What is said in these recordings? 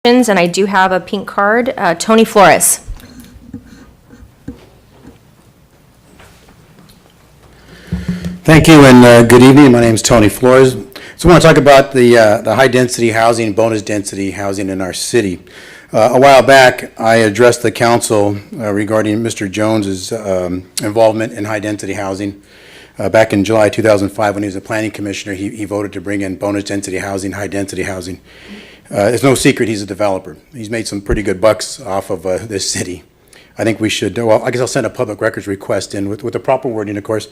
And I do have a pink card. Tony Flores. Thank you and good evening. My name is Tony Flores. So I want to talk about the high-density housing, bonus-density housing in our city. A while back, I addressed the council regarding Mr. Jones's involvement in high-density housing. Back in July 2005, when he was a planning commissioner, he voted to bring in bonus-density housing, high-density housing. It's no secret he's a developer. He's made some pretty good bucks off of this city. I think we should, well, I guess I'll send a public records request in with the proper wording, of course,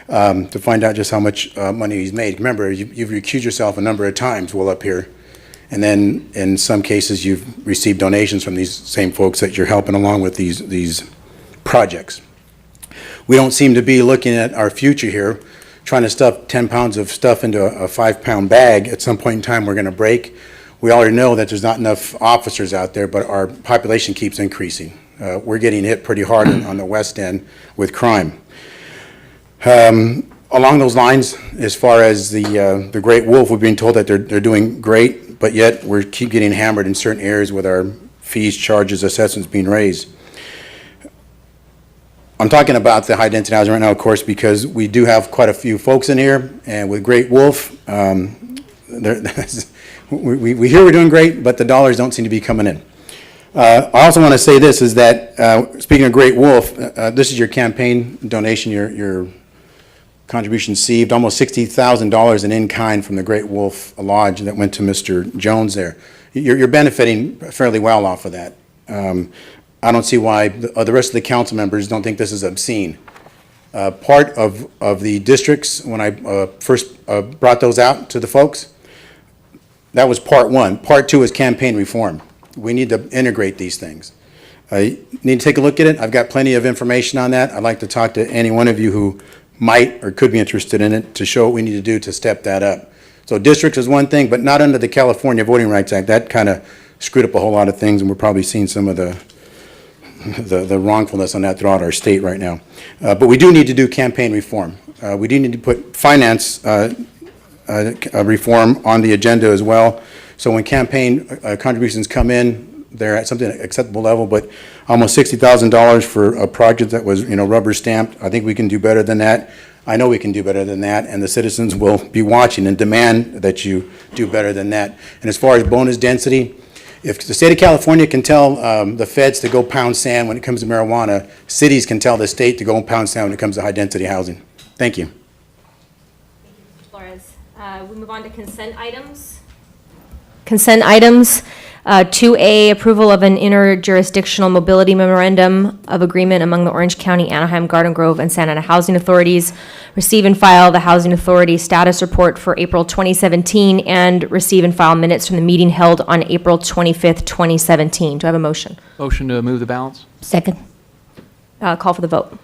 to find out just how much money he's made. Remember, you've recused yourself a number of times while up here, and then in some cases you've received donations from these same folks that you're helping along with these projects. We don't seem to be looking at our future here, trying to stuff 10 pounds of stuff into a 5-pound bag. At some point in time, we're going to break. We already know that there's not enough officers out there, but our population keeps increasing. We're getting hit pretty hard on the west end with crime. Along those lines, as far as the Great Wolf, we've been told that they're doing great, but yet we keep getting hammered in certain areas with our fees, charges, assessments being raised. I'm talking about the high-density housing right now, of course, because we do have quite a few folks in here, and with Great Wolf, we hear we're doing great, but the dollars don't seem to be coming in. I also want to say this, is that, speaking of Great Wolf, this is your campaign donation, your contribution received, almost $60,000 in kind from the Great Wolf Lodge that went to Mr. Jones there. You're benefiting fairly well off of that. I don't see why the rest of the council members don't think this is obscene. Part of the districts, when I first brought those out to the folks, that was part one. Part two is campaign reform. We need to integrate these things. You need to take a look at it. I've got plenty of information on that. I'd like to talk to any one of you who might or could be interested in it to show what we need to do to step that up. So districts is one thing, but not under the California Voting Rights Act. That kind of screwed up a whole lot of things, and we're probably seeing some of the wrongfulness on that throughout our state right now. But we do need to do campaign reform. We do need to put finance reform on the agenda as well. So when campaign contributions come in, they're at something acceptable level, but almost $60,000 for a project that was, rubber stamped. I think we can do better than that. I know we can do better than that, and the citizens will be watching and demand that you do better than that. And as far as bonus density, if the state of California can tell the feds to go pound sand when it comes to marijuana, cities can tell the state to go pound sand when it comes to high-density housing. Thank you. Flores. We move on to consent items. Consent items. 2A, approval of an interjurisdictional mobility memorandum of agreement among the Orange County, Anaheim, Garden Grove, and Santa Ana Housing Authorities. Receive and file the Housing Authority status report for April 2017 and receive and file minutes from the meeting held on April 25th, 2017. Do I have a motion? Motion to move the balance? Second. Call for the vote.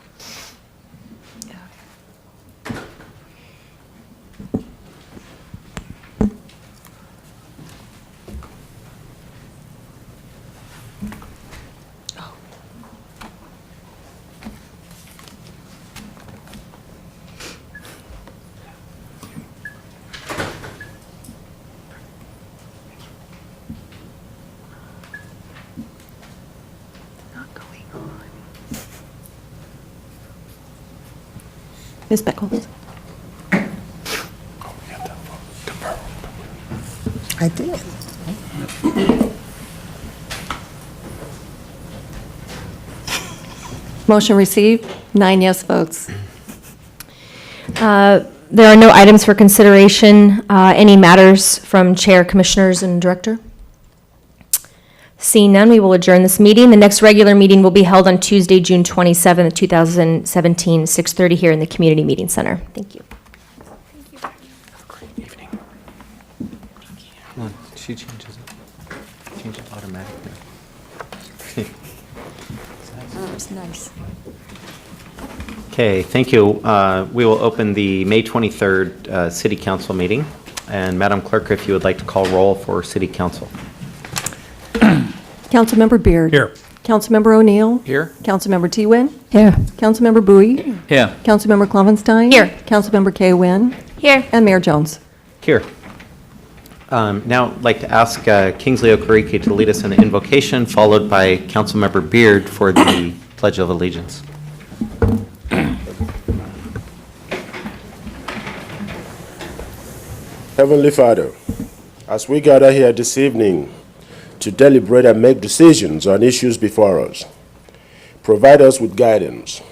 Ms. Beckles? I did. Motion received, 9 yes votes. There are no items for consideration. Any matters from Chair, Commissioners, and Director? Seeing none, we will adjourn this meeting. The next regular meeting will be held on Tuesday, June 27th, 2017, 6:30 here in the Community Meeting Center. Thank you. Great evening. She changes it. Change it automatically. That's nice. Okay, thank you. We will open the May 23rd City Council meeting. And Madam Clerk, if you would like to call roll for City Council. Councilmember Beard. Here. Councilmember O'Neill. Here? Councilmember T-Win. Here. Councilmember Bowie. Yeah. Councilmember Klovenstein. Here. Councilmember K. Wynn. Here. And Mayor Jones. Here. Now, I'd like to ask Kingsley Okereke to lead us in the invocation, followed by Councilmember Beard for the Pledge of Allegiance. Heavenly Father, as we gather here this evening to deliberate and make decisions on issues before us, provide us with guidance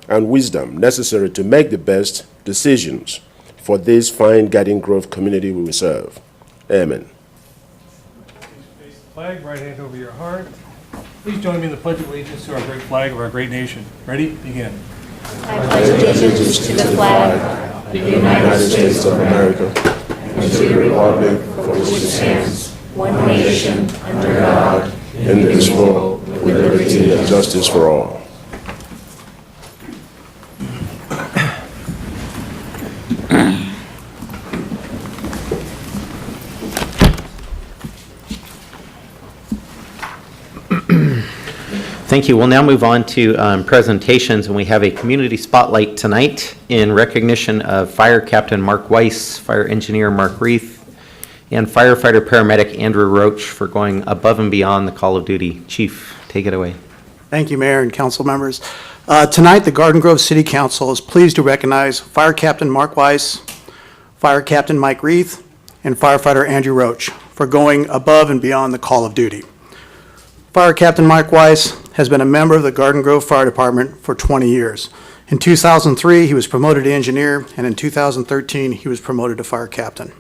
and wisdom necessary to make the best decisions for this fine Garden Grove community we serve. Amen. Face the flag, right hand over your heart. Please join me in the Pledge of Allegiance to our great flag of our great nation. Ready? Begin. I pledge allegiance to the flag of the United States of America and to the republic for which it stands, one nation, under God, Indivisible, with liberty and justice for all. Thank you. We'll now move on to presentations, and we have a community spotlight tonight in recognition of Fire Captain Mark Weiss, Fire Engineer Mark Reith, and Firefighter Paramedic Andrew Roach for going above and beyond the call of duty. Chief, take it away. Thank you, Mayor and council members. Tonight, the Garden Grove City Council is pleased to recognize Fire Captain Mark Weiss, Fire Captain Mike Reith, and Firefighter Andrew Roach for going above and beyond the call of duty. Fire Captain Mike Weiss has been a member of the Garden Grove Fire Department for 20 years. In 2003, he was promoted to engineer, and in 2013, he was promoted to fire captain.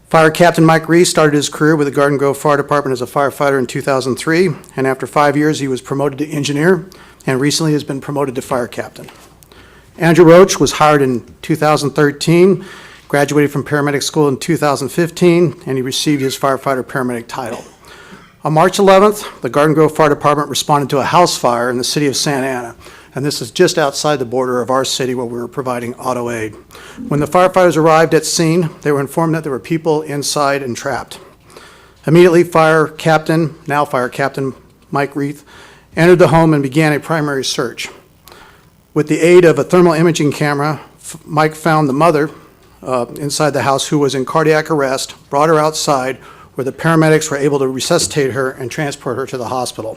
Fire Captain Mike Reese started his career with the Garden Grove Fire Department as a firefighter in 2003, and after 5 years, he was promoted to engineer, and recently has been promoted to fire captain. Andrew Roach was hired in 2013, graduated from paramedic school in 2015, and he received his firefighter paramedic title. On March 11th, the Garden Grove Fire Department responded to a house fire in the city of Santa Ana, and this is just outside the border of our city where we were providing auto aid. When the firefighters arrived at scene, they were informed that there were people inside and trapped. Immediately, now Fire Captain Mike Reith, entered the home and began a primary search. With the aid of a thermal imaging camera, Mike found the mother inside the house who was in cardiac arrest, brought her outside, where the paramedics were able to resuscitate her and transport her to the hospital.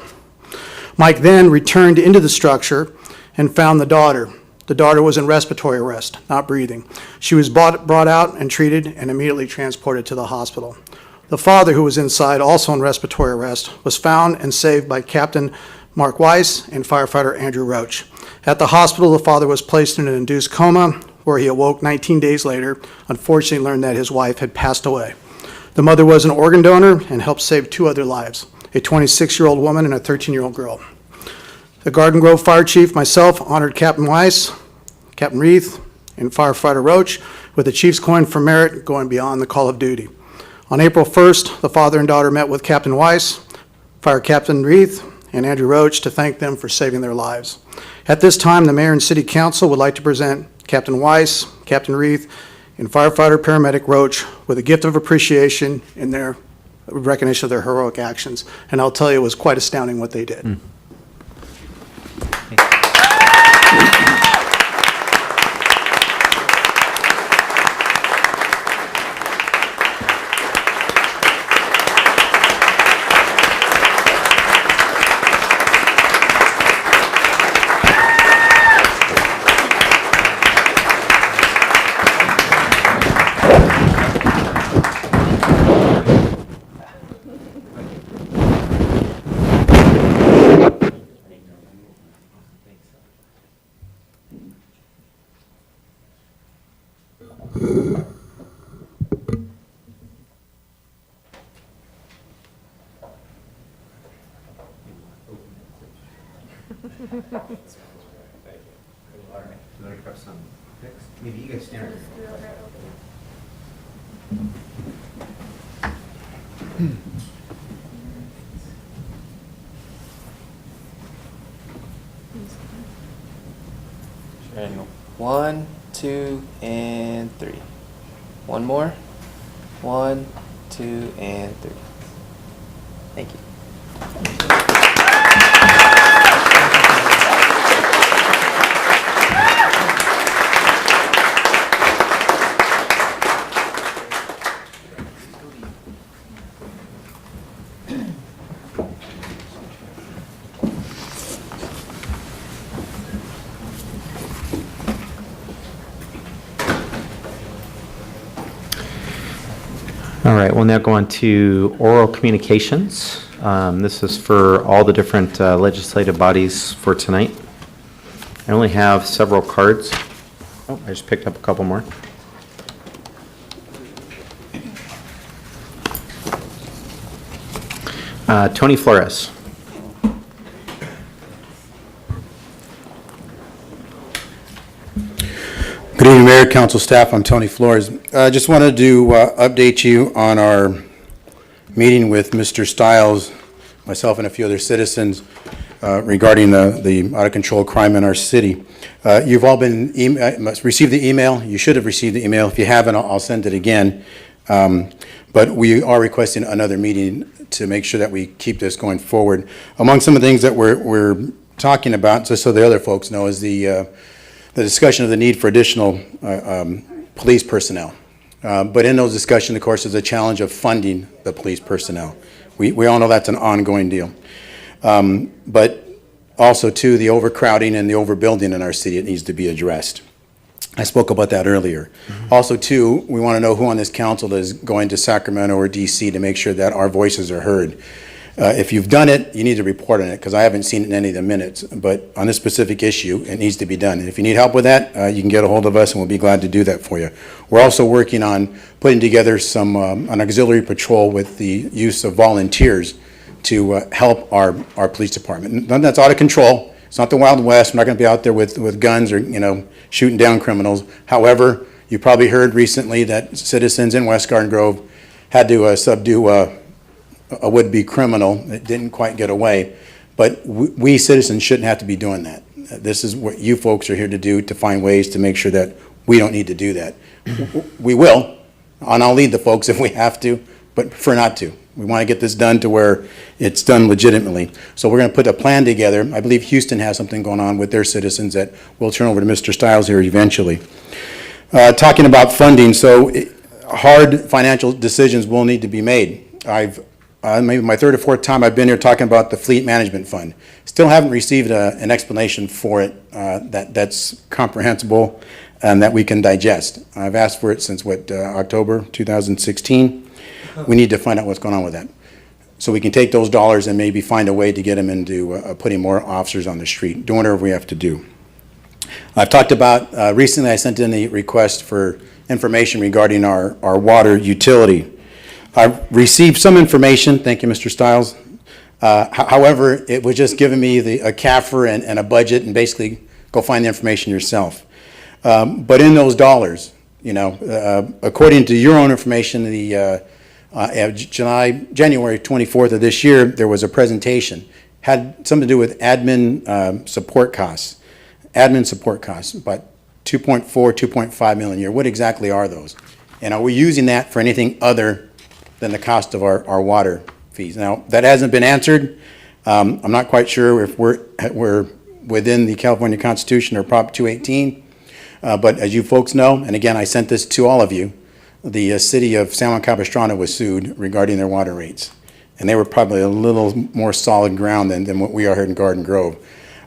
Mike then returned into the structure and found the daughter. The daughter was in respiratory arrest, not breathing. She was brought out and treated and immediately transported to the hospital. The father, who was inside, also in respiratory arrest, was found and saved by Captain Mark Weiss and firefighter Andrew Roach. At the hospital, the father was placed in an induced coma, where he awoke 19 days later, unfortunately learned that his wife had passed away. The mother was an organ donor and helped save 2 other lives, a 26-year-old woman and a 13-year-old girl. The Garden Grove Fire Chief, myself, honored Captain Weiss, Captain Reith, and Firefighter Roach with the Chief's Coin for Merit going beyond the call of duty. On April 1st, the father and daughter met with Captain Weiss, Fire Captain Reith, and Andrew Roach to thank them for saving their lives. At this time, the Mayor and City Council would like to present Captain Weiss, Captain Reith, and Firefighter Paramedic Roach with a gift of appreciation in their recognition of their heroic actions. And I'll tell you, it was quite astounding what they did. Maybe you guys stand. Triangle. 1, 2, and 3. One more. 1, 2, and 3. Thank you. right, we'll now go on to oral communications. This is for all the different legislative bodies for tonight. I only have several cards. Oh, I just picked up a couple more. Tony Flores. Good evening, Mayor, Council staff. I'm Tony Flores. I just wanted to update you on our meeting with Mr. Stiles, myself and a few other citizens regarding the out-of-control crime in our city. You've all received the email. You should have received the email. If you haven't, I'll send it again. But we are requesting another meeting to make sure that we keep this going forward. Among some of the things that we're talking about, just so the other folks know, is the discussion of the need for additional police personnel. But in those discussions, of course, is a challenge of funding the police personnel. We all know that's an ongoing deal. But also, too, the overcrowding and the overbuilding in our city, it needs to be addressed. I spoke about that earlier. Also, too, we want to know who on this council is going to Sacramento or DC to make sure that our voices are heard. If you've done it, you need to report on it, because I haven't seen it in any of the minutes. But on this specific issue, it needs to be done. And if you need help with that, you can get a hold of us, and we'll be glad to do that for you. We're also working on putting together an auxiliary patrol with the use of volunteers to help our police department. None that's out of control. It's not the Wild West. We're not going to be out there with guns or, shooting down criminals. However, you probably heard recently that citizens in West Garden Grove had to subdue a would-be criminal that didn't quite get away. But we citizens shouldn't have to be doing that. This is what you folks are here to do, to find ways to make sure that we don't need to do that. We will, and I'll lead the folks if we have to, but prefer not to. We want to get this done to where it's done legitimately. So we're going to put a plan together. I believe Houston has something going on with their citizens that we'll turn over to Mr. Stiles here eventually. Talking about funding, so hard financial decisions will need to be made. Maybe my third or fourth time I've been here talking about the Fleet Management Fund. Still haven't received an explanation for it that's comprehensible and that we can digest. I've asked for it since, October 2016. We need to find out what's going on with that. So we can take those dollars and maybe find a way to get them into putting more officers on the street, doing whatever we have to do. I've talked about, recently I sent in the request for information regarding our water utility. I've received some information, thank you, Mr. Stiles. However, it was just giving me a CAFR and a budget, and basically go find the information yourself. But in those dollars, according to your own information, January 24th of this year, there was a presentation, had something to do with admin support costs. Admin support costs, about 2.5 million a year. What exactly are those? And are we using that for anything other than the cost of our water fees? Now, that hasn't been answered. I'm not quite sure if we're within the California Constitution or Prop 218. But as you folks know, and again, I sent this to all of you, the city of San Juan Capistrano was sued regarding their water rates. And they were probably a little more solid ground than what we are here in Garden Grove.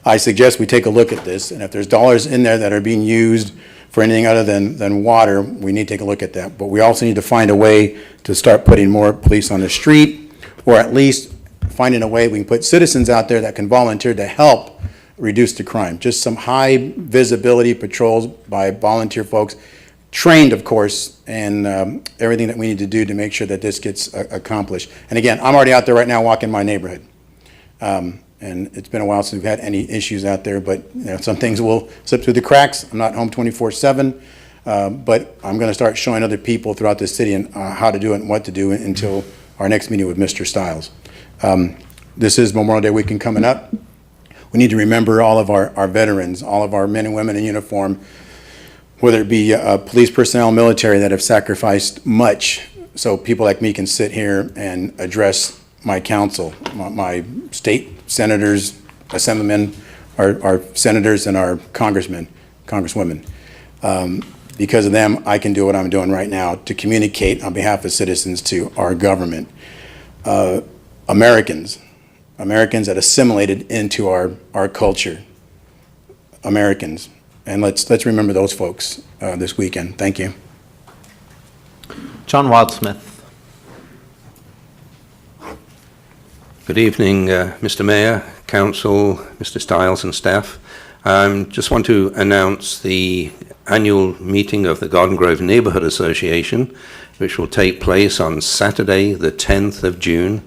I suggest we take a look at this, and if there's dollars in there that are being used for anything other than water, we need to take a look at that. But we also need to find a way to start putting more police on the street, or at least finding a way we can put citizens out there that can volunteer to help reduce the crime. Just some high visibility patrols by volunteer folks, trained, of course, and everything that we need to do to make sure that this gets accomplished. And again, I'm already out there right now walking my neighborhood. And it's been a while since we've had any issues out there, but some things will slip through the cracks. I'm not home 24/7, but I'm going to start showing other people throughout the city and how to do it and what to do until our next meeting with Mr. Stiles. This is Memorial Day weekend coming up. We need to remember all of our veterans, all of our men and women in uniform, whether it be police personnel, military, that have sacrificed much so people like me can sit here and address my council, my state senators, assemblymen, our senators, and our congressmen, congresswomen. Because of them, I can do what I'm doing right now to communicate on behalf of citizens to our government. Americans that assimilated into our culture. Americans. And let's remember those folks this weekend. Thank you. John Wildsmith. Good evening, Mr. Mayor, Council, Mr. Stiles and staff. Just want to announce the annual meeting of the Garden Grove Neighborhood Association, which will take place on Saturday, the 10th of June.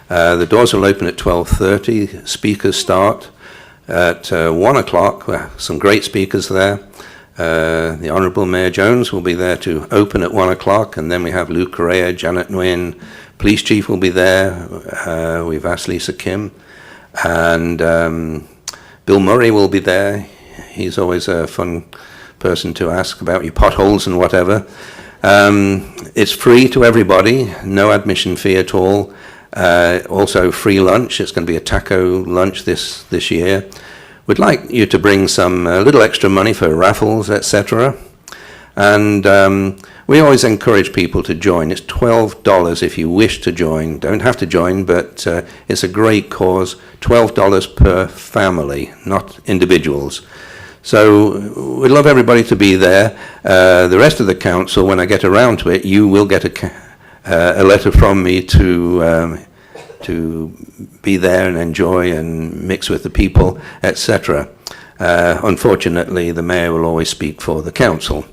The doors will open at 12:30. Speakers start at 1 o'clock. Some great speakers there. The Honourable Mayor Jones will be there to open at 1 o'clock, and then we have Lou Correa, Janet Nguyen, Police Chief will be there. We've asked Lisa Kim, and Bill Murray will be there. He's always a fun person to ask about your potholes and whatever. It's free to everybody, no admission fee at all. Also free lunch. It's going to be a taco lunch this year. We'd like you to bring some little extra money for raffles, etc. And we always encourage people to join. It's $12 if you wish to join. Don't have to join, but it's a great cause. $12 per family, not individuals. So we'd love everybody to be there. The rest of the council, when I get around to it, you will get a letter from me to be there and enjoy and mix with the people, etc. Unfortunately, the mayor will always speak for the council.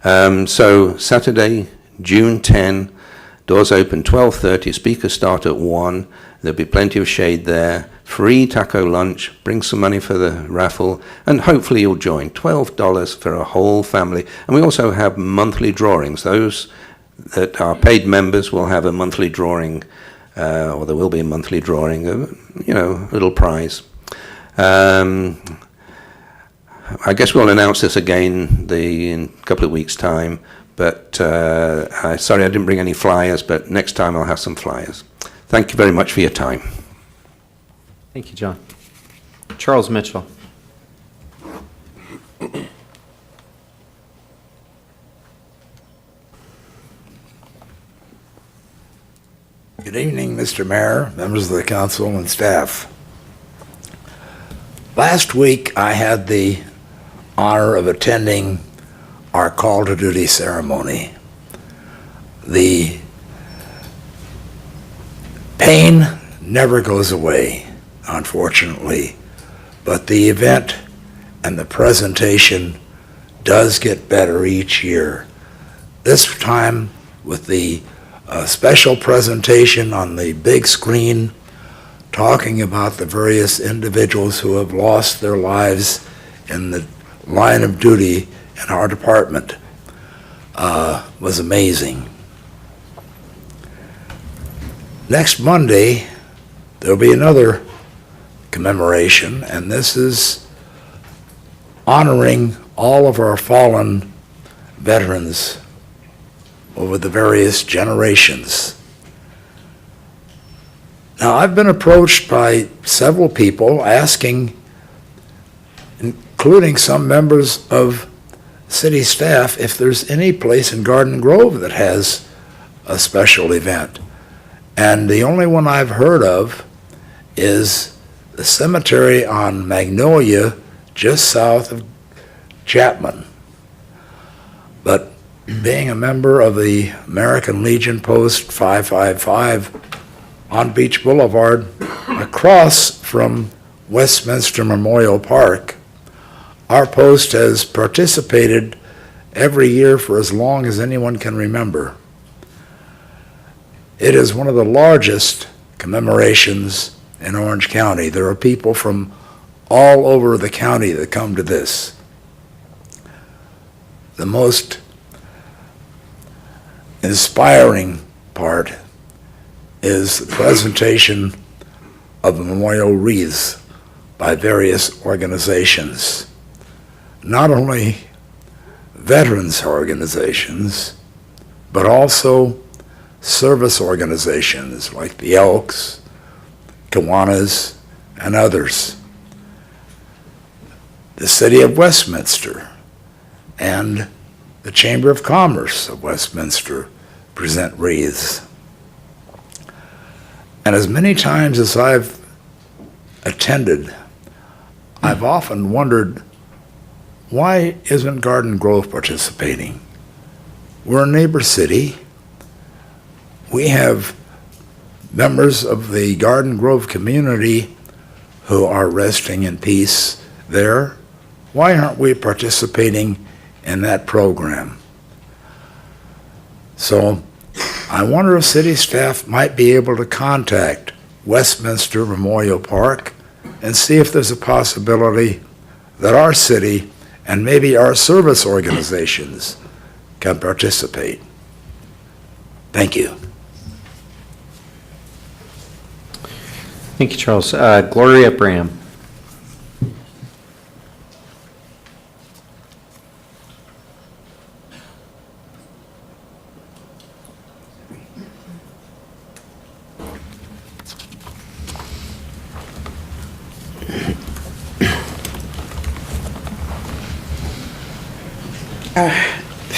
So Saturday, June 10, doors open 12:30, speakers start at 1. There'll be plenty of shade there, free taco lunch, bring some money for the raffle, and hopefully you'll join. $12 for a whole family. And we also have monthly drawings. Those that are paid members will have a monthly drawing, or there will be a monthly drawing, a little prize. I guess we'll announce this again in a couple of weeks' time, but sorry I didn't bring any flyers, but next time I'll have some flyers. Thank you very much for your time. Thank you, John. Charles Mitchell. Good evening, Mr. Mayor, members of the council, and staff. Last week, I had the honor of attending our call to duty ceremony. The pain never goes away, unfortunately, but the event and the presentation does get better each year. This time with the special presentation on the big screen talking about the various individuals who have lost their lives in the line of duty in our department was amazing. Next Monday, there'll be another commemoration, and this is honoring all of our fallen veterans over the various generations. Now, I've been approached by several people asking, including some members of city staff, if there's any place in Garden Grove that has a special event. And the only one I've heard of is the cemetery on Magnolia, just south of Chapman. But being a member of the American Legion Post 555 on Beach Boulevard, across from Westminster Memorial Park, our post has participated every year for as long as anyone can remember. It is one of the largest commemorations in Orange County. There are people from all over the county that come to this. The most inspiring part is the presentation of the memorial wreaths by various organizations. Not only veterans organizations, but also service organizations like the Elks, Kiwanis, and others. The City of Westminster and the Chamber of Commerce of Westminster present wreaths. And as many times as I've attended, I've often wondered, why isn't Garden Grove participating? We're a neighbor city. We have members of the Garden Grove community who are resting in peace there, why aren't we participating in that program? So I wonder if city staff might be able to contact Westminster Memorial Park and see if there's a possibility that our city and maybe our service organizations can participate. Thank you. Thank you, Charles. Gloria Bram.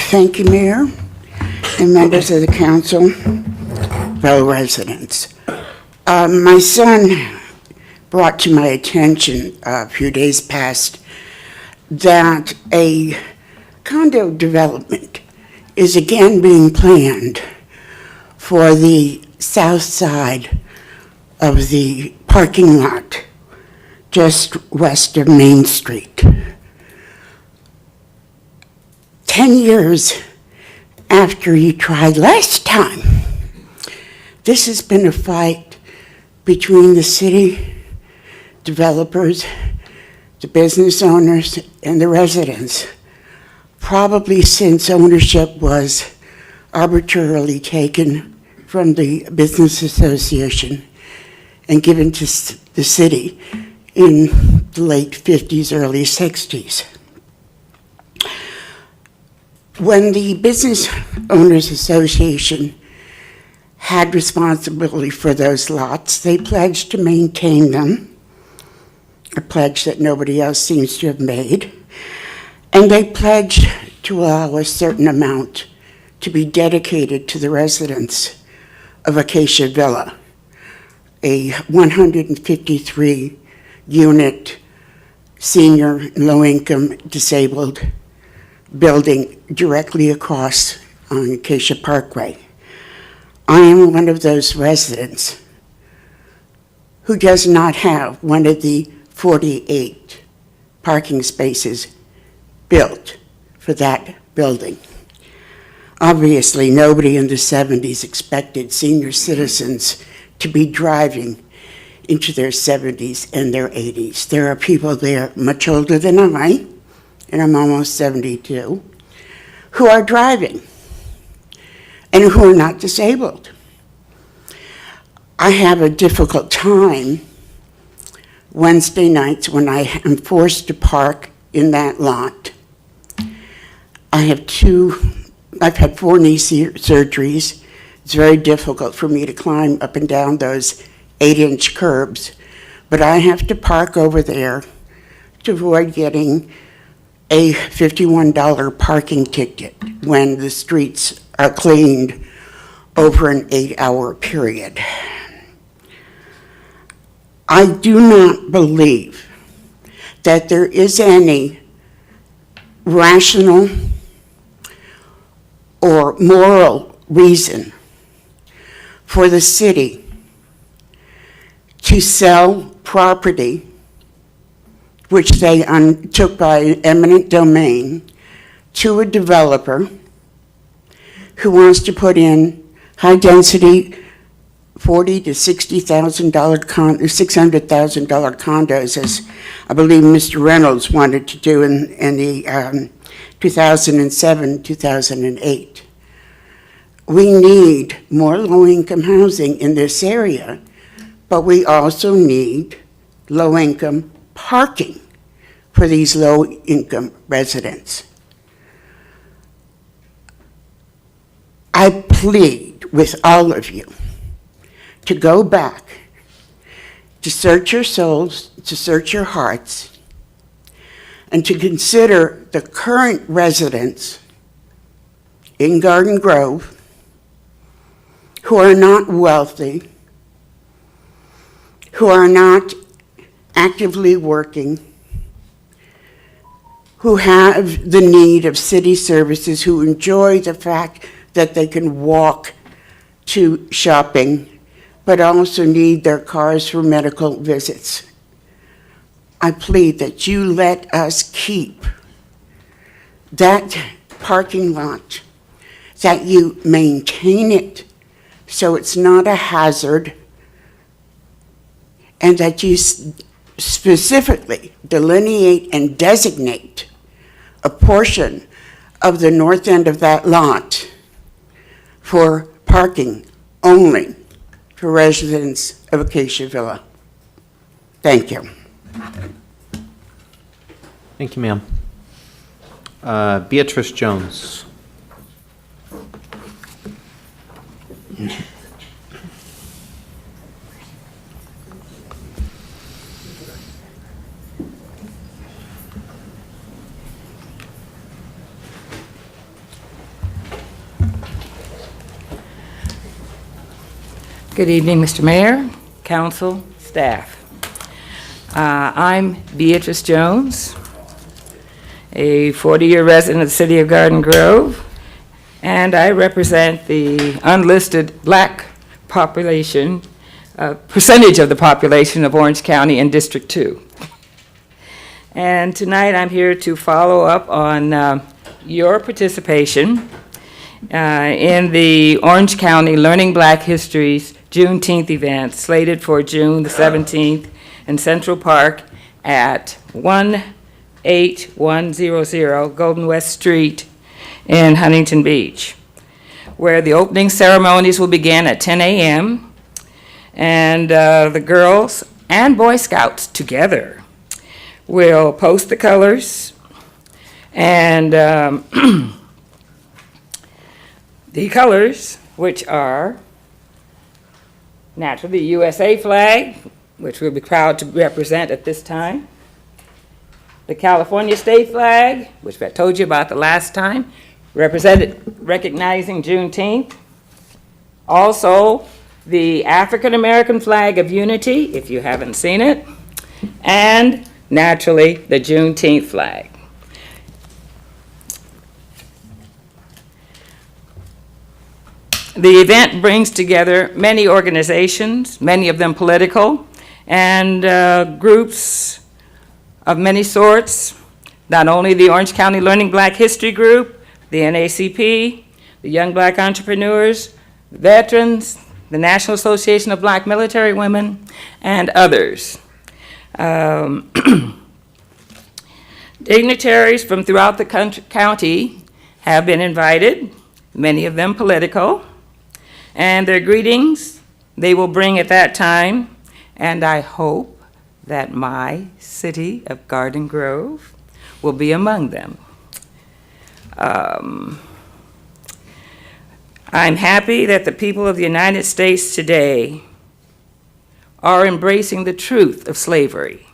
Thank you, Mayor, and members of the council, fellow residents. My son brought to my attention a few days past that a condo development is again being planned for the south side of the parking lot just west of Main Street. 10 years after you tried last time, this has been a fight between the city, developers, the business owners, and the residents, probably since ownership was arbitrarily taken from the business association and given to the city in the late 50s, early 60s. When the Business Owners Association had responsibility for those lots, they pledged to maintain them, a pledge that nobody else seems to have made, and they pledged to allow a certain amount to be dedicated to the residents of Acacia Villa, a 153-unit senior low-income disabled building directly across on Acacia Parkway. I am one of those residents who does not have one of the 48 parking spaces built for that building. Obviously, nobody in the 70s expected senior citizens to be driving into their 70s and their 80s. There are people there much older than I, and I'm almost 72, who are driving and who are not disabled. I have a difficult time Wednesday nights when I am forced to park in that lot. I've had 4 knee surgeries. It's very difficult for me to climb up and down those 8-inch curbs, but I have to park over there to avoid getting a $51 parking ticket when the streets are cleaned over an 8-hour period. I do not believe that there is any rational or moral reason for the city to sell property which they took by eminent domain to a developer who wants to put in high-density $40,000 to $600,000 condos, as I believe Mr. Reynolds wanted to do in the 2007, 2008. We need more low-income housing in this area, but we also need low-income parking for these low-income residents. I plead with all of you to go back, to search your souls, to search your hearts, and to consider the current residents in Garden Grove who are not wealthy, who are not actively working, who have the need of city services, who enjoy the fact that they can walk to shopping but also need their cars for medical visits. I plead that you let us keep that parking lot, that you maintain it so it's not a hazard, and that you specifically delineate and designate a portion of the north end of that lot for parking only for residents of Acacia Villa. Thank you. Thank you, ma'am. Beatrice Jones. Good evening, Mr. Mayor, council, staff. I'm Beatrice Jones, a 40-year resident of the city of Garden Grove, and I represent the unlisted black population, percentage of the population of Orange County and District 2. And tonight I'm here to follow up on your participation in the Orange County Learning Black History's Juneteenth event slated for June the 17th in Central Park at 18100 Golden West Street in Huntington Beach, where the opening ceremonies will begin at 10 a.m. and the girls and Boy Scouts together will post the colors and the colors, which are naturally the USA flag, which we'll be proud to represent at this time, the California state flag, which I told you about the last time, recognizing Juneteenth. Also, the African American flag of unity, if you haven't seen it, and naturally the Juneteenth flag. The event brings together many organizations, many of them political, and groups of many sorts, not only the Orange County Learning Black History Group, the NACP, the Young Black Entrepreneurs, veterans, the National Association of Black Military Women, and others. Dignitaries from throughout the county have been invited, many of them political, and their greetings they will bring at that time, and I hope that my city of Garden Grove will be among them. I'm happy that the people of the United States today are embracing the truth of slavery,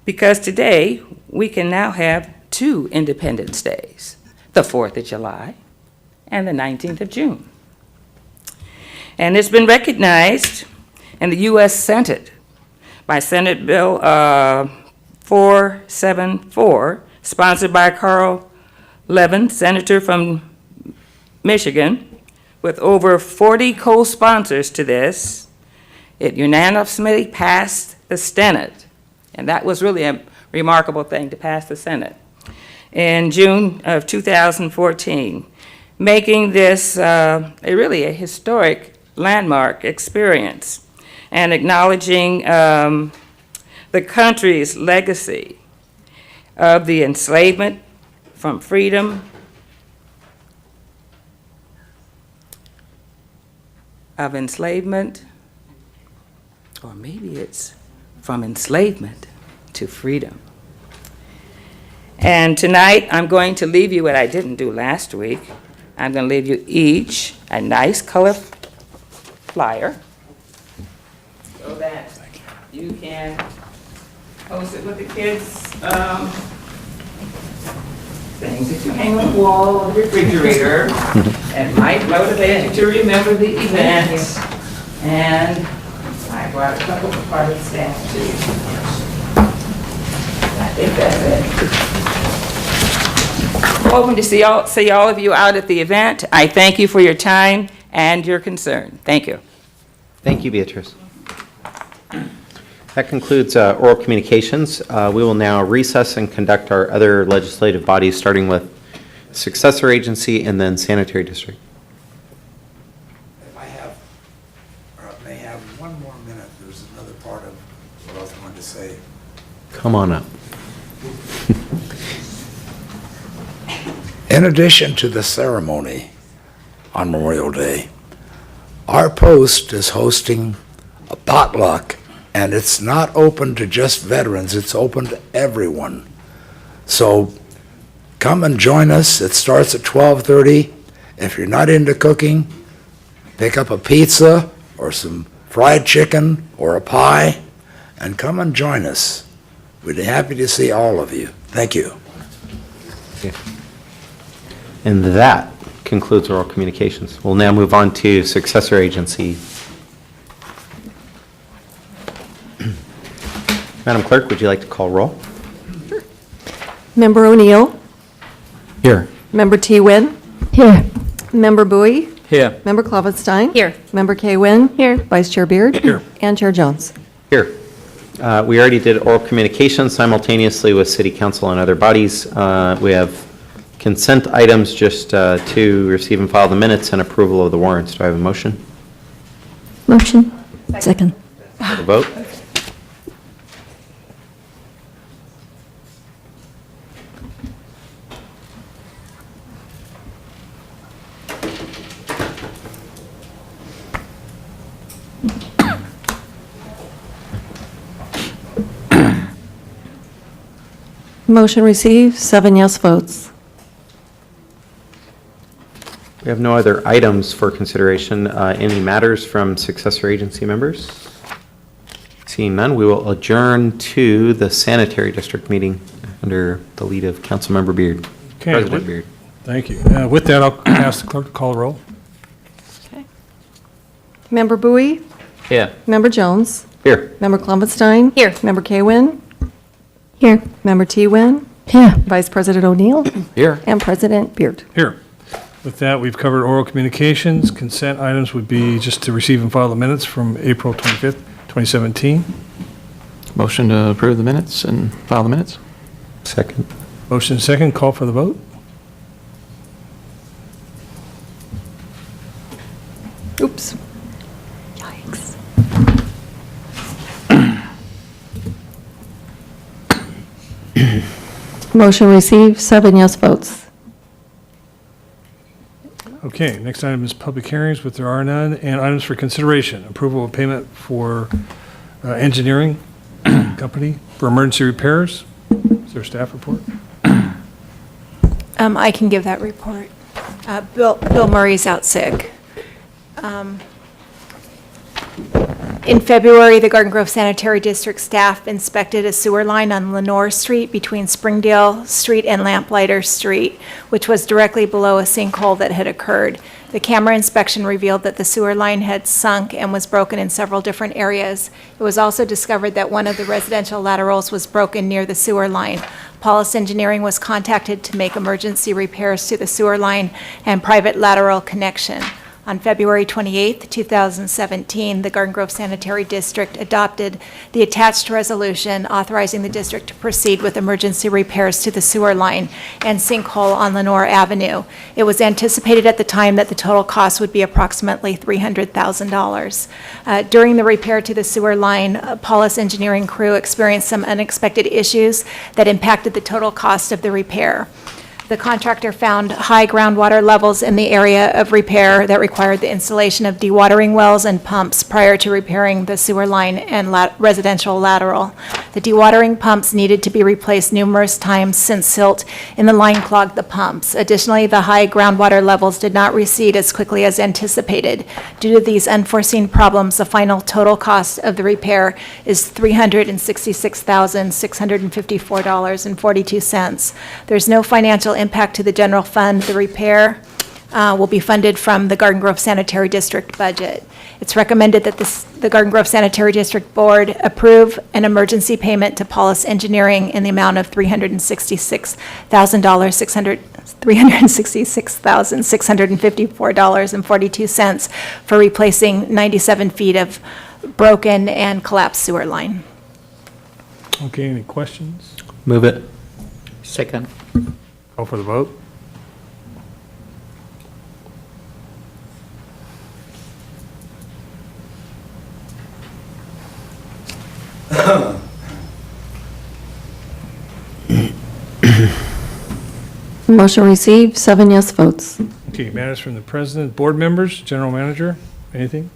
because today we can now have 2 Independence Days, the 4th of July and the 19th of June. And it's been recognized in the U.S. Senate by Senate Bill 474, sponsored by Carl Levin, senator from Michigan, with over 40 co-sponsors to this. It unanimously passed the Senate, and that was really a remarkable thing to pass the Senate in June of 2014, making this really a historic landmark experience and acknowledging the country's legacy of the enslavement from freedom of enslavement, or maybe it's from enslavement to freedom. And tonight I'm going to leave you what I didn't do last week. I'm going to leave you each a nice color flyer so that you can post it with the kids, things that you hang on the wall of the refrigerator and might motivate you to remember the event. And I brought a couple of part of the staff too. I think that's it. Hoping to see all of you out at the event. I thank you for your time and your concern. Thank you. Thank you, Beatrice. That concludes oral communications. We will now recess and conduct our other legislative bodies, starting with successor agency and then sanitary district. If may have one more minute, there's another part of what I was going to say. Come on up. In addition to the ceremony on Memorial Day, our post is hosting a potluck, and it's not open to just veterans, it's open to everyone. So come and join us. It starts at 12:30. If you're not into cooking, pick up a pizza or some fried chicken or a pie and come and join us. We'd be happy to see all of you. Thank you. And that concludes oral communications. We'll now move on to successor agency. Madam Clerk, would you like to call roll? Member O'Neill, Here. Member T. Win, Here. Member Bowie, Here. Member Kloppenstein. Here. Member K. Win. Here. Vice Chair Beard. Here. And Chair Jones. Here. We already did oral communications simultaneously with city council and other bodies. We have consent items just to receive and file the minutes and approval of the warrants. Do I have a motion? Motion. Second. For the vote? Motion received, 7 yes votes. We have no other items for consideration. Any matters from successor agency members? Seeing none, we will adjourn to the sanitary district meeting under the lead of Councilmember Beard. Okay, President Beard. Thank you. With that, I'll ask the clerk to call the roll. Member Bowie, Yeah. Member Jones, Here. Member Kloppenstein. Here. Member K. Win, Here. Member T. Win, Here. Vice President O'Neill, Here. and President Beard. Here. With that, we've covered oral communications. Consent items would be just to receive and file the minutes from April 25th, 2017. Motion to approve the minutes and file the minutes? Second. Motion second, call for the vote. Oops. Yikes. Motion received, 7 yes votes. Okay, next item is public hearings, but there are none, and items for consideration. Approval of payment for engineering company for emergency repairs. Is there a staff report? I can give that report. Bill Murray's out sick. In February, the Garden Grove Sanitary District staff inspected a sewer line on Lenore Street between Springdale Street and Lamplighter Street, which was directly below a sinkhole that had occurred. The camera inspection revealed that the sewer line had sunk and was broken in several different areas. It was also discovered that one of the residential laterals was broken near the sewer line. Paulus Engineering was contacted to make emergency repairs to the sewer line and private lateral connection. On February 28, 2017, the Garden Grove Sanitary District adopted the attached resolution authorizing the district to proceed with emergency repairs to the sewer line and sinkhole on Lenore Avenue. It was anticipated at the time that the total cost would be approximately $300,000. During the repair to the sewer line, Paulus Engineering crew experienced some unexpected issues that impacted the total cost of the repair. The contractor found high groundwater levels in the area of repair that required the installation of dewatering wells and pumps prior to repairing the sewer line and residential lateral. The dewatering pumps needed to be replaced numerous times since silt in the line clogged the pumps. Additionally, the high groundwater levels did not recede as quickly as anticipated. Due to these unforeseen problems, the final total cost of the repair is $366,654.42. There's no financial impact to the general fund. The repair will be funded from the Garden Grove Sanitary District budget. It's recommended that the Garden Grove Sanitary District Board approve an emergency payment to Paulus Engineering in the amount of $366,654.42 for replacing 97 feet of broken and collapsed sewer line. Okay, any questions? Move it. Second. Call for the vote. Motion received, 7 yes votes. Okay, matters from the president, board members, general manager, anything?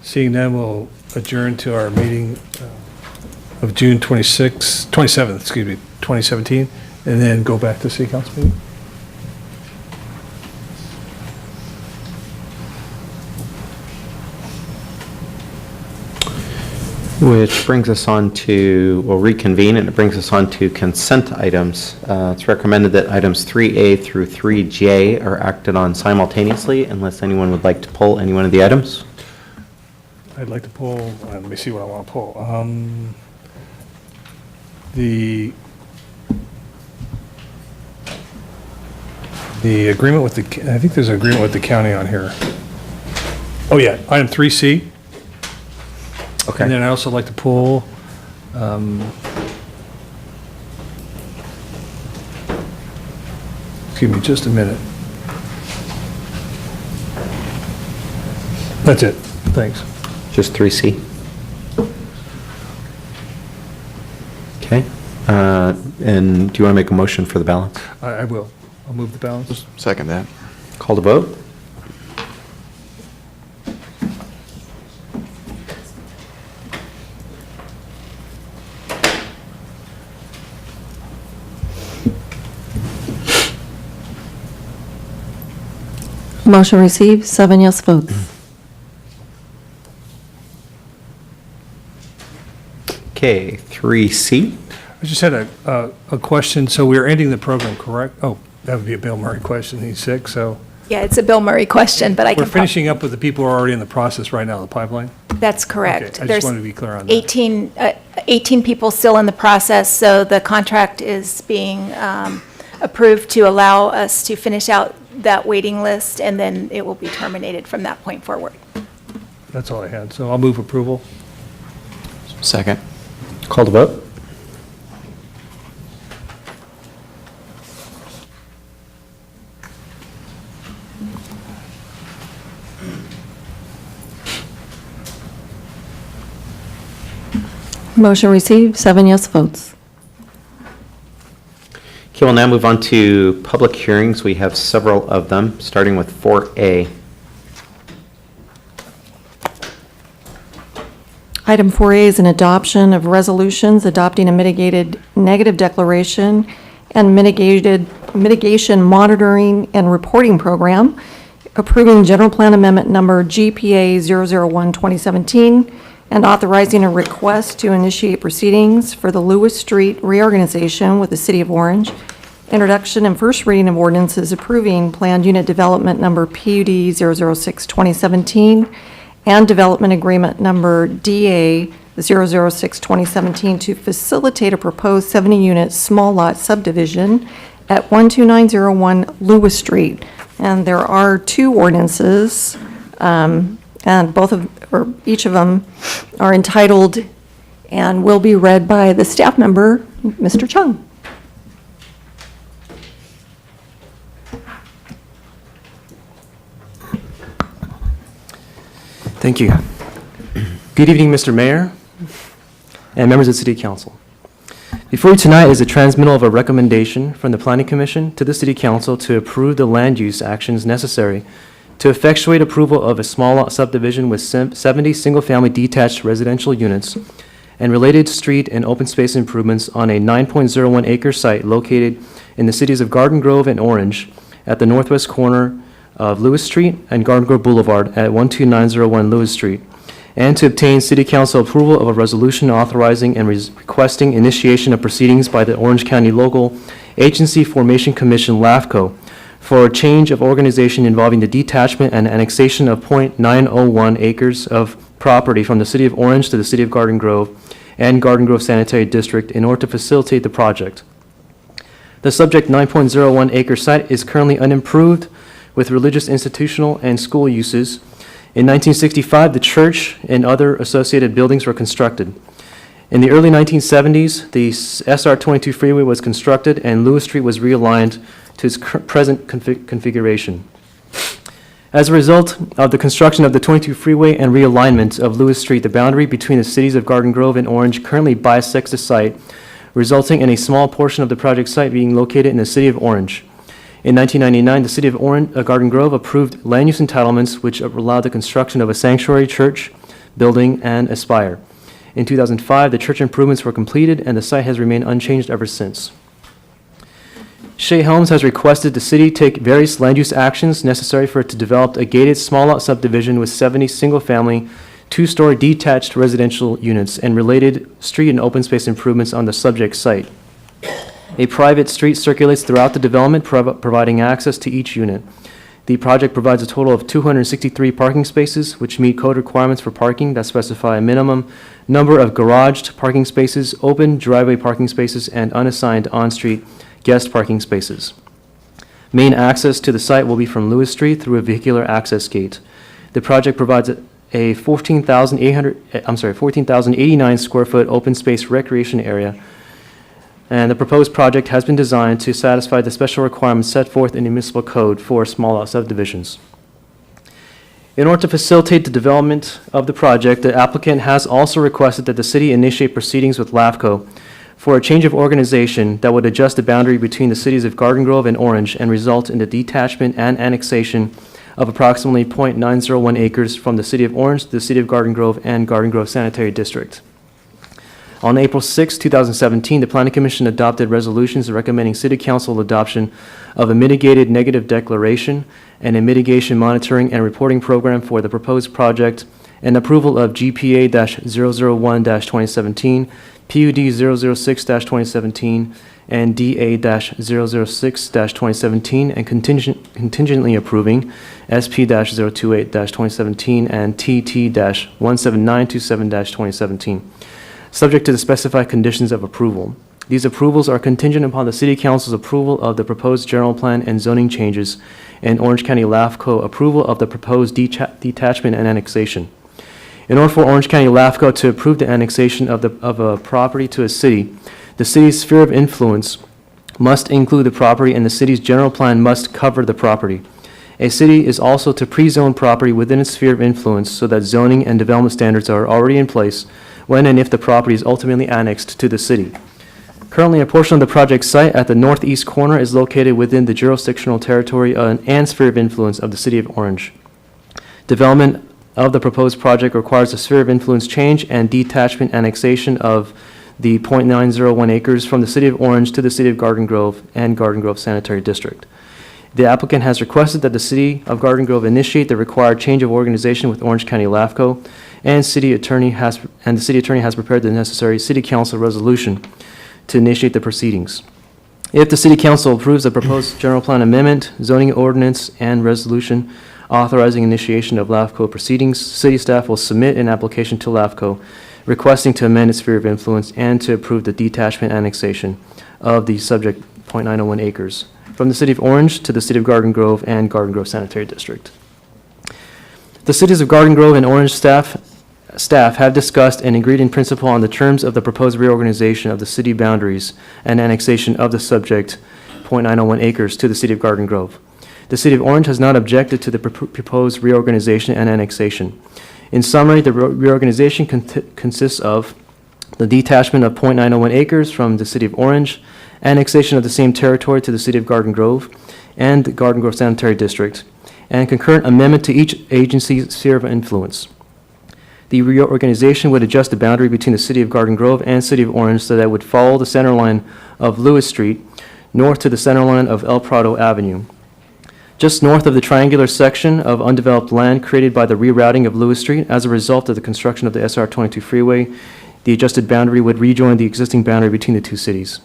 Seeing none, we'll adjourn to our meeting of June 27th, 2017, and then go back to city council meeting. Which brings us on to, we'll reconvene, and it brings us on to consent items. It's recommended that items 3A through 3J are acted on simultaneously unless anyone would like to pull any one of the items. I'd like to pull, let me see what I want to pull. The agreement with the, I think there's an agreement with the county on here. Oh, yeah, item 3C. Okay. And then I also like to pull, excuse me, just a minute. That's it, thanks. Just 3C. Okay. And do you want to make a motion for the balance? I will. I'll move the balance. Second that. Call to vote? Motion received, 7 yes votes. Okay, 3C. I just had a question. So we're ending the program, correct? Oh, that would be a Bill Murray question. He's sick, so. Yeah, it's a Bill Murray question, but I can. We're finishing up with the people who are already in the process right now, the pipeline? That's correct. Okay, I just There's wanted to be clear on that. 18 people still in the process, so the contract is being approved to allow us to finish out that waiting list, and then it will be terminated from that point forward. That's all I had. So I'll move approval. Second. Call to vote? Motion received, 7 yes votes. Okay, we'll now move on to public hearings. We have several of them, starting with 4A. Item 4A is an adoption of resolutions adopting a mitigated negative declaration and mitigation monitoring and reporting program, approving general plan amendment number GPA 001-2017, and authorizing a request to initiate proceedings for the Lewis Street reorganization with the City of Orange, introduction and first reading of ordinances approving planned unit development number PUD 006-2017, and development agreement number DA 006-2017 to facilitate a proposed 70-unit small lot subdivision at 12901 Lewis Street. And there are 2 ordinances, and each of them are entitled and will be read by the staff member, Mr. Chung. Thank you. Good evening, Mr. Mayor and members of the City Council. Before you tonight is a transmittal of a recommendation from the Planning Commission to the City Council to approve the land use actions necessary to effectuate approval of a small lot subdivision with 70 single-family detached residential units and related street and open space improvements on a 9.01 acre site located in the cities of Garden Grove and Orange at the northwest corner of Lewis Street and Garden Grove Boulevard at 12901 Lewis Street, and to obtain City Council approval of a resolution authorizing and requesting initiation of proceedings by the Orange County Local Agency Formation Commission, LAFCO, for a change of organization involving the detachment and annexation of .901 acres of property from the City of Orange to the City of Garden Grove and Garden Grove Sanitary District in order to facilitate the project. The subject 9.01 acre site is currently unimproved with religious, institutional, and school uses. In 1965, the church and other associated buildings were constructed. In the early 1970s, the SR-22 freeway was constructed and Lewis Street was realigned to its present configuration. As a result of the construction of the 22 freeway and realignment of Lewis Street, the boundary between the cities of Garden Grove and Orange currently bisects the site, resulting in a small portion of the project site being located in the city of Orange. In 1999, the city of Garden Grove approved land use entitlements which allowed the construction of a sanctuary church, building, and a spire. In 2005, the church improvements were completed and the site has remained unchanged ever since. Shea Helms has requested the city take various land use actions necessary for it to develop a gated small lot subdivision with 70 single-family, two-story detached residential units and related street and open space improvements on the subject site. A private street circulates throughout the development, providing access to each unit. The project provides a total of 263 parking spaces, which meet code requirements for parking that specify a minimum number of garaged parking spaces, open driveway parking spaces, and unassigned on-street guest parking spaces. Main access to the site will be from Lewis Street through a vehicular access gate. The project provides a 14,089 square foot open space recreation area, and the proposed project has been designed to satisfy the special requirements set forth in the municipal code for small lot subdivisions. In order to facilitate the development of the project, the applicant has also requested that the city initiate proceedings with LAFCO for a change of organization that would adjust the boundary between the cities of Garden Grove and Orange and result in the detachment and annexation of approximately .901 acres from the City of Orange to the City of Garden Grove and Garden Grove Sanitary District. On April 6, 2017, the Planning Commission adopted resolutions recommending City Council adoption of a mitigated negative declaration and a mitigation monitoring and reporting program for the proposed project and approval of GPA-001-2017, PUD 006-2017, and DA-006-2017, and contingently approving SP-028-2017 and TT-17927-2017, subject to the specified conditions of approval. These approvals are contingent upon the City Council's approval of the proposed general plan and zoning changes and Orange County LAFCO approval of the proposed detachment and annexation. In order for Orange County LAFCO to approve the annexation of a property to a city, the city's sphere of influence must include the property and the city's general plan must cover the property. A city is also to pre-zone property within its sphere of influence so that zoning and development standards are already in place when and if the property is ultimately annexed to the city. Currently, a portion of the project site at the northeast corner is located within the jurisdictional territory and sphere of influence of the City of Orange. Development of the proposed project requires a sphere of influence change and detachment annexation of the .901 acres from the City of Orange to the City of Garden Grove and Garden Grove Sanitary District. The applicant has requested that the City of Garden Grove initiate the required change of organization with Orange County LAFCO, and the City Attorney has prepared the necessary City Council resolution to initiate the proceedings. If the City Council approves the proposed general plan amendment, zoning ordinance, and resolution authorizing initiation of LAFCO proceedings, city staff will submit an application to LAFCO requesting to amend its sphere of influence and to approve the detachment annexation of the subject .901 acres from the City of Orange to the City of Garden Grove and Garden Grove Sanitary District. The cities of Garden Grove and Orange staff have discussed and agreed in principle on the terms of the proposed reorganization of the city boundaries and annexation of the subject .901 acres to the City of Garden Grove. The City of Orange has not objected to the proposed reorganization and annexation. In summary, the reorganization consists of the detachment of .901 acres from the City of Orange, annexation of the same territory to the City of Garden Grove and the Garden Grove Sanitary District, and concurrent amendment to each agency's sphere of influence. The reorganization would adjust the boundary between the City of Garden Grove and City of Orange so that it would follow the center line of Lewis Street north to the center line of El Prado Avenue. Just north of the triangular section of undeveloped land created by the rerouting of Lewis Street as a result of the construction of the SR-22 freeway, the adjusted boundary would rejoin the existing boundary between the two cities.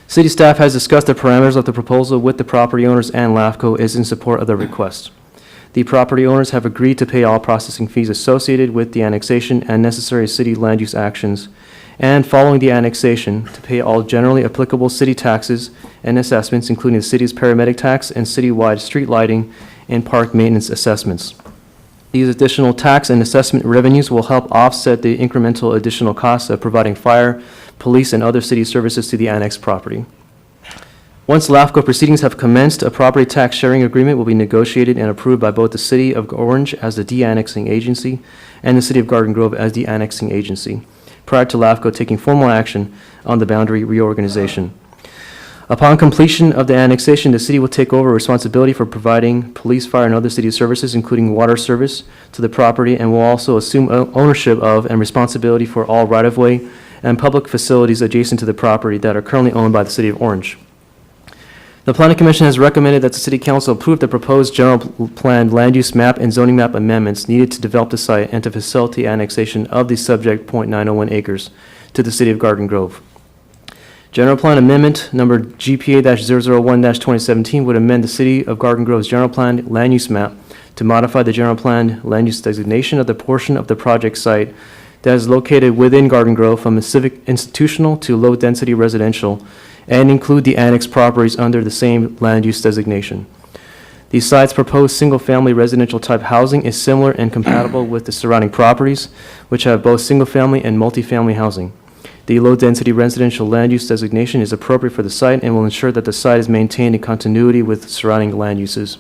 City staff has discussed the parameters of the proposal with the property owners, and LAFCO is in support of the request. The property owners have agreed to pay all processing fees associated with the annexation and necessary city land use actions, and following the annexation, to pay all generally applicable city taxes and assessments, including the city's paramedic tax and citywide street lighting and park maintenance assessments. These additional tax and assessment revenues will help offset the incremental additional costs of providing fire, police, and other city services to the annexed property. Once LAFCO proceedings have commenced, a property tax sharing agreement will be negotiated and approved by both the City of Orange as the de-annexing agency and the City of Garden Grove as the annexing agency, prior to LAFCO taking formal action on the boundary reorganization. Upon completion of the annexation, the city will take over responsibility for providing police, fire, and other city services, including water service, to the property, and will also assume ownership of and responsibility for all right-of-way and public facilities adjacent to the property that are currently owned by the City of Orange. The Planning Commission has recommended that the City Council approve the proposed general plan land use map and zoning map amendments needed to develop the site and to facilitate annexation of the subject .901 acres to the City of Garden Grove. General Plan Amendment Number GPA-001-2017 would amend the City of Garden Grove's General Plan land use map to modify the General Plan land use designation of the portion of the project site that is located within Garden Grove from a civic institutional to low-density residential, and include the annexed properties under the same land use designation. The site's proposed single-family residential type housing is similar and compatible with the surrounding properties, which have both single-family and multifamily housing. The low-density residential land use designation is appropriate for the site and will ensure that the site is maintained in continuity with surrounding land uses.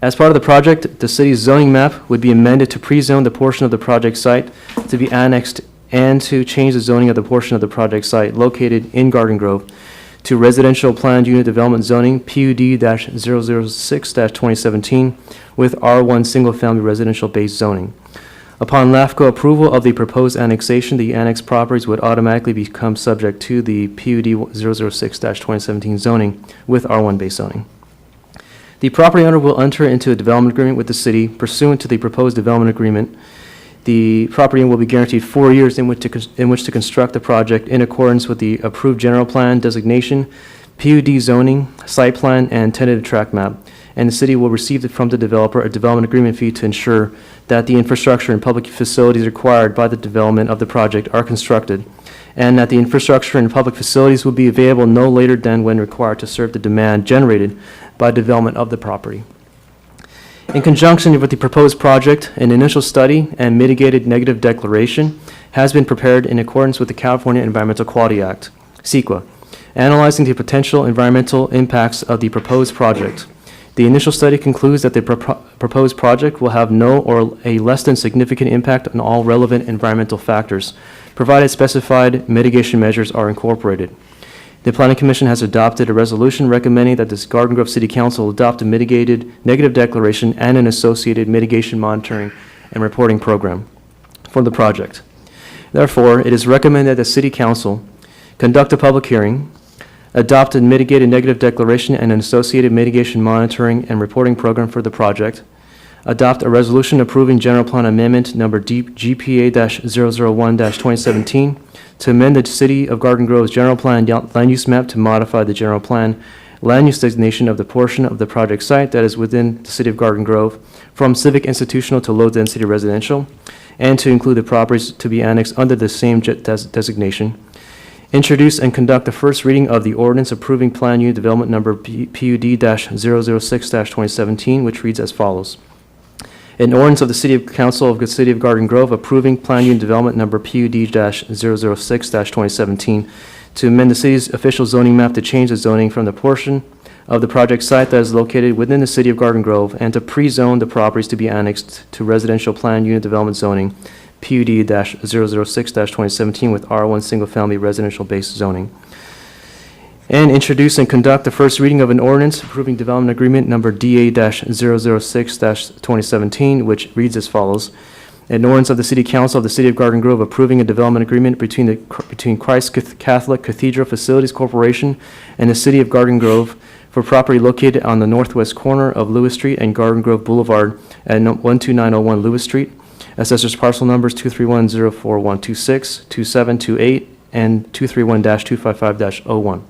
As part of the project, the city's zoning map would be amended to pre-zone the portion of the project site to be annexed and to change the zoning of the portion of the project site located in Garden Grove to residential planned unit development zoning PUD-006-2017 with R1 single-family residential based zoning. Upon LAFCO approval of the proposed annexation, the annexed properties would automatically become subject to the PUD 006-2017 zoning with R1 base zoning. The property owner will enter into a development agreement with the city pursuant to the proposed development agreement. The property owner will be guaranteed 4 years in which to construct the project in accordance with the approved general plan designation, PUD zoning, site plan, and tentative tract map, and the city will receive from the developer a development agreement fee to ensure that the infrastructure and public facilities required by the development of the project are constructed, and that the infrastructure and public facilities will be available no later than when required to serve the demand generated by development of the property. In conjunction with the proposed project, an initial study and mitigated negative declaration has been prepared in accordance with the California Environmental Quality Act, CEQA, analyzing the potential environmental impacts of the proposed project. The initial study concludes that the proposed project will have no or a less than significant impact on all relevant environmental factors, provided specified mitigation measures are incorporated. The Planning Commission has adopted a resolution recommending that the Garden Grove City Council adopt a mitigated negative declaration and an associated mitigation monitoring and reporting program for the project. Therefore, it is recommended that the City Council conduct a public hearing, adopt a mitigated negative declaration and an associated mitigation monitoring and reporting program for the project, adopt a resolution approving General Plan Amendment Number GPA-001-2017 to amend the City of Garden Grove's General Plan land use map to modify the General Plan land use designation of the portion of the project site that is within the City of Garden Grove from civic institutional to low-density residential, and to include the properties to be annexed under the same designation. Introduce and conduct the first reading of the ordinance approving Plan Unit Development Number PUD-006-2017, which reads as follows. An ordinance of the City Council of the City of Garden Grove approving Plan Unit Development Number PUD-006-2017 to amend the city's official zoning map to change the zoning from the portion of the project site that is located within the City of Garden Grove and to pre-zone the properties to be annexed to residential Plan Unit Development zoning PUD-006-2017 with R1 single-family residential-based zoning. And introduce and conduct the first reading of an ordinance approving development agreement number DA-006-2017, which reads as follows. An ordinance of the City Council of the City of Garden Grove approving a development agreement between Christ Catholic Cathedral Facilities Corporation and the City of Garden Grove for property located on the northwest corner of Lewis Street and Garden Grove Boulevard at 12901 Lewis Street. Assessors parcel numbers 231-04126, 2728, and 231-255-01.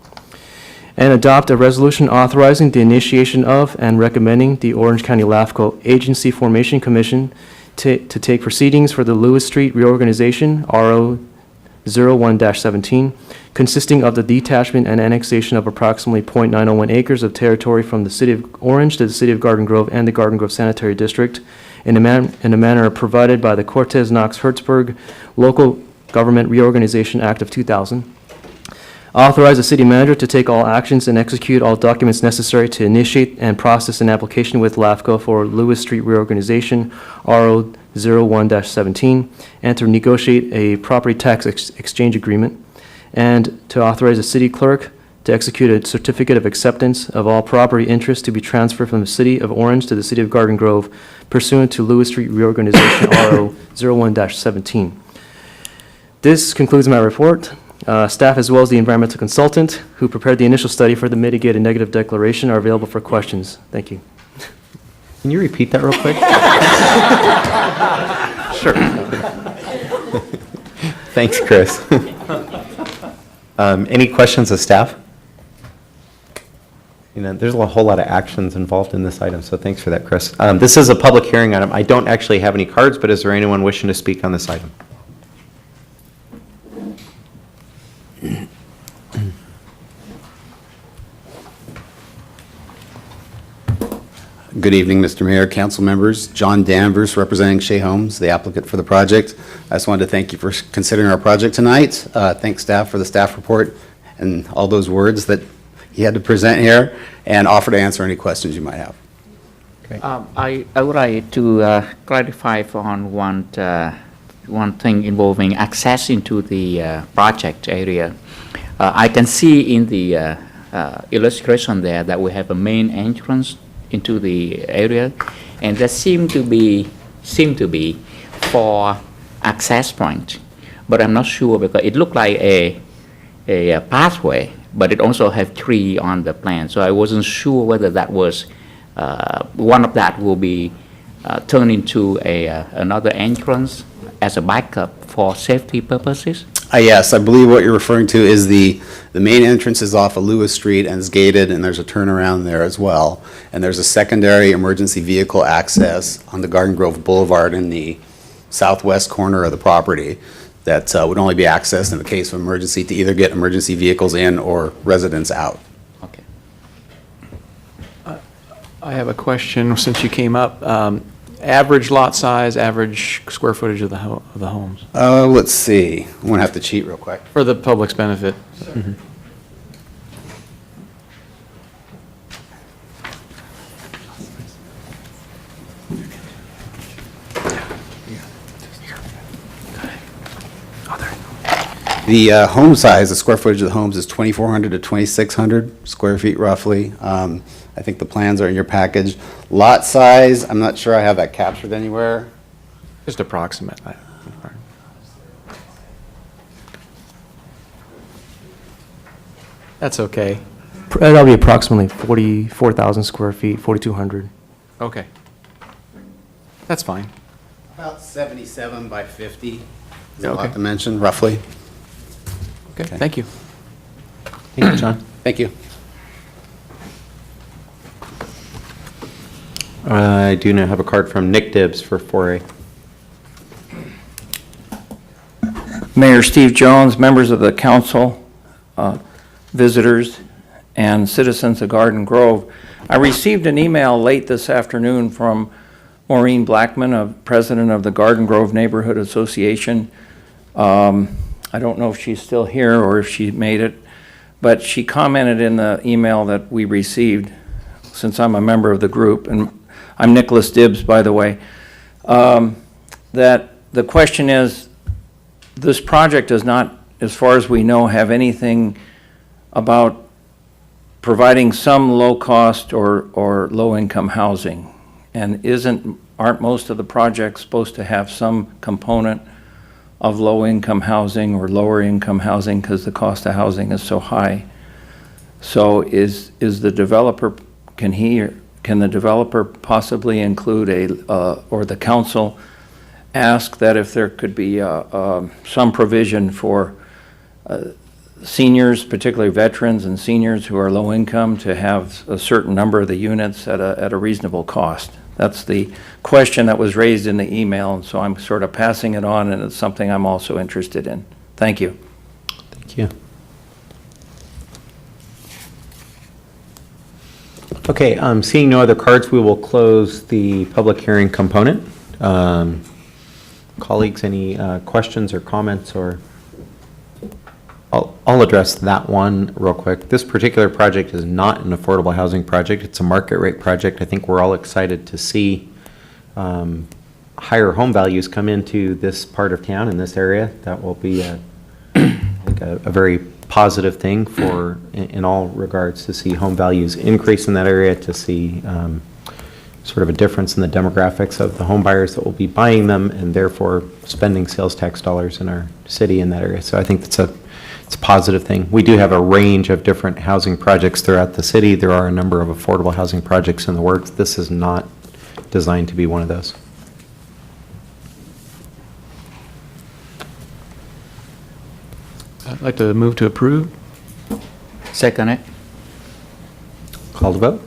and adopt a resolution authorizing the initiation of and recommending the Orange County LAFCO Agency Formation Commission to take proceedings for the Lewis Street reorganization, RO 01-17, consisting of the detachment and annexation of approximately .901 acres of territory from the City of Orange to the City of Garden Grove and the Garden Grove Sanitary District in a manner provided by the Cortez Knox Hertzberg Local Government Reorganization Act of 2000. Authorize the city manager to take all actions and execute all documents necessary to initiate and process an application with LAFCO for Lewis Street reorganization, RO 01-17, and to negotiate a property tax exchange agreement, and to authorize the city clerk to execute a certificate of acceptance of all property interests to be transferred from the City of Orange to the City of Garden Grove pursuant to Lewis Street reorganization, RO 01-17. This concludes my report. Staff, as well as the environmental consultant who prepared the initial study for the mitigated negative declaration, are available for questions. Thank you. Can you repeat that real quick? Sure. Thanks, Chris. Any questions of staff? You know, there's a whole lot of actions involved in this item, so thanks for that, Chris. This is a public hearing item. I don't actually have any cards, but is there anyone wishing to speak on this item? Good evening, Mr. Mayor, council members. John Danvers, representing Shea Homes, the applicant for the project. I just wanted to thank you for considering our project tonight. Thank staff for the staff report and all those words that he had to present here, and offer to answer any questions you might have. I would like to clarify on one thing involving access into the project area. I can see in the illustration there that we have a main entrance into the area, and that seem to be for access point, but I'm not sure because it looked like a pathway, but it also have tree on the plan, so I wasn't sure whether that was one of that will be turned into another entrance as a backup for safety purposes. Yes, I believe what you're referring to is the main entrance is off of Lewis Street and is gated, and there's a turnaround there as well. And there's a secondary emergency vehicle access on the Garden Grove Boulevard in the southwest corner of the property that would only be accessed in the case of emergency to either get emergency vehicles in or residents out. Okay. I have a question since you came up. Average lot size, average square footage of the homes? Let's see. I'm going to have to cheat real quick. For the public's benefit. The home size, the square footage of the homes is 2,400 to 2,600 square feet roughly. I think the plans are in your package. Lot size, I'm not sure I have that captured anywhere. Just approximate. That's okay. That'll be approximately 44,000 square feet, 4,200. Okay. That's fine. About 77 by 50 is a Okay. lot to mention, roughly. Okay, thank you. Thank you, John. Thank you. I do now have a card from Nick Dibbs for 4A. Mayor Steve Jones, members of the council, visitors, and citizens of Garden Grove. I received an email late this afternoon from Maureen Blackman, president of the Garden Grove Neighborhood Association. I don't know if she's still here or if she made it, but she commented in the email that we received, since I'm a member of the group, and I'm Nicholas Dibbs, by the way, that the question is, this project does not, as far as we know, have anything about providing some low-cost or low-income housing. And aren't most of the projects supposed to have some component of low-income housing or lower-income housing because the cost of housing is so high? So is the developer, can the developer possibly include or the council ask that if there could be some provision for seniors, particularly veterans and seniors who are low income, to have a certain number of the units at a reasonable cost. That's the question that was raised in the email, and so I'm sort of passing it on, and it's something I'm also interested in. Thank you. Thank you. Okay, seeing no other cards, we will close the public hearing component. Colleagues, any questions or comments, or? I'll address that one real quick. This particular project is not an affordable housing project. It's a market rate project. I think we're all excited to see higher home values come into this part of town, in this area. That will be I think a very positive thing for, in all regards, to see home values increase in that area, to see sort of a difference in the demographics of the home buyers that will be buying them, and therefore spending sales tax dollars in our city in that area. So I think it's a positive thing. We do have a range of different housing projects throughout the city. There are a number of affordable housing projects in the works. This is not designed to be one of those. I'd like to move to approve. Second it. Call the vote.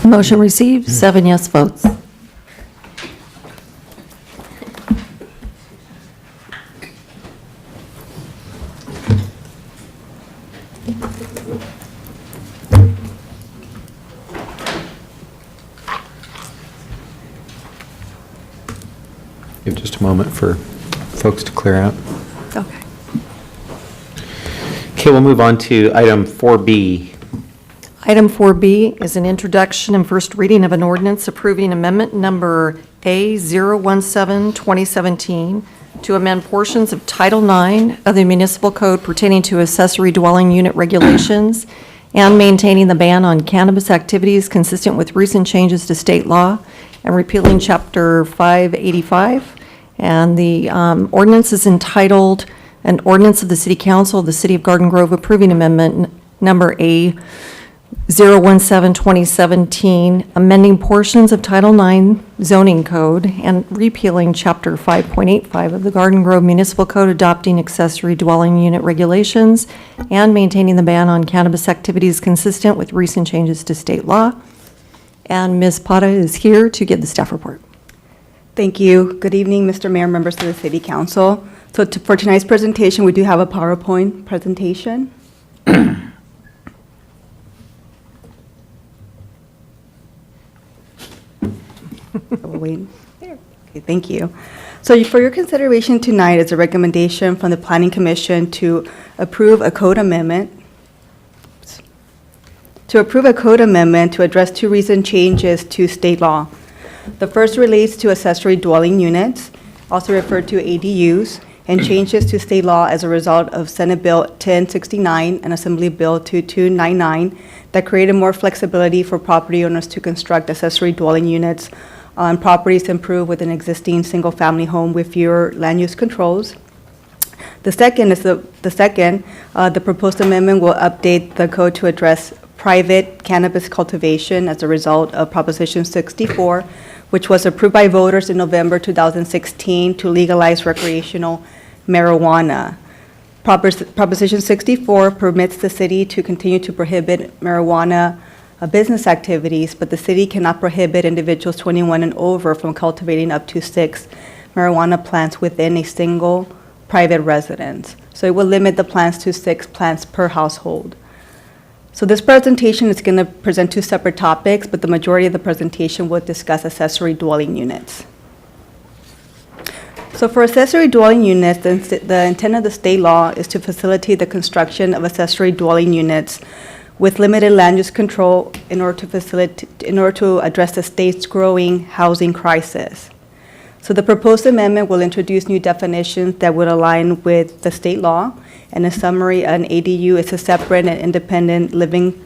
Motion received, 7 yes votes. Give just a moment for folks to clear out. Okay. Okay, we'll move on to item 4B. Item 4B is an introduction and first reading of an ordinance approving amendment number A017-2017 to amend portions of Title IX of the Municipal Code pertaining to accessory dwelling unit regulations and maintaining the ban on cannabis activities consistent with recent changes to state law and repealing Chapter 585. And the ordinance is entitled, "An Ordinance of the City Council of the City of Garden Grove approving amendment number A017-2017, amending portions of Title IX zoning code and repealing Chapter 5.85 of the Garden Grove Municipal Code, adopting accessory dwelling unit regulations and maintaining the ban on cannabis activities consistent with recent changes to state law." And Ms. Pata is here to give the staff report. Thank you. Good evening, Mr. Mayor, members of the City Council. So for tonight's presentation, we do have a PowerPoint presentation. Wait. Okay, thank you. So for your consideration tonight is a recommendation from the Planning Commission to approve a code amendment to address two recent changes to state law. The first relates to accessory dwelling units, also referred to ADUs, and changes to state law as a result of Senate Bill 1069 and Assembly Bill 2299 that created more flexibility for property owners to construct accessory dwelling units on properties to improve with an existing single-family home with fewer land use controls. The proposed amendment will update the code to address private cannabis cultivation as a result of Proposition 64, which was approved by voters in November 2016 to legalize recreational marijuana. Proposition 64 permits the city to continue to prohibit marijuana business activities, but the city cannot prohibit individuals 21 and over from cultivating up to 6 marijuana plants within a single private residence. So it will limit the plants to 6 plants per household. So this presentation is going to present two separate topics, but the majority of the presentation will discuss accessory dwelling units. So for accessory dwelling units, the intent of the state law is to facilitate the construction of accessory dwelling units with limited land use control in order to address the state's growing housing crisis. So the proposed amendment will introduce new definitions that would align with the state law. And in summary, an ADU is a separate and independent living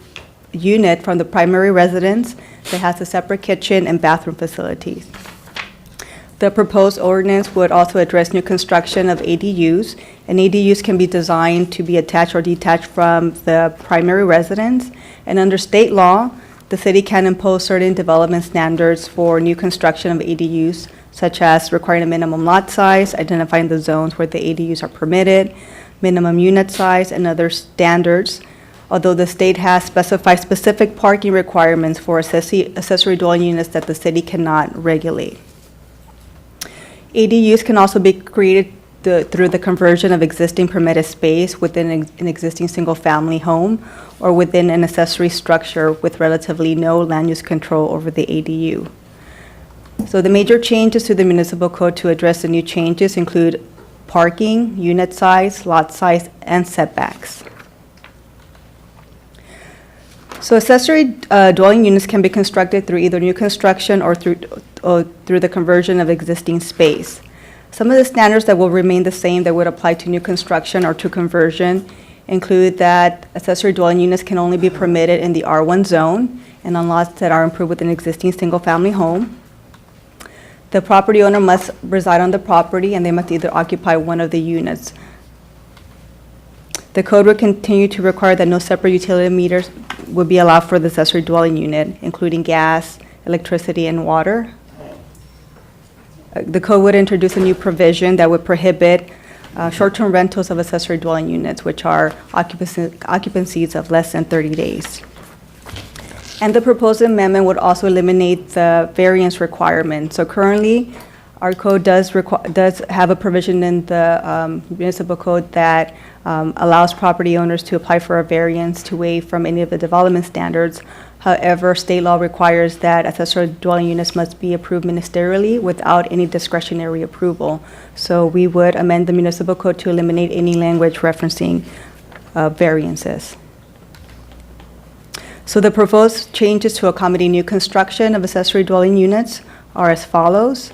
unit from the primary residence that has a separate kitchen and bathroom facilities. The proposed ordinance would also address new construction of ADUs, and ADUs can be designed to be attached or detached from the primary residence. And under state law, the city can impose certain development standards for new construction of ADUs, such as requiring a minimum lot size, identifying the zones where the ADUs are permitted, minimum unit size, and other standards, although the state has specified specific parking requirements for accessory dwelling units that the city cannot regulate. ADUs can also be created through the conversion of existing permitted space within an existing single-family home or within an accessory structure with relatively no land use control over the ADU. So the major changes to the municipal code to address the new changes include parking, unit size, lot size, and setbacks. So accessory dwelling units can be constructed through either new construction or through the conversion of existing space. Some of the standards that will remain the same that would apply to new construction or to conversion include that accessory dwelling units can only be permitted in the R1 zone and on lots that are improved with an existing single-family home. The property owner must reside on the property, and they must either occupy one of the units. The code will continue to require that no separate utility meters would be allowed for the accessory dwelling unit, including gas, electricity, and water. The code would introduce a new provision that would prohibit short-term rentals of accessory dwelling units, which are occupancies of less than 30 days. And the proposed amendment would also eliminate the variance requirement. So currently, our code does have a provision in the municipal code that allows property owners to apply for a variance to waive from any of the development standards. However, state law requires that accessory dwelling units must be approved ministerially without any discretionary approval. So we would amend the municipal code to eliminate any language referencing variances. So the proposed changes to accommodate new construction of accessory dwelling units are as follows.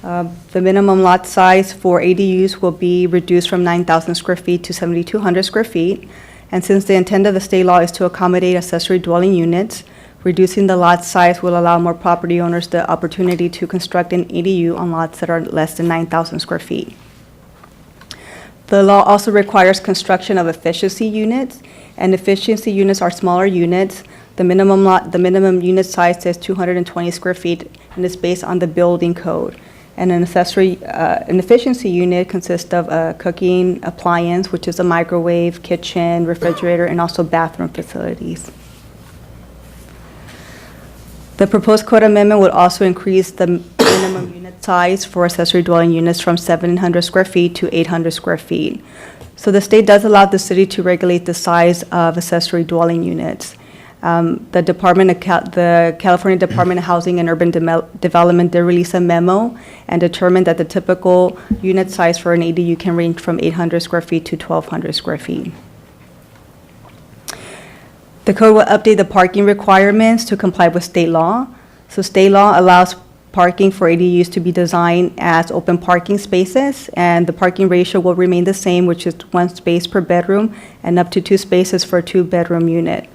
The minimum lot size for ADUs will be reduced from 9,000 square feet to 7,200 square feet. And since the intent of the state law is to accommodate accessory dwelling units, reducing the lot size will allow more property owners the opportunity to construct an ADU on lots that are less than 9,000 square feet. The law also requires construction of efficiency units, and efficiency units are smaller units. The minimum unit size is 220 square feet and is based on the building code. And an efficiency unit consists of a cooking appliance, which is a microwave, kitchen, refrigerator, and also bathroom facilities. The proposed code amendment would also increase the minimum unit size for accessory dwelling units from 700 square feet to 800 square feet. So the state does allow the city to regulate the size of accessory dwelling units. The California Department of Housing and Urban Development did release a memo and determined that the typical unit size for an ADU can range from 800 square feet to 1,200 square feet. The code will update the parking requirements to comply with state law. So state law allows parking for ADUs to be designed as open parking spaces, and the parking ratio will remain the same, which is 1 space per bedroom and up to 2 spaces for a 2-bedroom unit.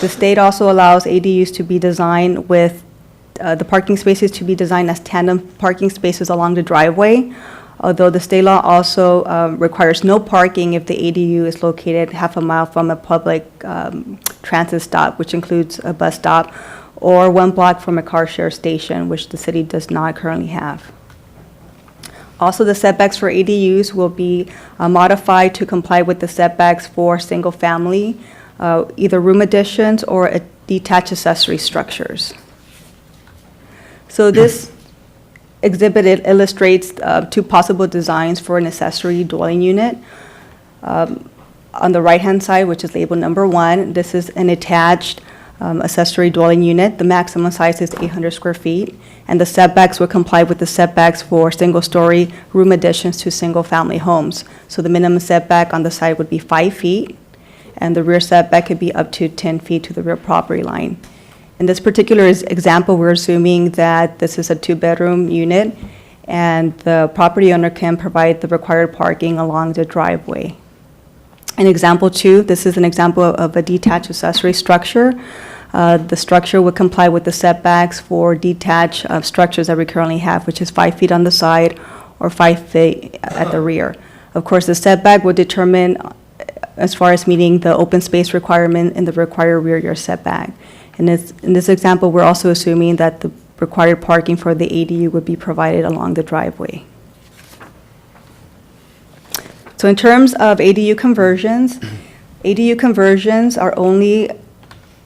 The state also allows ADUs to be designed with the parking spaces to be designed as tandem parking spaces along the driveway, although the state law also requires no parking if the ADU is located half a mile from a public transit stop, which includes a bus stop, or 1 block from a car share station, which the city does not currently have. Also, the setbacks for ADUs will be modified to comply with the setbacks for single-family either room additions or detached accessory structures. So this exhibit illustrates 2 possible designs for an accessory dwelling unit. On the right-hand side, which is labeled number 1, this is an attached accessory dwelling unit. The maximum size is 800 square feet, and the setbacks will comply with the setbacks for single-story room additions to single-family homes. So the minimum setback on the side would be 5 feet, and the rear setback could be up to 10 feet to the rear property line. In this particular example, we're assuming that this is a 2-bedroom unit, and the property owner can provide the required parking along the driveway. In example 2, this is an example of a detached accessory structure. The structure would comply with the setbacks for detached structures that we currently have, which is 5 feet on the side or 5 feet at the rear. Of course, the setback would determine as far as meeting the open space requirement and the required rear yard setback. In this example, we're also assuming that the required parking for the ADU would be provided along the driveway. So in terms of ADU conversions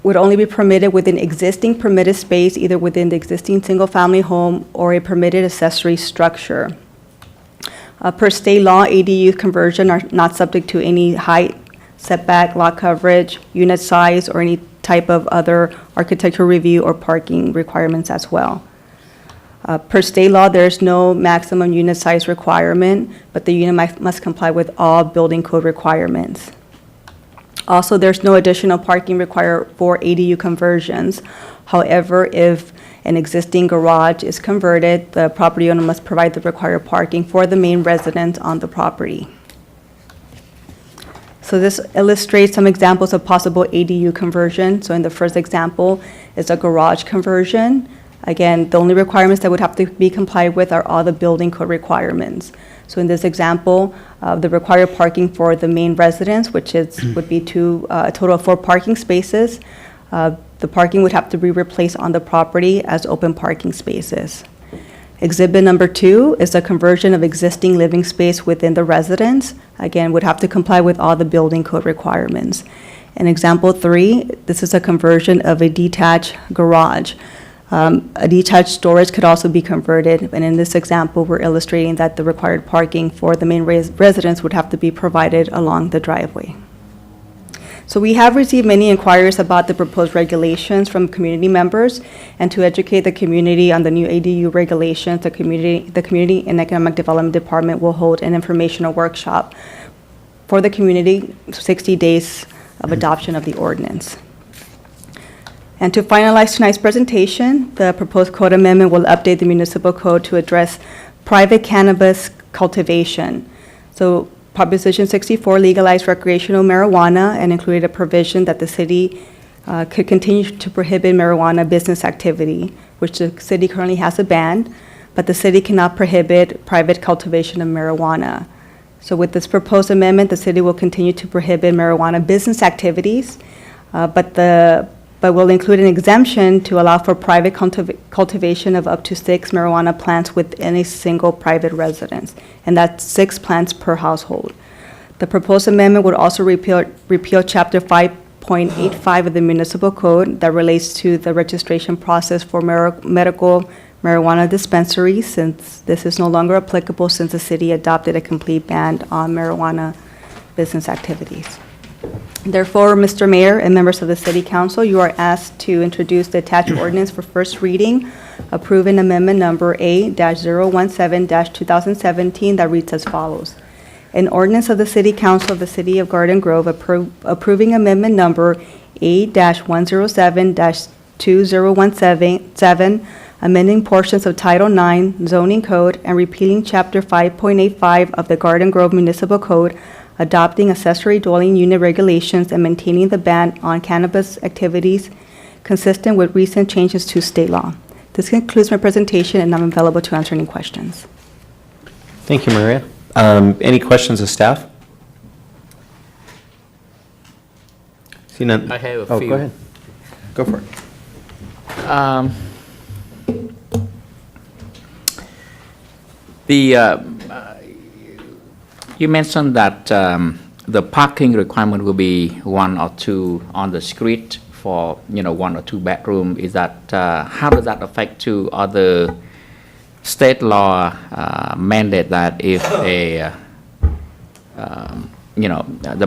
would only be permitted within existing permitted space, either within the existing single-family home or a permitted accessory structure. Per state law, ADU conversion are not subject to any height, setback, lot coverage, unit size, or any type of other architectural review or parking requirements as well. Per state law, there's no maximum unit size requirement, but the unit must comply with all building code requirements. Also, there's no additional parking required for ADU conversions. However, if an existing garage is converted, the property owner must provide the required parking for the main residence on the property. So this illustrates some examples of possible ADU conversion. So in the first example is a garage conversion. Again, the only requirements that would have to be complied with are all the building code requirements. So in this example, the required parking for the main residence, which would be a total of 4 parking spaces, the parking would have to be replaced on the property as open parking spaces. Exhibit number 2 is a conversion of existing living space within the residence. Again, would have to comply with all the building code requirements. In example 3, this is a conversion of a detached garage. A detached storage could also be converted, and in this example, we're illustrating that the required parking for the main residence would have to be provided along the driveway. So we have received many inquiries about the proposed regulations from community members, and to educate the community on the new ADU regulations, the Community and Economic Development Department will hold an informational workshop for the community, 60 days of adoption of the ordinance. And to finalize tonight's presentation, the proposed code amendment will update the municipal code to address private cannabis cultivation. So Proposition 64 legalized recreational marijuana and included a provision that the city could continue to prohibit marijuana business activity, which the city currently has a ban, but the city cannot prohibit private cultivation of marijuana. So with this proposed amendment, the city will continue to prohibit marijuana business activities, but will include an exemption to allow for private cultivation of up to 6 marijuana plants within a single private residence, and that's 6 plants per household. The proposed amendment would also repeal Chapter 5.85 of the Municipal Code that relates to the registration process for medical marijuana dispensaries, since this is no longer applicable since the city adopted a complete ban on marijuana business activities. Therefore, Mr. Mayor and members of the City Council, you are asked to introduce the attached ordinance for first reading, approving amendment number A-017-2017 that reads as follows. An ordinance of the City Council of the City of Garden Grove approving amendment number A-107-2017, amending portions of Title IX zoning code and repealing Chapter 5.85 of the Garden Grove Municipal Code, adopting accessory dwelling unit regulations and maintaining the ban on cannabis activities consistent with recent changes to state law. This concludes my presentation, and I'm available to answer any questions. Thank you, Maria. Any questions of staff? See none. I have a Oh, few. go ahead. Go for it. You mentioned that the parking requirement will be 1 or 2 on the street for 1 or 2 bedroom. Is that how does that affect to other state law mandate that if the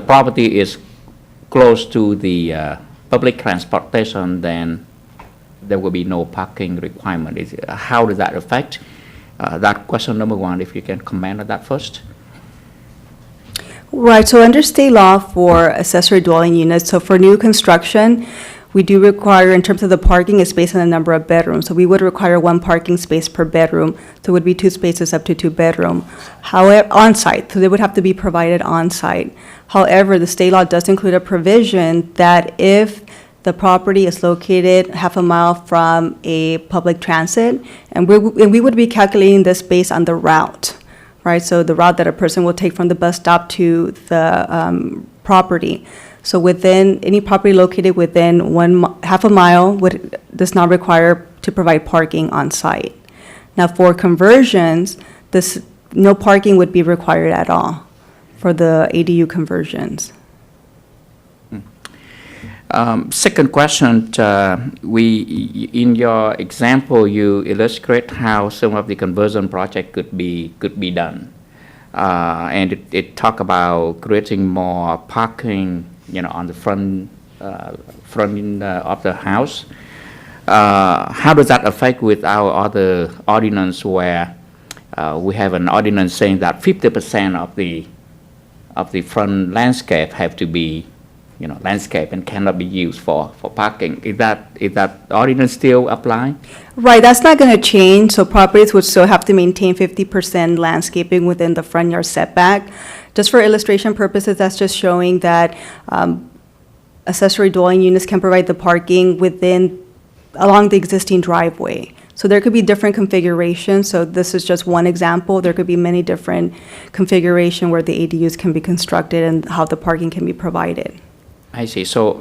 property is close to the public transportation, then there will be no parking requirement? How does that affect? That question number 1, if you can comment on that first. Right, so under state law for accessory dwelling units, so for new construction, we do require, in terms of the parking, it's based on the number of bedrooms. So we would require 1 parking space per bedroom. So it would be 2 spaces up to 2 bedroom. However, on-site, so they would have to be provided on-site. However, the state law does include a provision that if The property is located half a mile from a public transit, and we would be calculating this based on the route, right? So the route that a person will take from the bus stop to the property. So within, any property located within half a mile does not require to provide parking on site. Now, for conversions, no parking would be required at all for the ADU conversions. Second question, in your example, you illustrate how some of the conversion project could be done. And it talk about creating more parking, on the front of the house. How does that affect with our other ordinance where we have an ordinance saying that 50% of the front landscape have to be, landscape and cannot be used for parking? Is that ordinance still apply? Right, that's not going to change. So properties would still have to maintain 50% landscaping within the front yard setback. Just for illustration purposes, that's just showing that accessory dwelling units can provide the parking along the existing driveway. So there could be different configurations. So this is just one example. There could be many different configurations where the ADUs can be constructed and how the parking can be provided. I see. So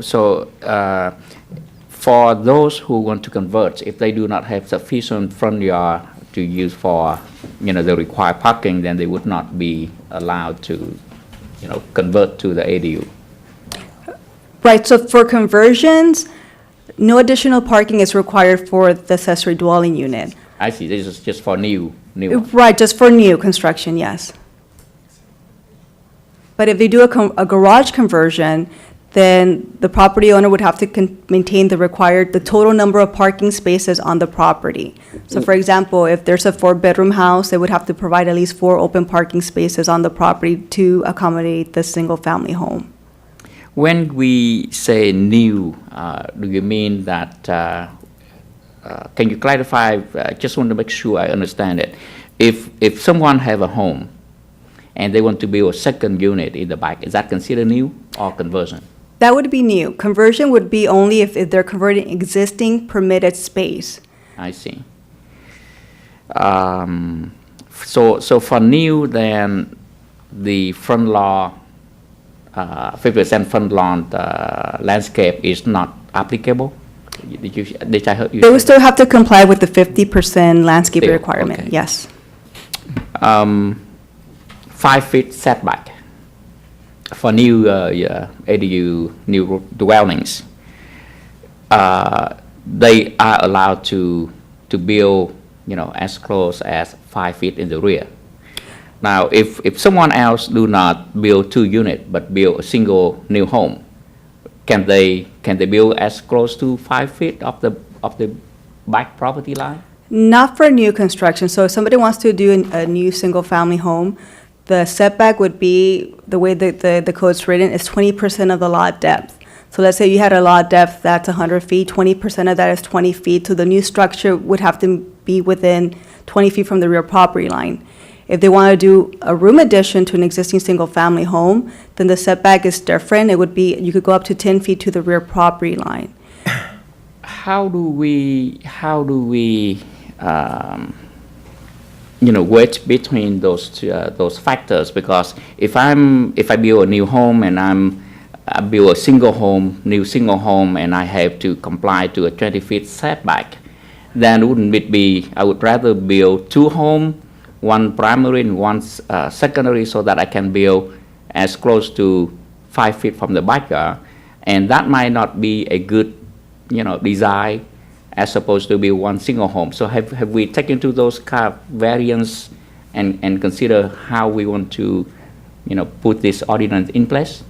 for those who want to convert, if they do not have sufficient front yard to use for, the required parking, then they would not be allowed to, convert to the ADU. Right, so for conversions, no additional parking is required for the accessory dwelling unit. I see. This is just for new. Right, just for new construction, yes. But if they do a garage conversion, then the property owner would have to maintain the total number of parking spaces on the property. So for example, if there's a 4-bedroom house, they would have to provide at least 4 open parking spaces on the property to accommodate the single-family home. When we say new, do you mean that, can you clarify, just want to make sure I understand it. If someone have a home and they want to build a second unit in the back, is that considered new or conversion? That would be new. Conversion would be only if they're converting existing permitted space. I see. So for new, then the front lawn, 50% front lawn landscape is not applicable? Did I hear you? They would still have to comply with the 50% landscape Still, requirement, okay. yes. 5 feet setback for new ADU, new dwellings. They are allowed to build, as close as 5 feet in the rear. Now, if someone else do not build 2 units but build a single new home, can they build as close to 5 feet of the back property line? Not for new construction. So if somebody wants to do a new single-family home, the setback would be, the way that the code's written, is 20% of the lot depth. So let's say you had a lot depth that's 100 feet, 20% of that is 20 feet. So the new structure would have to be within 20 feet from the rear property line. If they want to do a room addition to an existing single-family home, then the setback is different. It would be, you could go up to 10 feet to the rear property line. How do we wedge between those factors? Because if I build a new home and I build a new single home, and I have to comply to a 20 feet setback, then wouldn't it be, I would rather build 2 homes, one primary and one secondary, so that I can build as close to 5 feet from the backyard, and that might not be a good, design as opposed to be one single home. So have we taken into those kind of variants and consider how we want to, put this ordinance in place?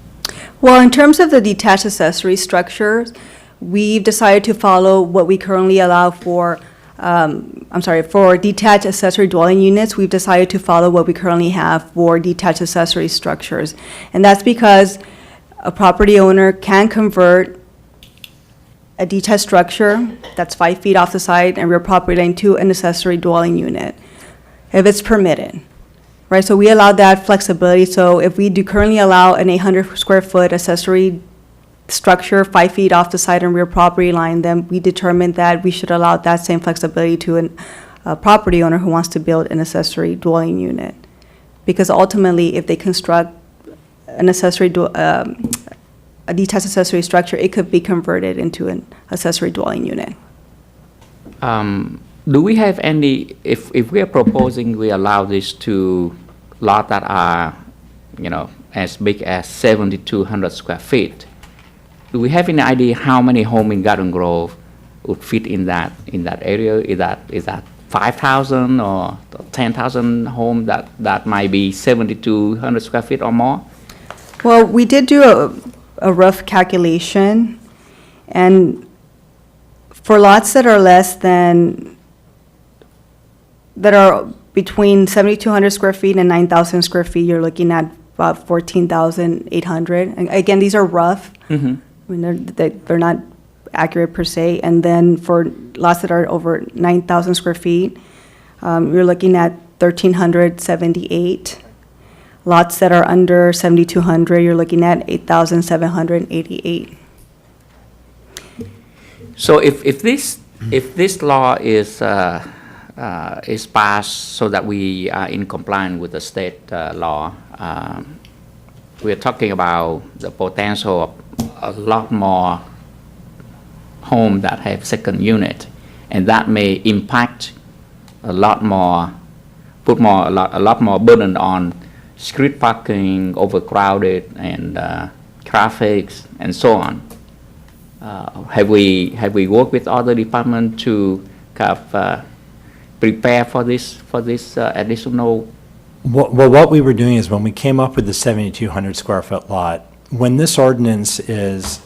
Well, in terms of the detached accessory structures, we've decided to follow what we currently allow for, for detached accessory dwelling units. We've decided to follow what we currently have for detached accessory structures. And that's because a property owner can convert a detached structure that's 5 feet off the side and rear property line to an accessory dwelling unit, if it's permitted. Right, so we allow that flexibility. So if we do currently allow an 800 square foot accessory structure 5 feet off the side and rear property line, then we determined that we should allow that same flexibility to a property owner who wants to build an accessory dwelling unit. Because ultimately, if they construct an a detached accessory structure, it could be converted into an accessory dwelling unit. Do we have any, if we are proposing we allow this to lots that are, as big as 7,200 square feet, do we have any idea how many homes in Garden Grove would fit in that area? Is that 5,000 or 10,000 homes that might be 7,200 square feet or more? Well, we did do a rough calculation, and for lots that are between 7,200 square feet and 9,000 square feet, you're looking at about 14,800. And again, these are rough. Mm-hmm. I mean, they're not accurate per se. And then for lots that are over 9,000 square feet, you're looking at 1,378. Lots that are under 7,200, you're looking at 8,788. So if this law is passed so that we are in compliance with the state law, we're talking about the potential of a lot more homes that have second unit, and that may impact a lot more burden on street parking, overcrowded, and traffic, and so on. Have we worked with other departments to kind of prepare for this additional? Well, what we were doing is when we came up with the 7,200 square foot lot, when this ordinance is,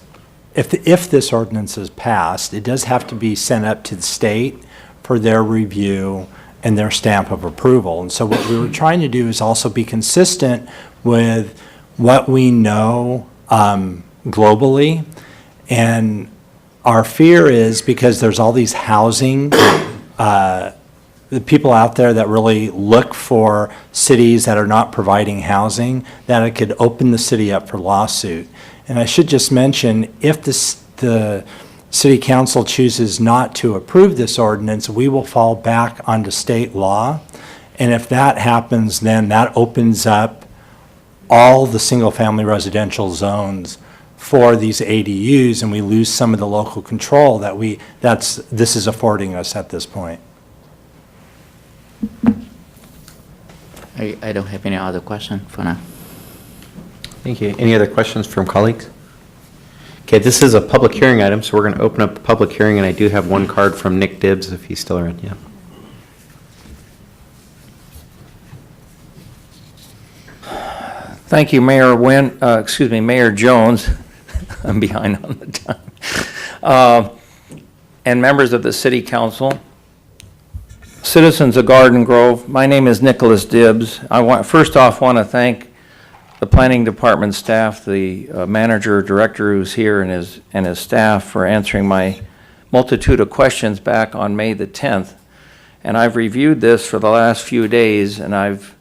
if this ordinance is passed, it does have to be sent up to the state for their review and their stamp of approval. And so what we were trying to do is also be consistent with what we know globally. And our fear is, because there's all these housing, the people out there that really look for cities that are not providing housing, that it could open the city up for lawsuit. And I should just mention, if the city council chooses not to approve this ordinance, we will fall back onto state law. And if that happens, then that opens up all the single-family residential zones for these ADUs, and we lose some of the local control that this is affording us at this point. I don't have any other question for now. Thank you. Any other questions from colleagues? Okay, this is a public hearing item, so we're going to open up the public hearing, and I do have one card from Nick Dibbs, if he's still around. Yeah. Thank you, Mayor Mayor Jones. I'm behind on the time. And members of the City Council, citizens of Garden Grove, my name is Nicholas Dibbs. First off, want to thank the Planning Department staff, the manager, director who's here, and his staff for answering my multitude of questions back on May the 10th. And I've reviewed this for the last few days, and I've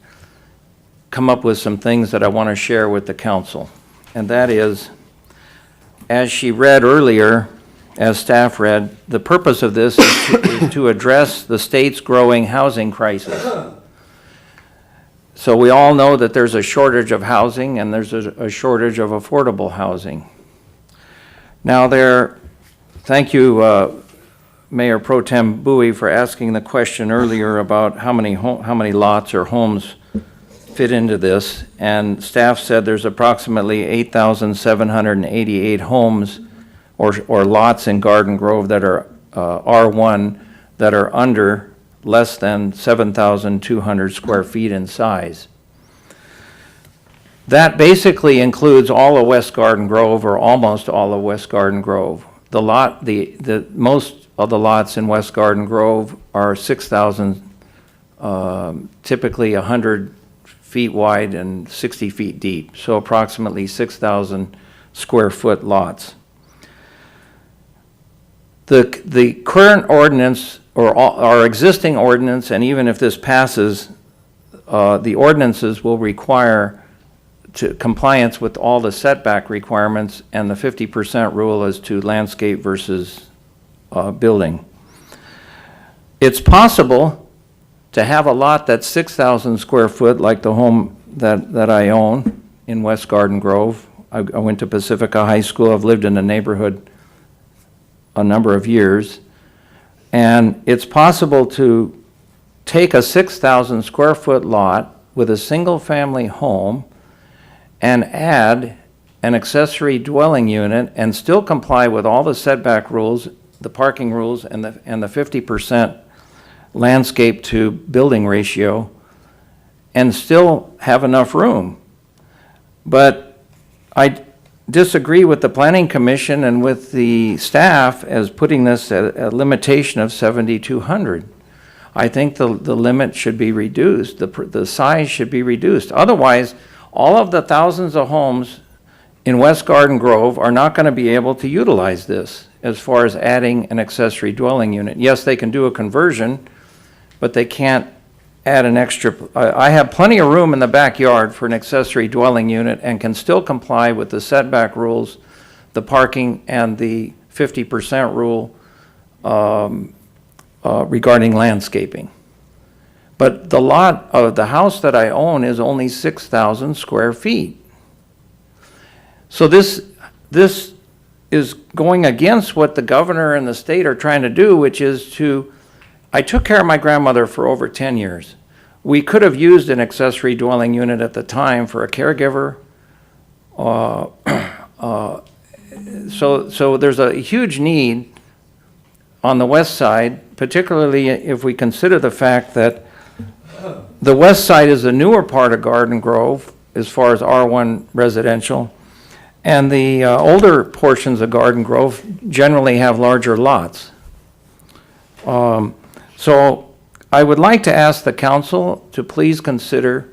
come up with some things that I want to share with the council. And that is, as she read earlier, as staff read, the purpose of this is to address the state's growing housing crisis. So we all know that there's a shortage of housing and there's a shortage of affordable housing. Now thank you, Mayor Pro Tem Bowie, for asking the question earlier about how many lots or homes fit into this. And staff said there's approximately 8,788 homes or lots in Garden Grove that are R1 that are under less than 7,200 square feet in size. That basically includes all of West Garden Grove, or almost all of West Garden Grove. The most of the lots in West Garden Grove are 6,000, typically 100 feet wide and 60 feet deep, so approximately 6,000 square foot lots. The current ordinance, or our existing ordinance, and even if this passes, the ordinances will require to compliance with all the setback requirements and the 50% rule as to landscape versus building. It's possible to have a lot that's 6,000 square foot, like the home that I own in West Garden Grove. I went to Pacifica High School. I've lived in the neighborhood a number of years. And it's possible to take a 6,000 square foot lot with a single family home and add an accessory dwelling unit and still comply with all the setback rules, the parking rules, and the 50% landscape to building ratio, and still have enough room. But I disagree with the Planning Commission and with the staff as putting this at a limitation of 7,200. I think the limit should be reduced, the size should be reduced. Otherwise, all of the thousands of homes in West Garden Grove are not going to be able to utilize this as far as adding an accessory dwelling unit. Yes, they can do a conversion, but they can't add an extra. I have plenty of room in the backyard for an accessory dwelling unit and can still comply with the setback rules, the parking, and the 50% rule regarding landscaping. But the lot of the house that I own is only 6,000 square feet. So this is going against what the governor and the state are trying to do, which is to, I took care of my grandmother for over 10 years. We could have used an accessory dwelling unit at the time for a caregiver. So there's a huge need on the west side, particularly if we consider the fact that the west side is a newer part of Garden Grove as far as R1 residential, and the older portions of Garden Grove generally have larger lots. So I would like to ask the council to please consider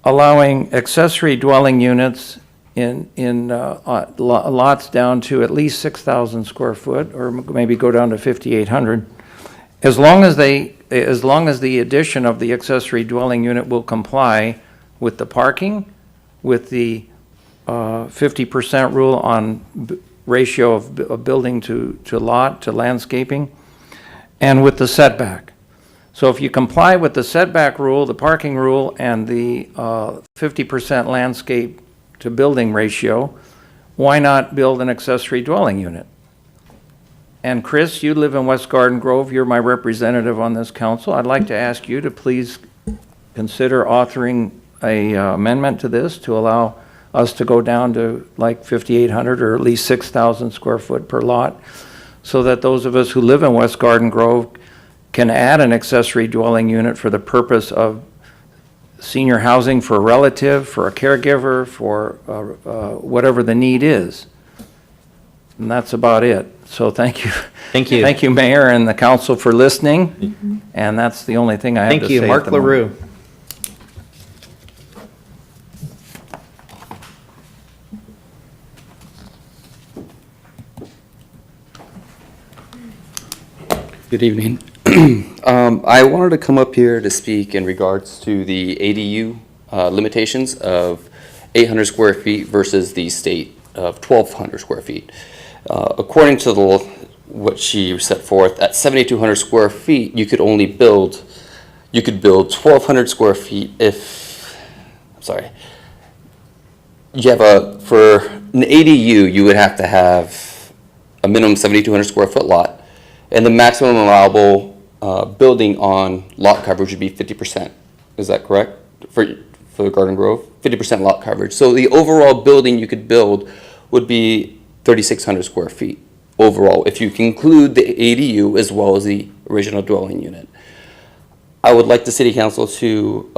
allowing accessory dwelling units in lots down to at least 6,000 square foot, or maybe go down to 5,800, as long as the addition of the accessory dwelling unit will comply with the parking, with the 50% rule on ratio of building to lot to landscaping, and with the setback. So if you comply with the setback rule, the parking rule, and the 50% landscape to building ratio, why not build an accessory dwelling unit? And Chris, you live in West Garden Grove, you're my representative on this council. I'd like to ask you to please consider authoring a amendment to this to allow us to go down to like 5,800 or at least 6,000 square foot per lot, so that those of us who live in West Garden Grove can add an accessory dwelling unit for the purpose of senior housing for a relative, for a caregiver, for whatever the need is. And that's about it. So thank you. Thank you. Thank you, Mayor and the council, for listening. And that's the only thing I have to say. Thank you, Mark at the moment. LaRue. Good evening. I wanted to come up here to speak in regards to the ADU limitations of 800 square feet versus the state of 1,200 square feet. According to what she set forth, at 7,200 square feet, you could build 1,200 square feet for an ADU, you would have to have a minimum 7,200 square foot lot, and the maximum allowable building on lot coverage would be 50%. Is that correct? For Garden Grove? 50% lot coverage. So the overall building you could build would be 3,600 square feet overall, if you can include the ADU as well as the original dwelling unit. I would like the city council to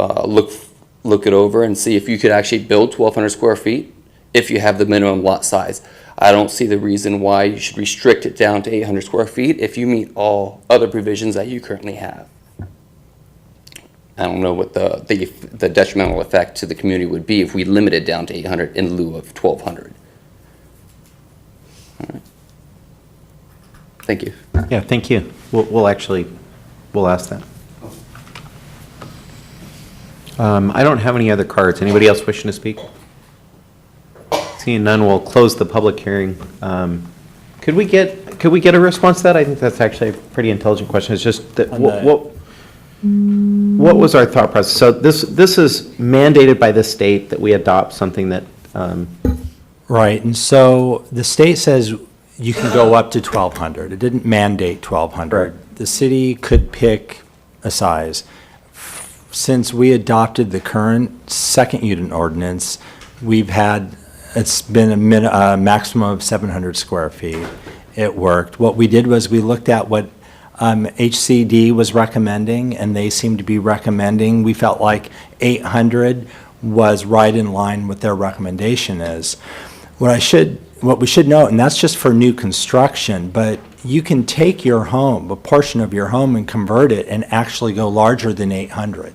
look it over and see if you could actually build 1,200 square feet if you have the minimum lot size. I don't see the reason why you should restrict it down to 800 square feet if you meet all other provisions that you currently have. I don't know what the detrimental effect to the community would be if we limited down to 800 in lieu of 1,200. All right. Thank you. Yeah, thank you. We'll ask that. I don't have any other cards. Anybody else wishing to speak? Seeing none, we'll close the public hearing. Could we get a response to that? I think that's actually a pretty intelligent question. It's just that, what was our thought process? So this is mandated by the state that we adopt something that, Right, and so the state says you can go up to 1,200. It didn't mandate 1,200. The city could pick a size. Since we adopted the current second unit ordinance, it's been a maximum of 700 square feet. It worked. What we did was we looked at what HCD was recommending, and they seemed to be recommending, we felt like 800 was right in line with their recommendation is. What we should note, and that's just for new construction, but you can take your home, a portion of your home, and convert it and actually go larger than 800.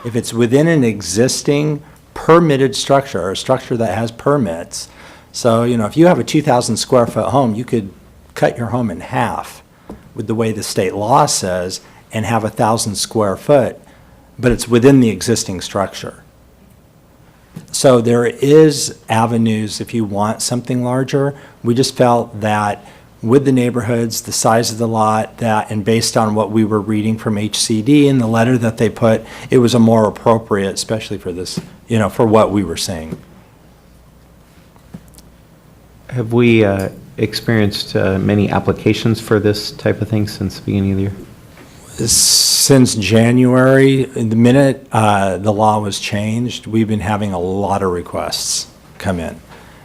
If it's within an existing permitted structure, or a structure that has permits, so, if you have a 2,000 square foot home, you could cut your home in half with the way the state law says and have 1,000 square foot, but it's within the existing structure. So there is avenues if you want something larger. We just felt that with the neighborhoods, the size of the lot, and based on what we were reading from HCD and the letter that they put, it was a more appropriate, especially for this, for what we were saying. have we experienced many applications for this type of thing since the beginning of the year? Since January, the minute the law was changed, we've been having a lot of requests come in.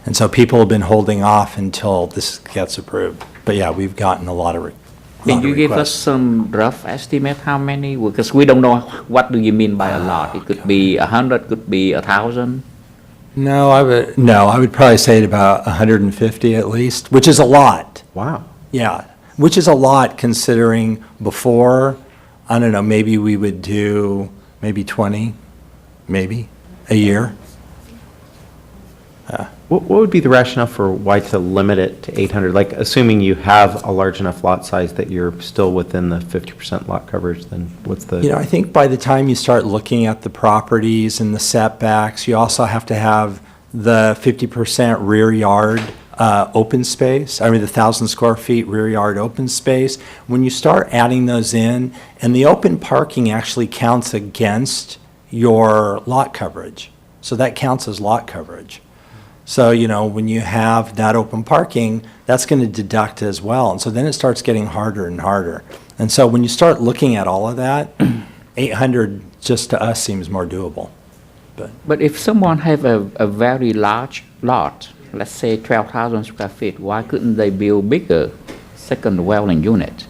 And so people have been holding off until this gets approved. But yeah, we've gotten a lot of requests. Can you give us some rough estimate how many? Because we don't know what do you mean by a lot. It could be 100, could be 1,000. No, I would probably say about 150 at least, which is a lot. Wow. Yeah, which is a lot considering before, I don't know, maybe we would do maybe 20, maybe a year. What would be the rationale for why to limit it to 800? Like, assuming you have a large enough lot size that you're still within the 50% lot coverage, then what's the... I think by the time you start looking at the properties and the setbacks, you also have to have the 50% rear yard open space, the 1,000 square feet rear yard open space. When you start adding those in, and the open parking actually counts against your lot coverage. So that counts as lot coverage. So, when you have that open parking, that's going to deduct as well. And so then it starts getting harder and harder. And so when you start looking at all of that, 800 just to us seems more doable. But if someone have a very large lot, let's say 12,000 square feet, why couldn't they build bigger second dwelling unit?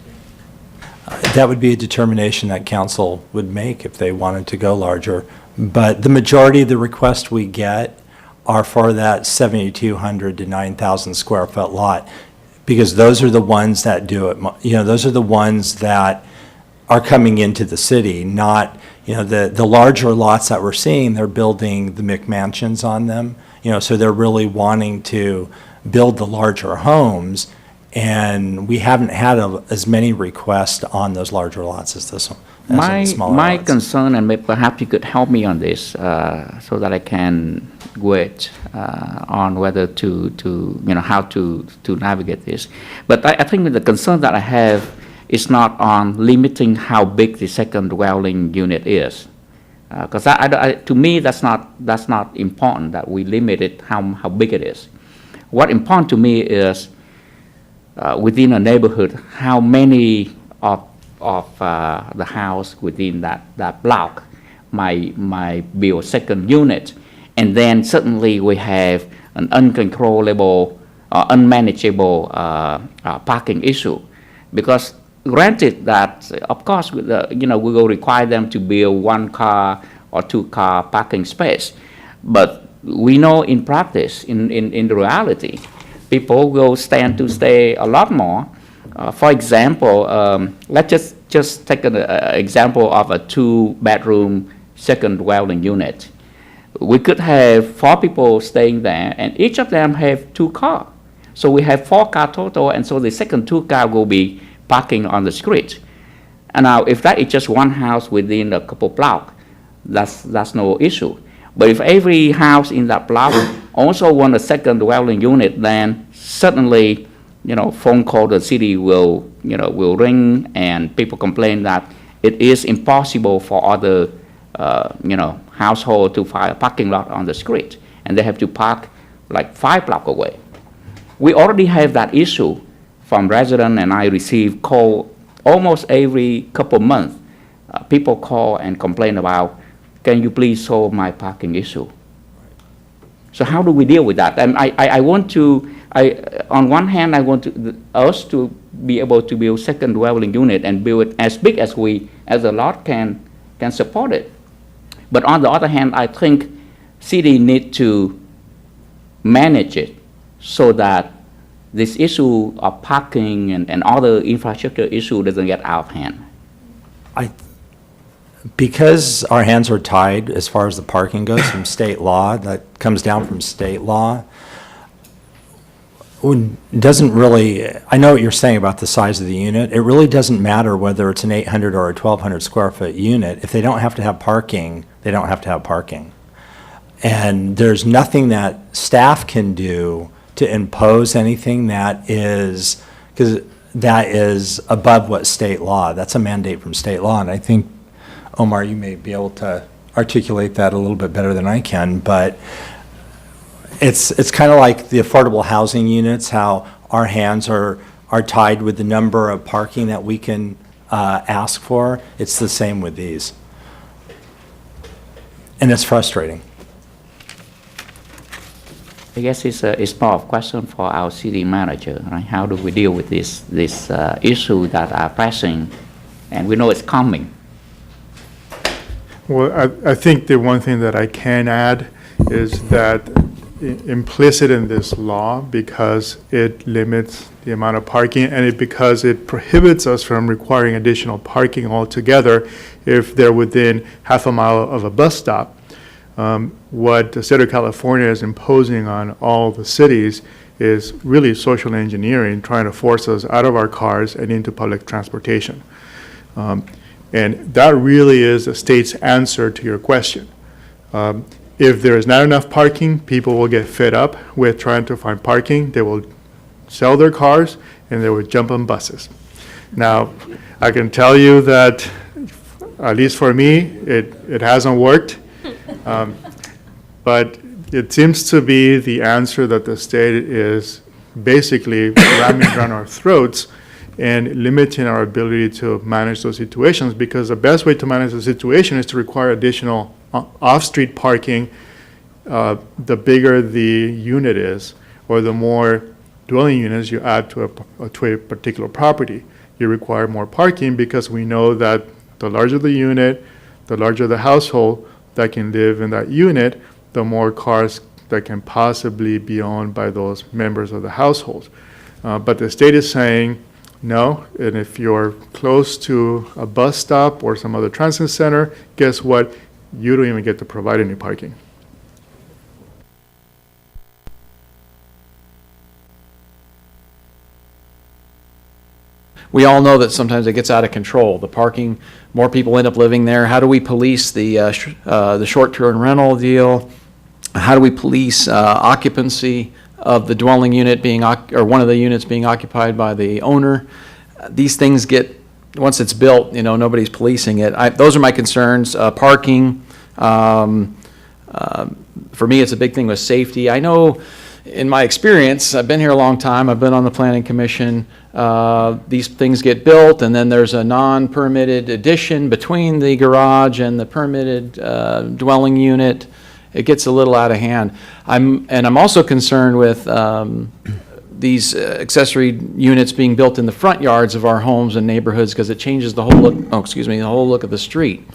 That would be a determination that council would make if they wanted to go larger. But the majority of the requests we get are for that 7,200 to 9,000 square foot lot, because those are the ones that do it. Those are the ones that are coming into the city, not, the larger lots that we're seeing, they're building the McMansions on them, so they're really wanting to build the larger homes, and we haven't had as many requests on those larger lots as this one. My concern, and perhaps you could help me on this, so that I can wait on whether how to navigate this. But I think the concern that I have is not on limiting how big the second dwelling unit is, because to me that's not important that we limit it how big it is. What important to me is within a neighborhood how many of the house within that block might build second unit, and then suddenly we have an uncontrollable or unmanageable parking issue. Because granted that, of course, we will require them to build 1 car or 2 car parking space, but we know in practice, in the reality, people will stand to stay a lot more. For example, let's just take an example of a 2-bedroom second dwelling unit. We could have 4 people staying there, and each of them have 2 cars. So we have 4 cars total, and so the second 2 cars will be parking on the street. And now, if that is just one house within a couple blocks, that's no issue. But if every house in that block also want a second dwelling unit, then certainly, phone call the city will ring, and people complain that it is impossible for other, household to find a parking lot on the street, and they have to park like 5 blocks away. We already have that issue from residents, and I receive call almost every couple months. People call and complain about, can you please solve my parking issue? So how do we deal with that? And I want to, on one hand, I want us to be able to build second dwelling unit and build it as big as the lot can support it. But on the other hand, I think city need to manage it so that this issue of parking and other infrastructure issue doesn't get out of hand. Because our hands are tied as far as the parking goes from state law, that comes down from state law, doesn't really, I know what you're saying about the size of the unit. It really doesn't matter whether it's an 800 or a 1,200 square foot unit. If they don't have to have parking, they don't have to have parking. And there's nothing that staff can do to impose anything that is, because that is above what state law. That's a mandate from state law. And I think, Omar, you may be able to articulate that a little bit better than I can, but it's kind of like the affordable housing units, how our hands are tied with the number of parking that we can ask for. It's the same with these. And it's frustrating. I guess it's more of a question for our city manager, right? How do we deal with this issue that are pressing, and we know it's coming? Well, I think the one thing that I can add is that implicit in this law, because it limits the amount of parking, and because it prohibits us from requiring additional parking altogether if they're within half a mile of a bus stop. What the state of California is imposing on all the cities is really social engineering, trying to force us out of our cars and into public transportation. And that really is the state's answer to your question. If there is not enough parking, people will get fed up with trying to find parking. They will sell their cars and they will jump on buses. Now, I can tell you that, at least for me, it hasn't worked. But it seems to be the answer that the state is basically ramming down our throats and limiting our ability to manage those situations, because the best way to manage the situation is to require additional off-street parking. The bigger the unit is, or the more dwelling units you add to a particular property, you require more parking, because we know that the larger the unit, the larger the household that can live in that unit, the more cars that can possibly be owned by those members of the household. But the state is saying, no, and if you're close to a bus stop or some other transit center, guess what? You don't even get to provide any parking. We all know that sometimes it gets out of control. The parking, more people end up living there. How do we police the short-term rental deal? How do we police occupancy of the dwelling unit being, or one of the units being occupied by the owner? These things get, once it's built, nobody's policing it. Those are my concerns. Parking, for me, it's a big thing with safety. I know, in my experience, I've been here a long time, I've been on the planning commission, these things get built, and then there's a non-permitted addition between the garage and the permitted dwelling unit. It gets a little out of hand. I'm also concerned with these accessory units being built in the front yards of our homes and neighborhoods, because it changes the whole look, the whole look of the street.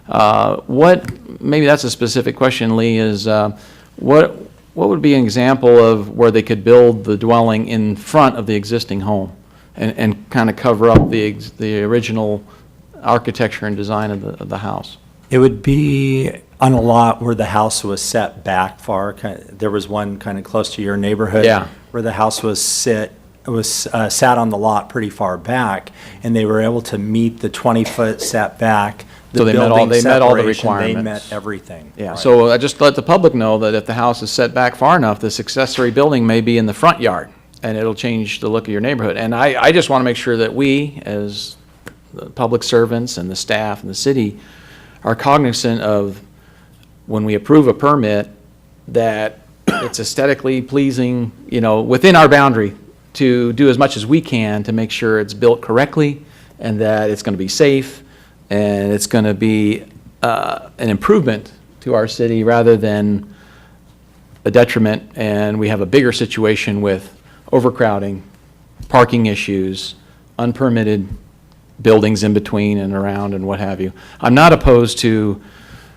Maybe that's a specific question, Lee, is what would be an example of where they could build the dwelling in front of the existing home and kind of cover up the original architecture and design of the house? It would be on a lot where the house was set back far. There was one kind of close to your neighborhood, yeah, where the house was sat on the lot pretty far back, and they were able to meet the 20-foot setback So they met all- building they met all the separation, They requirements. met everything. Yeah, Right. so I just let the public know that if the house is set back far enough, this accessory building may be in the front yard, and it'll change the look of your neighborhood. And I just want to make sure that we, as the public servants and the staff and the city, are cognizant of, when we approve a permit, that it's aesthetically pleasing, you know, within our boundary, to do as much as we can to make sure it's built correctly, and that it's going to be safe, and it's going to be an improvement to our city rather than a detriment, and we have a bigger situation with overcrowding, parking issues, unpermitted buildings in between and around and what have you. I'm not opposed to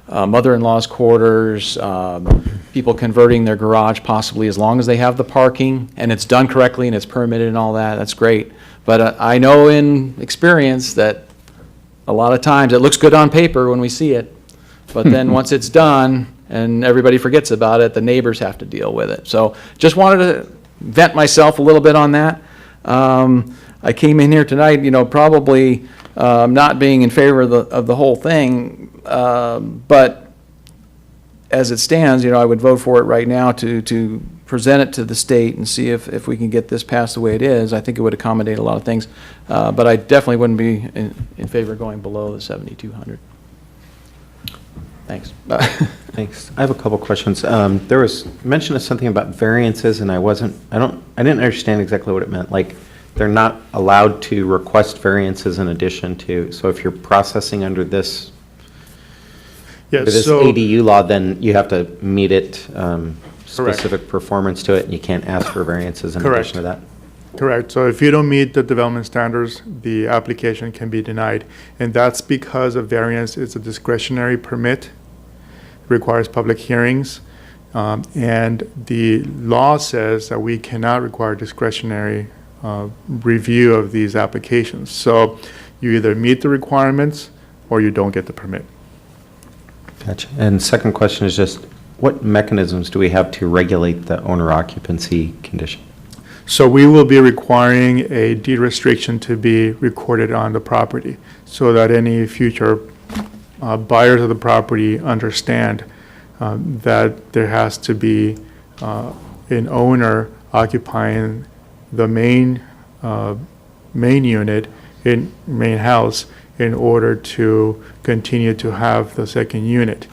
mother-in-law's quarters, people converting their garage possibly, as long as they have the parking and it's done correctly and it's permitted and all that, that's great. But I know in experience that a lot of times it looks good on paper when we see it, but then once it's done and everybody forgets about it, the neighbors have to deal with it. So just wanted to vent myself a little bit on that. I came in here tonight, you know, probably not being in favor of the whole thing, but as it stands, you know, I would vote for it right now to present it to the state and see if we can get this passed the way it is. I think it would accommodate a lot of things, but I definitely wouldn't be in favor of going below the 7,200. Thanks. Thanks. I have a couple questions. There was mention of something about variances, and I didn't understand exactly what it meant. Like, they're not allowed to request variances in addition to, so if you're processing under this, Yes, under this so- ADU law, then you have to meet it, specific performance to it, and you can't ask for variances in Correct. addition to that? Correct. So if you don't meet the development standards, the application can be denied. And that's because a variance is a discretionary permit, requires public hearings. And the law says that we cannot require discretionary review of these applications. So you either meet the requirements or you don't get the permit. Gotcha. And second question is just, what mechanisms do we have to regulate the owner occupancy condition? So we will be requiring a deed restriction to be recorded on the property so that any future buyers of the property understand that there has to be an owner occupying the main unit, main house, in order to continue to have the second unit.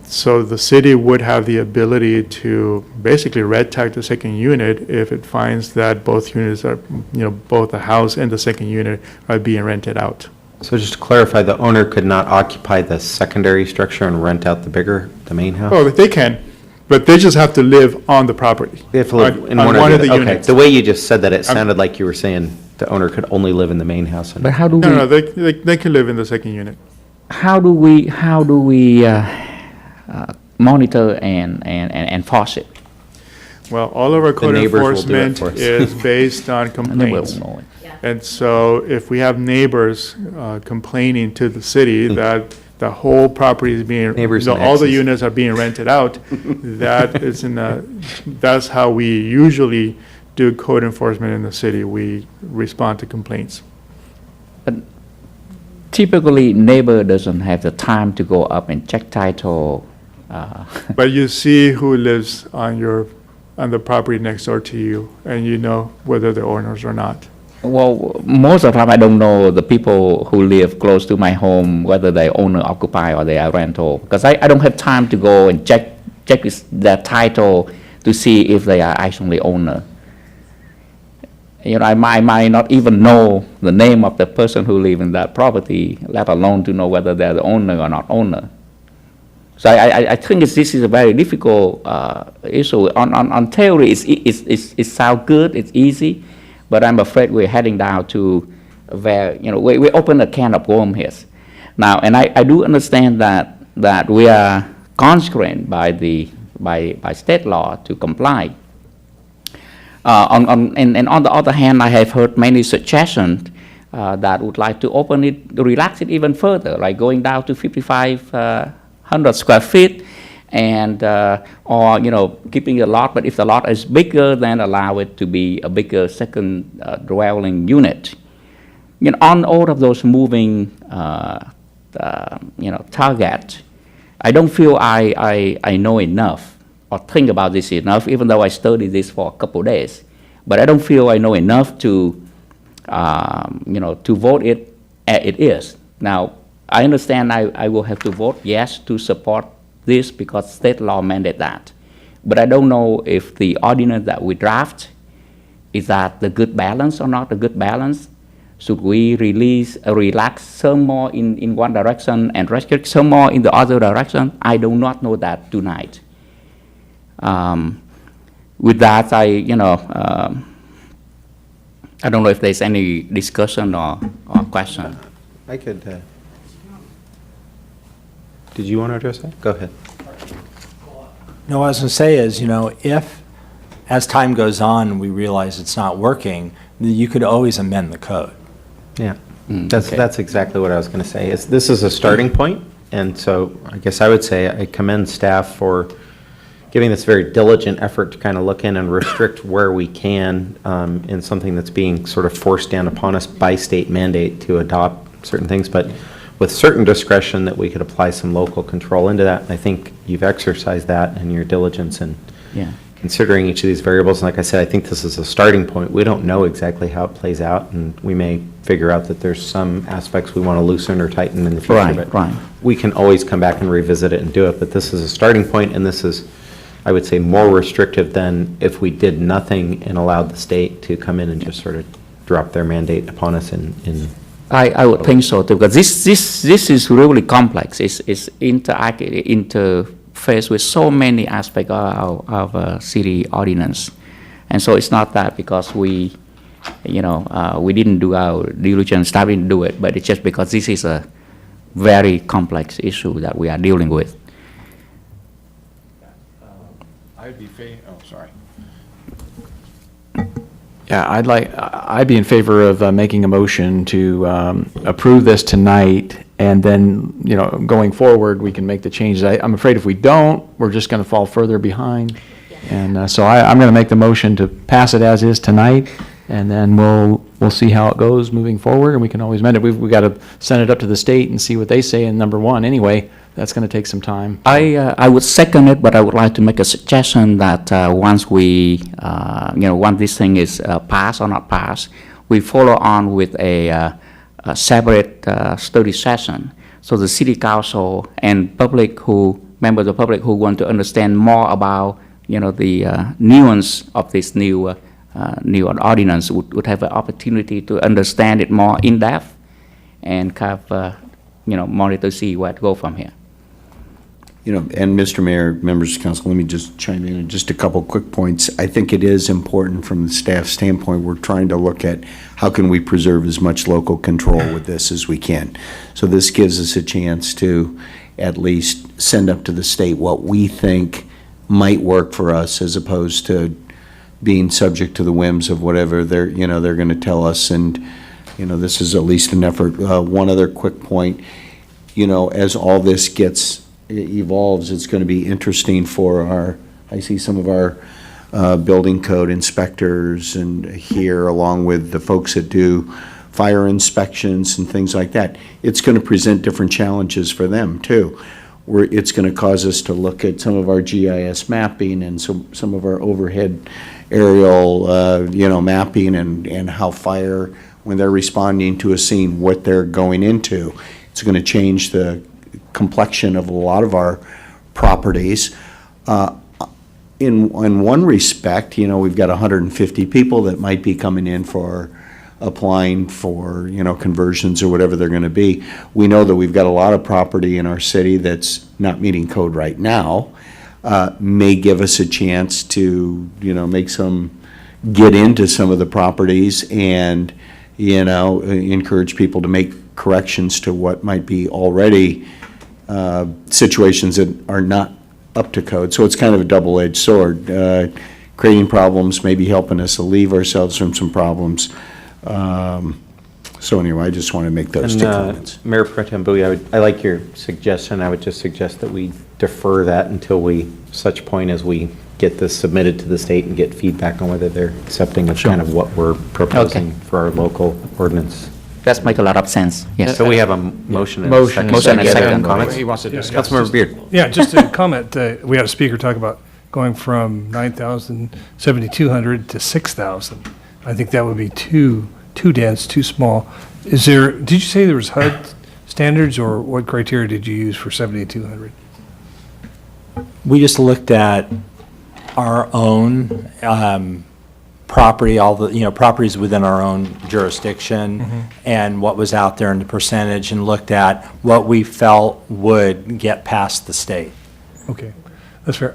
So the city would have the ability to basically red tag the second unit if it finds that both units are, both the house and the second unit are being rented out. So just to clarify, the owner could not occupy the secondary structure and rent out the main house? Oh, they can, but they just have to live on the property. They have to live in on one of the the okay. units. The way you just said that, it sounded like you were saying the owner could only live in the main house. But how do we? No, they can live in the second unit. How do we monitor and enforce it? Well, all of our code neighbors will do it enforcement for us. is based on complaints. know it. And so if we have neighbors complaining to the city that the whole property is being, Neighbors and all the exes. units are being rented out, that's how we usually do code enforcement in the city. We respond to complaints. Typically, neighbor doesn't have the time to go up and check title. But you see who lives on the property next door to you, and you know whether they're owners or not. Well, most of the time I don't know the people who live close to my home, whether they owner occupy or they are rental, because I don't have time to go and check their title to see if they are actually owner. I might not even know the name of the person who live in that property, let alone to know whether they're the owner or not owner. So I think this is a very difficult issue. On theory, it sounds good, it's easy, but I'm afraid we're heading down to where, we open a can of worms here. Now, and I do understand that we are constrained by state law to comply. And on the other hand, I have heard many suggestions that would like to open it, relax it even further, like going down to 5,500 square feet, and or keeping a lot. But if the lot is bigger, then allow it to be a bigger second dwelling unit. On all of those moving target, I don't feel I know enough or think about this enough, even though I studied this for a couple of days. But I don't feel I know enough to, to vote it as it is. Now, I understand I will have to vote yes to support this because state law mandate that. But I don't know if the ordinance that we draft, is that the good balance or not a good balance? Should we relax some more in one direction and restrict some more in the other direction? I do not know that tonight. With that, I don't know if there's any discussion or question. I could, did you want to address that? Go ahead. No, what I was going to say is, if, as time goes on, we realize it's not working, then you could always amend the code. Yeah, that's exactly what I was going to say. This is a starting point, and so I guess I would say I commend staff for giving this very diligent effort to kind of look in and restrict where we can in something that's being sort of forced down upon us by state mandate to adopt certain things, but with certain discretion that we could apply some local control into that. And I think you've exercised that in your diligence and considering each of these variables. And like I said, I think this is a starting point. We don't know exactly how it plays out, and we may figure out that there's some aspects we want to loosen or tighten in the future. Right, right. We can always come back and revisit it and do it, but this is a starting point, and this is, I would say, more restrictive than if we did nothing and allowed the state to come in and just sort of drop their mandate upon us in I would think so too, because this is really complex. It's interface with so many aspects of city ordinance, and so it's not that because we didn't do our diligence, staff didn't do it, but it's just because this is a very complex issue that we are dealing with. I'd be Yeah, I'd be in favor of making a motion to approve this tonight, and then, going forward, we can make the changes. I'm afraid if we don't, we're just going to fall further behind. And so I'm going to make the motion to pass it as is tonight, and then we'll see how it goes moving forward, and we can always amend it. We've got to send it up to the state and see what they say in number one anyway. That's going to take some time. I would second it, but I would like to make a suggestion that once once this thing is passed or not passed, we follow on with a separate study session. So the city council and members of the public who want to understand more about, the nuance of this new ordinance would have an opportunity to understand it more in depth and kind of, monitor to see where to go from here. And Mr. Mayor, members of council, let me just chime in on just a couple quick points. I think it is important from the staff standpoint. We're trying to look at how can we preserve as much local control with this as we can. So this gives us a chance to at least send up to the state what we think might work for us, as opposed to being subject to the whims of whatever they're going to tell us. And this is at least an effort. One other quick point, as all this evolves, it's going to be interesting for I see some of our building code inspectors and here, along with the folks that do fire inspections and things like that. It's going to present different challenges for them too. It's going to cause us to look at some of our GIS mapping and some of our overhead aerial mapping and how fire, when they're responding to a scene, what they're going into. It's going to change the complexion of a lot of our properties. In one respect, we've got 150 people that might be coming in for applying for, conversions or whatever they're going to be. We know that we've got a lot of property in our city that's not meeting code right now. May give us a chance to, get into some of the properties and, encourage people to make corrections to what might be already situations that are not up to code. So it's kind of a double-edged sword, creating problems, maybe helping us relieve ourselves from some problems. So anyway, I just want to make those two comments. Mayor Pro Tem Bowie, I like your suggestion. I would just suggest that we defer that until such point as we get this submitted to the state and get feedback on whether they're accepting of kind of what we're proposing for our local ordinance That makes a lot of sense, yes. So we have a motion and a Motion. second. Motion and Any second. comments? He wants to discuss. Councilmember Beard. Yeah, just a comment, we had a speaker talk about going from 9,000, 7,200 to 6,000. I think that would be too dense, too small. Did you say there was HUD standards, or what criteria did you use for 7,200? We just looked at our own property, all the, properties within our own jurisdiction, and what was out there in the percentage, and looked at what we felt would get past the state. Okay, that's fair.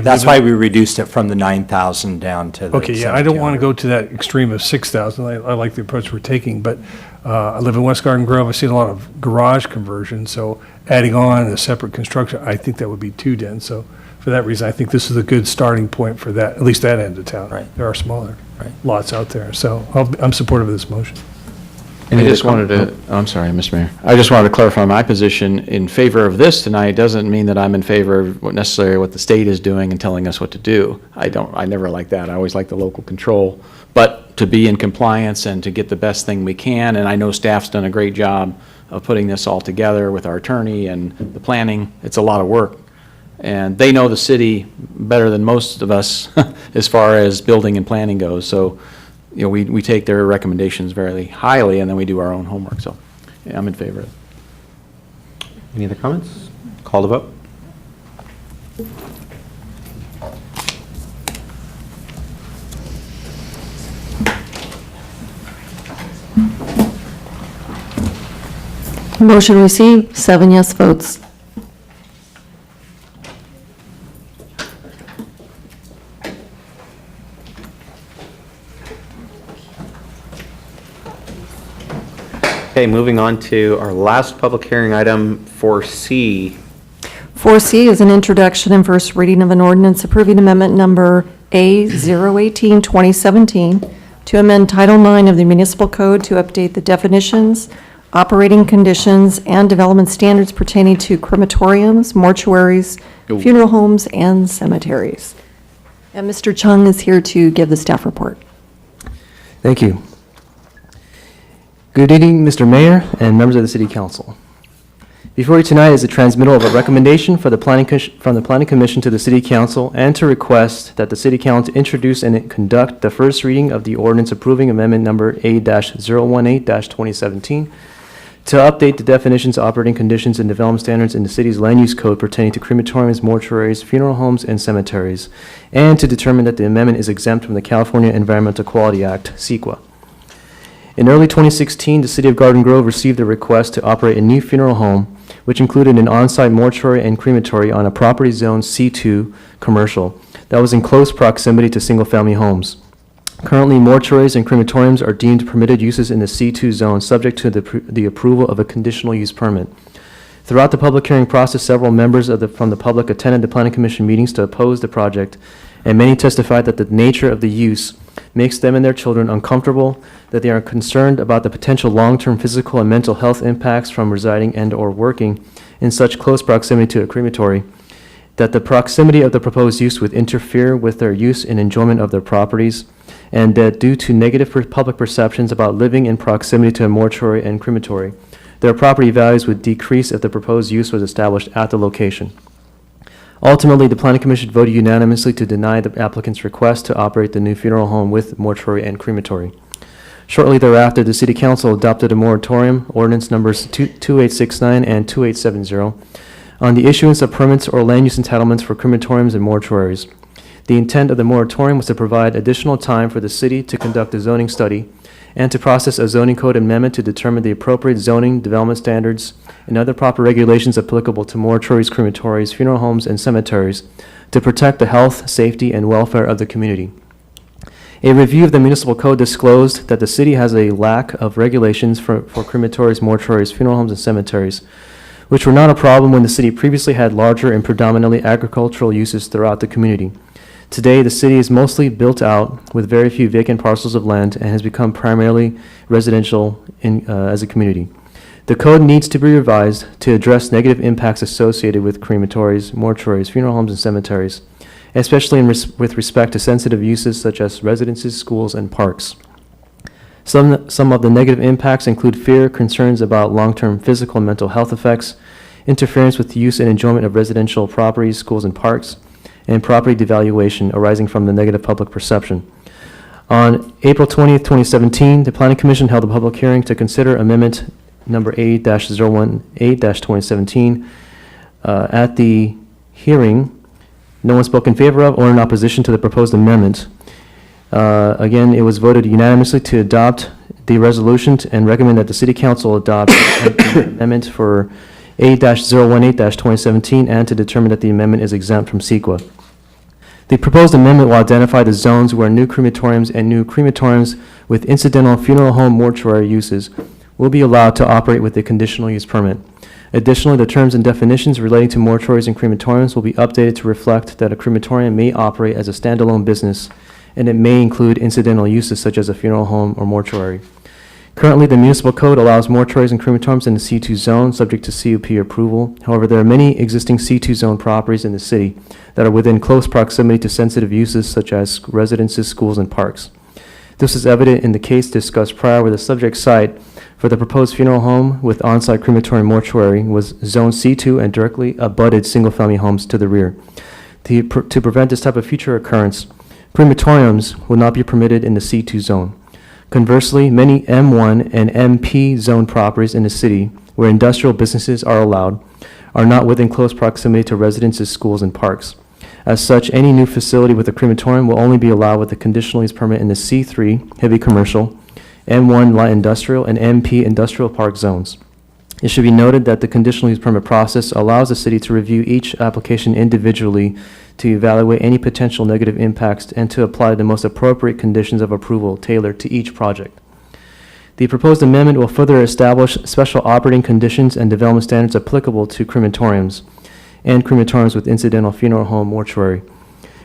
That's why we reduced it from the 9,000 down to the Okay, yeah, I don't want to go to that extreme of 6,000. I like the approach we're taking, but I live in West Garden Grove. I've seen a lot of garage conversions, so adding on a separate construction, I think that would be too dense. So for that reason, I think this is a good starting point for that, at least that end of town. Right. There are smaller lots out there, so I'm supportive of this motion. And I just wanted to, I'm sorry, Mr. Mayor. I just wanted to clarify my position in favor of this tonight. Doesn't mean that I'm in favor of what necessarily what the state is doing and telling us what to do. I never like that. I always like the local control. But to be in compliance and to get the best thing we can, and I know staff's done a great job of putting this all together with our attorney and the planning. It's a lot of work. And they know the city better than most of us as far as building and planning goes. So, we take their recommendations very highly, and then we do our own homework. So, yeah, I'm in favor of it. Any other comments? Call the vote. Motion received, 7 yes votes. Okay, moving on to our last public hearing item, 4C. 4C is an introduction and first reading of an ordinance approving amendment number A018, 2017, to amend Title IX of the Municipal Code to update the definitions, operating conditions, and development standards pertaining to crematoriums, mortuaries, funeral homes, and cemeteries. And Mr. Chung is here to give the staff report. Thank you. Good evening, Mr. Mayor and members of the City Council. Before you tonight is a transmittal of a recommendation from the Planning Commission to the City Council, and to request that the City Council introduce and conduct the first reading of the ordinance approving amendment number A-018-2017 to update the definitions, operating conditions, and development standards in the city's land use code pertaining to crematoriums, mortuaries, funeral homes, and cemeteries, and to determine that the amendment is exempt from the California Environmental Quality Act, CEQA. In early 2016, the City of Garden Grove received a request to operate a new funeral home, which included an on-site mortuary and crematory on a property zone C2 commercial that was in close proximity to single-family homes. Currently, mortuaries and crematoriums are deemed permitted uses in the C2 zone, subject to the approval of a conditional use permit. Throughout the public hearing process, several members from the public attended the Planning Commission meetings to oppose the project, and many testified that the nature of the use makes them and their children uncomfortable, that they are concerned about the potential long-term physical and mental health impacts from residing and/or working in such close proximity to a crematory, that the proximity of the proposed use would interfere with their use and enjoyment of their properties, and that due to negative public perceptions about living in proximity to a mortuary and crematory, their property values would decrease if the proposed use was established at the location. Ultimately, the Planning Commission voted unanimously to deny the applicant's request to operate the new funeral home with mortuary and crematory. Shortly thereafter, the City Council adopted a moratorium, ordinance numbers 2869 and 2870, on the issuance of permits or land use entitlements for crematoriums and mortuaries. The intent of the moratorium was to provide additional time for the city to conduct a zoning study and to process a zoning code amendment to determine the appropriate zoning, development standards, and other proper regulations applicable to mortuaries, crematories, funeral homes, and cemeteries to protect the health, safety, and welfare of the community. A review of the municipal code disclosed that the city has a lack of regulations for crematories, mortuaries, funeral homes, and cemeteries, which were not a problem when the city previously had larger and predominantly agricultural uses throughout the community. Today, the city is mostly built out with very few vacant parcels of land and has become primarily residential as a community. The code needs to be revised to address negative impacts associated with crematories, mortuaries, funeral homes, and cemeteries, especially with respect to sensitive uses such as residences, schools, and parks. Some of the negative impacts include fear, concerns about long-term physical and mental health effects, interference with the use and enjoyment of residential properties, schools, and parks, and property devaluation arising from the negative public perception. On April 20th, 2017, the Planning Commission held a public hearing to consider amendment number A-018-2017. At the hearing, no one spoke in favor of or in opposition to the proposed amendment. Again, it was voted unanimously to adopt the resolution and recommend that the City Council adopt the amendment for A-018-2017 and to determine that the amendment is exempt from CEQA. The proposed amendment will identify the zones where new crematoriums and new crematoriums with incidental funeral home mortuary uses will be allowed to operate with a conditional use permit. Additionally, the terms and definitions relating to mortuaries and crematoriums will be updated to reflect that a crematorium may operate as a standalone business, and it may include incidental uses such as a funeral home or mortuary. Currently, the municipal code allows mortuaries and crematoriums in the C2 zone subject to CUP approval. However, there are many existing C2 zone properties in the city that are within close proximity to sensitive uses such as residences, schools, and parks. This is evident in the case discussed prior where the subject site for the proposed funeral home with on-site crematorium mortuary was Zone C2 and directly abutted single-family homes to the rear. To prevent this type of future occurrence, crematoriums will not be permitted in the C2 zone. Conversely, many M1 and MP zone properties in the city where industrial businesses are allowed are not within close proximity to residences, schools, and parks. As such, any new facility with a crematorium will only be allowed with a conditional use permit in the C3 heavy commercial, M1 light industrial, and MP industrial park zones. It should be noted that the conditional use permit process allows the city to review each application individually to evaluate any potential negative impacts and to apply the most appropriate conditions of approval tailored to each project. The proposed amendment will further establish special operating conditions and development standards applicable to crematoriums and crematoriums with incidental funeral home mortuary,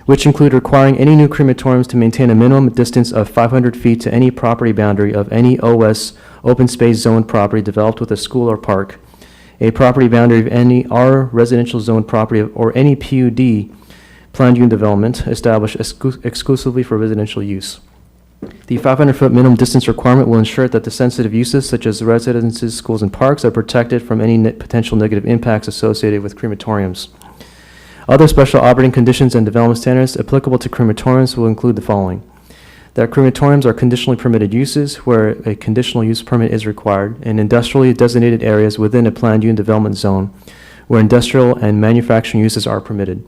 which include requiring any new crematoriums to maintain a minimum distance of 500 feet to any property boundary of any OS open space zone property developed with a school or park, a property boundary of any R residential zone property or any PUD planned unit development established exclusively for residential use. The 500-foot minimum distance requirement will ensure that the sensitive uses such as residences, schools, and parks are protected from any potential negative impacts associated with crematoriums. Other special operating conditions and development standards applicable to crematoriums will include the following: that crematoriums are conditionally permitted uses where a conditional use permit is required in industrially designated areas within a planned unit development zone where industrial and manufacturing uses are permitted.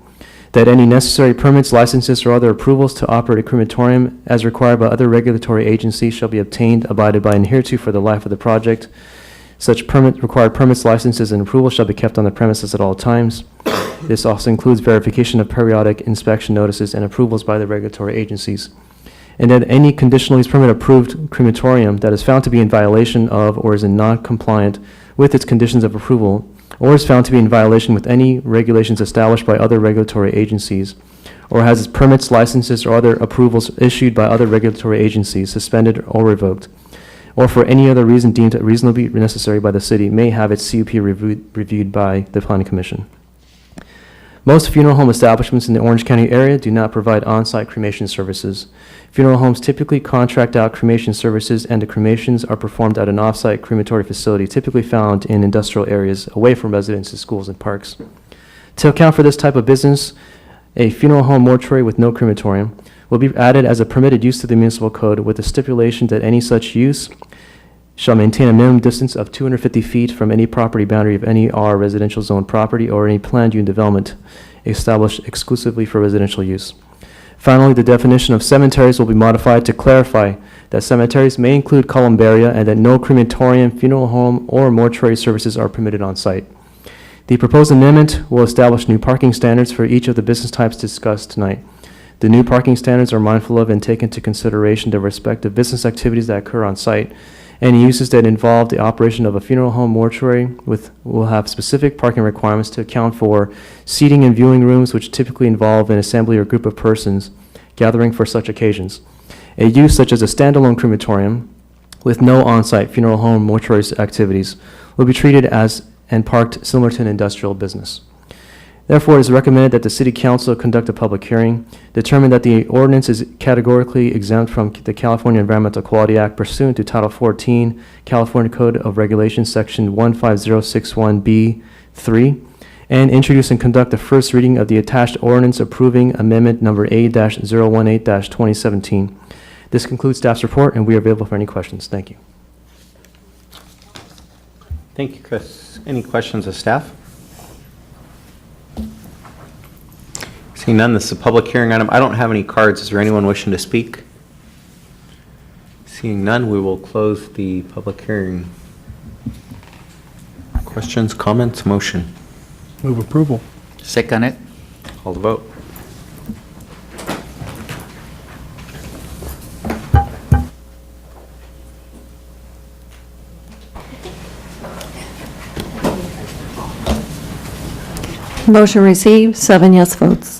That any necessary permits, licenses, or other approvals to operate a crematorium as required by other regulatory agencies shall be obtained, abided by, and adhered to for the life of the project. Such required permits, licenses, and approvals shall be kept on the premises at all times. This also includes verification of periodic inspection notices and approvals by the regulatory agencies. And that any conditional use permit approved crematorium that is found to be in violation of or is in non-compliant with its conditions of approval or is found to be in violation with any regulations established by other regulatory agencies, or has its permits, licenses, or other approvals issued by other regulatory agencies suspended or revoked, or for any other reason deemed reasonably necessary by the city, may have its CUP reviewed by the Planning Commission. Most funeral home establishments in the Orange County area do not provide on-site cremation services. Funeral homes typically contract out cremation services, and the cremations are performed at an off-site crematory facility typically found in industrial areas away from residences, schools, and parks. To account for this type of business, a funeral home mortuary with no crematorium will be added as a permitted use to the municipal code with the stipulation that any such use shall maintain a minimum distance of 250 feet from any property boundary of any R residential zone property or any planned unit development established exclusively for residential use. Finally, the definition of cemeteries will be modified to clarify that cemeteries may include columbaria and that no crematorium, funeral home, or mortuary services are permitted on site. The proposed amendment will establish new parking standards for each of the business types discussed tonight. The new parking standards are mindful of and take into consideration the respective business activities that occur on site. Any uses that involve the operation of a funeral home mortuary will have specific parking requirements to account for seating and viewing rooms, which typically involve an assembly or group of persons gathering for such occasions. A use such as a standalone crematorium with no on-site funeral home mortuary activities will be treated as and parked similar to an industrial business. Therefore, it is recommended that the City Council conduct a public hearing, determine that the ordinance is categorically exempt from the California Environmental Quality Act pursuant to Title 14, California Code of Regulations, Section 15061B3, and introduce and conduct the first reading of the attached ordinance approving Amendment Number A-018-2017. This concludes staff's report, and we are available for any questions. Thank you. Thank you, Chris. Any questions of staff? Seeing none, this is a public hearing item. I don't have any cards. Is there anyone wishing to speak? Seeing none, we will close the public hearing. Questions, comments, motion? Move approval. Second it. Call the vote. Motion received, 7 yes votes.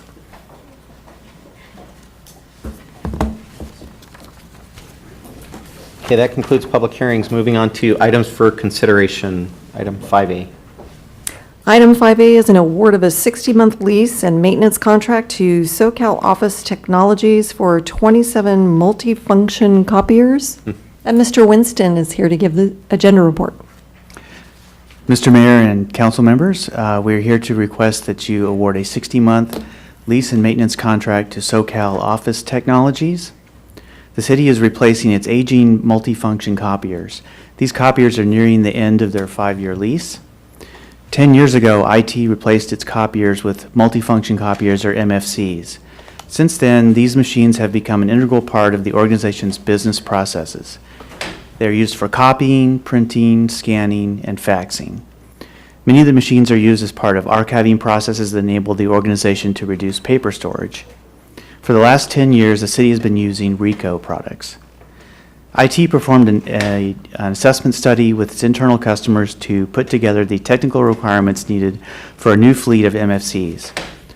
Okay, that concludes public hearings. Moving on to items for consideration. Item 5A. Item 5A is an award of a 60-month lease and maintenance contract to SoCal Office Technologies for 27 multifunction copiers. And Mr. Winston is here to give the agenda report. Mr. Mayor and council members, we're here to request that you award a 60-month lease and maintenance contract to SoCal Office Technologies. The city is replacing its aging multifunction copiers. These copiers are nearing the end of their 5-year lease. 10 years ago, IT replaced its copiers with multifunction copiers, or MFCs. Since then, these machines have become an integral part of the organization's business processes. They're used for copying, printing, scanning, and faxing. Many of the machines are used as part of archiving processes that enable the organization to reduce paper storage. For the last 10 years, the city has been using Ricoh products. IT performed an assessment study with its internal customers to put together the technical requirements needed for a new fleet of MFCs.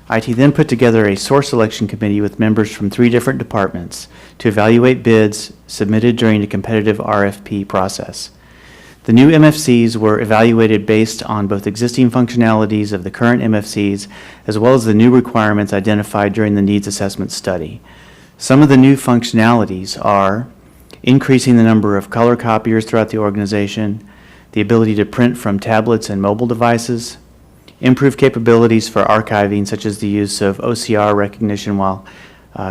IT then put together a source selection committee with members from 3 different departments to evaluate bids submitted during a competitive RFP process. The new MFCs were evaluated based on both existing functionalities of the current MFCs as well as the new requirements identified during the needs assessment study. Some of the new functionalities are increasing the number of color copiers throughout the organization, the ability to print from tablets and mobile devices, improved capabilities for archiving, such as the use of OCR recognition while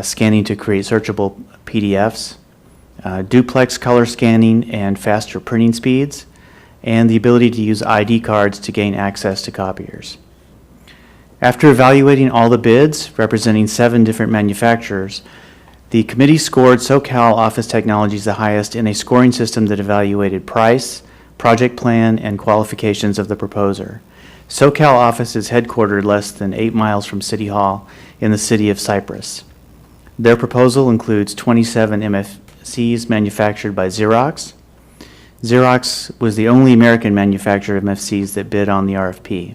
scanning to create searchable PDFs, duplex color scanning and faster printing speeds, and the ability to use ID cards to gain access to copiers. After evaluating all the bids, representing 7 different manufacturers, the committee scored SoCal Office Technologies the highest in a scoring system that evaluated price, project plan, and qualifications of the proposer. SoCal Office is headquartered less than 8 miles from City Hall in the city of Cypress. Their proposal includes 27 MFCs manufactured by Xerox. Xerox was the only American manufacturer of MFCs that bid on the RFP.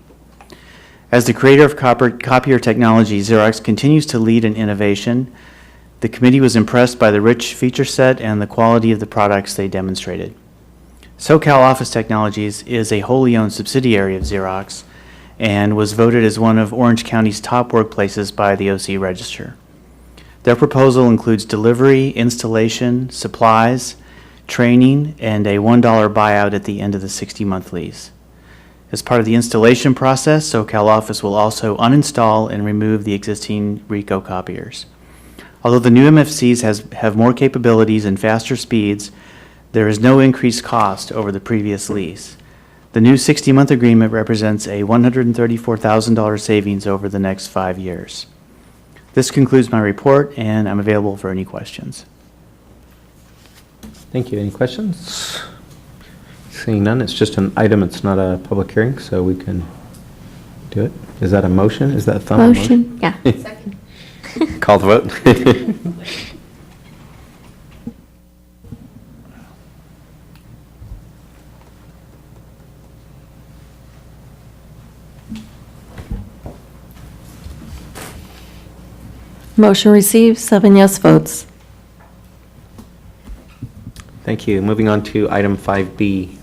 As the creator of copier technology, Xerox continues to lead in innovation. The committee was impressed by the rich feature set and the quality of the products they demonstrated. SoCal Office Technologies is a wholly owned subsidiary of Xerox and was voted as one of Orange County's top workplaces by the OC Register. Their proposal includes delivery, installation, supplies, training, and a $1 buyout at the end of the 60-month lease. As part of the installation process, SoCal Office will also uninstall and remove the existing Ricoh copiers. Although the new MFCs have more capabilities and faster speeds, there is no increased cost over the previous lease. The new 60-month agreement represents a $134,000 savings over the next 5 years. This concludes my report, and I'm available for any questions. Thank you. Any questions? Seeing none, it's just an item. It's not a public hearing, so we can do it. Is that a motion? Is that a thumb? Motion, yeah. Second. Call the vote. Motion received, 7 yes votes. Thank you. Moving on to item 5B.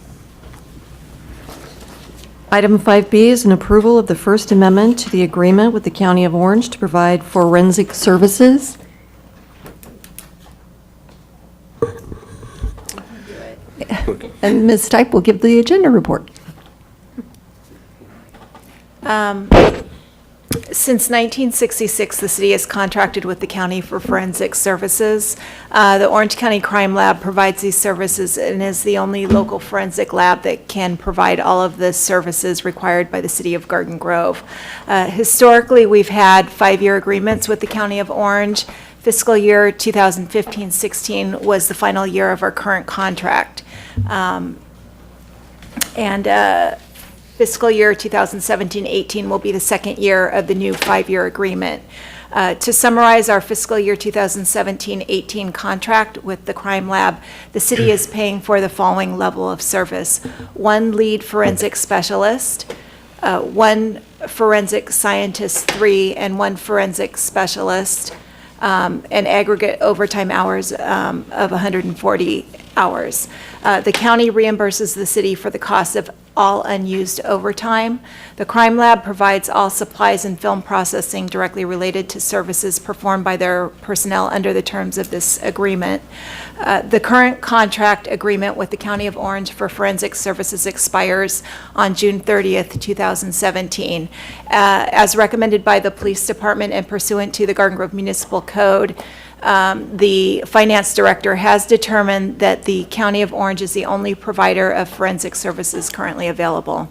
Item 5B is an approval of the First Amendment to the agreement with the County of Orange to provide forensic services. And Ms. Stipe will give the agenda report. Since 1966, the city has contracted with the county for forensic services. The Orange County Crime Lab provides these services and is the only local forensic lab that can provide all of the services required by the city of Garden Grove. Historically, we've had 5-year agreements with the county of Orange. Fiscal year 2015-16 was the final year of our current contract. Fiscal year 2017-18 will be the second year of the new 5-year agreement. To summarize our fiscal year 2017-18 contract with the Crime Lab, the city is paying for the following level of service: 1 lead forensic specialist, 1 forensic scientist 3, and 1 forensic specialist, and aggregate overtime hours of 140 hours. The county reimburses the city for the cost of all unused overtime. The Crime Lab provides all supplies and film processing directly related to services performed by their personnel under the terms of this agreement. The current contract agreement with the County of Orange for forensic services expires on June 30th, 2017. As recommended by the Police Department and pursuant to the Garden Grove Municipal Code, the finance director has determined that the County of Orange is the only provider of forensic services currently available.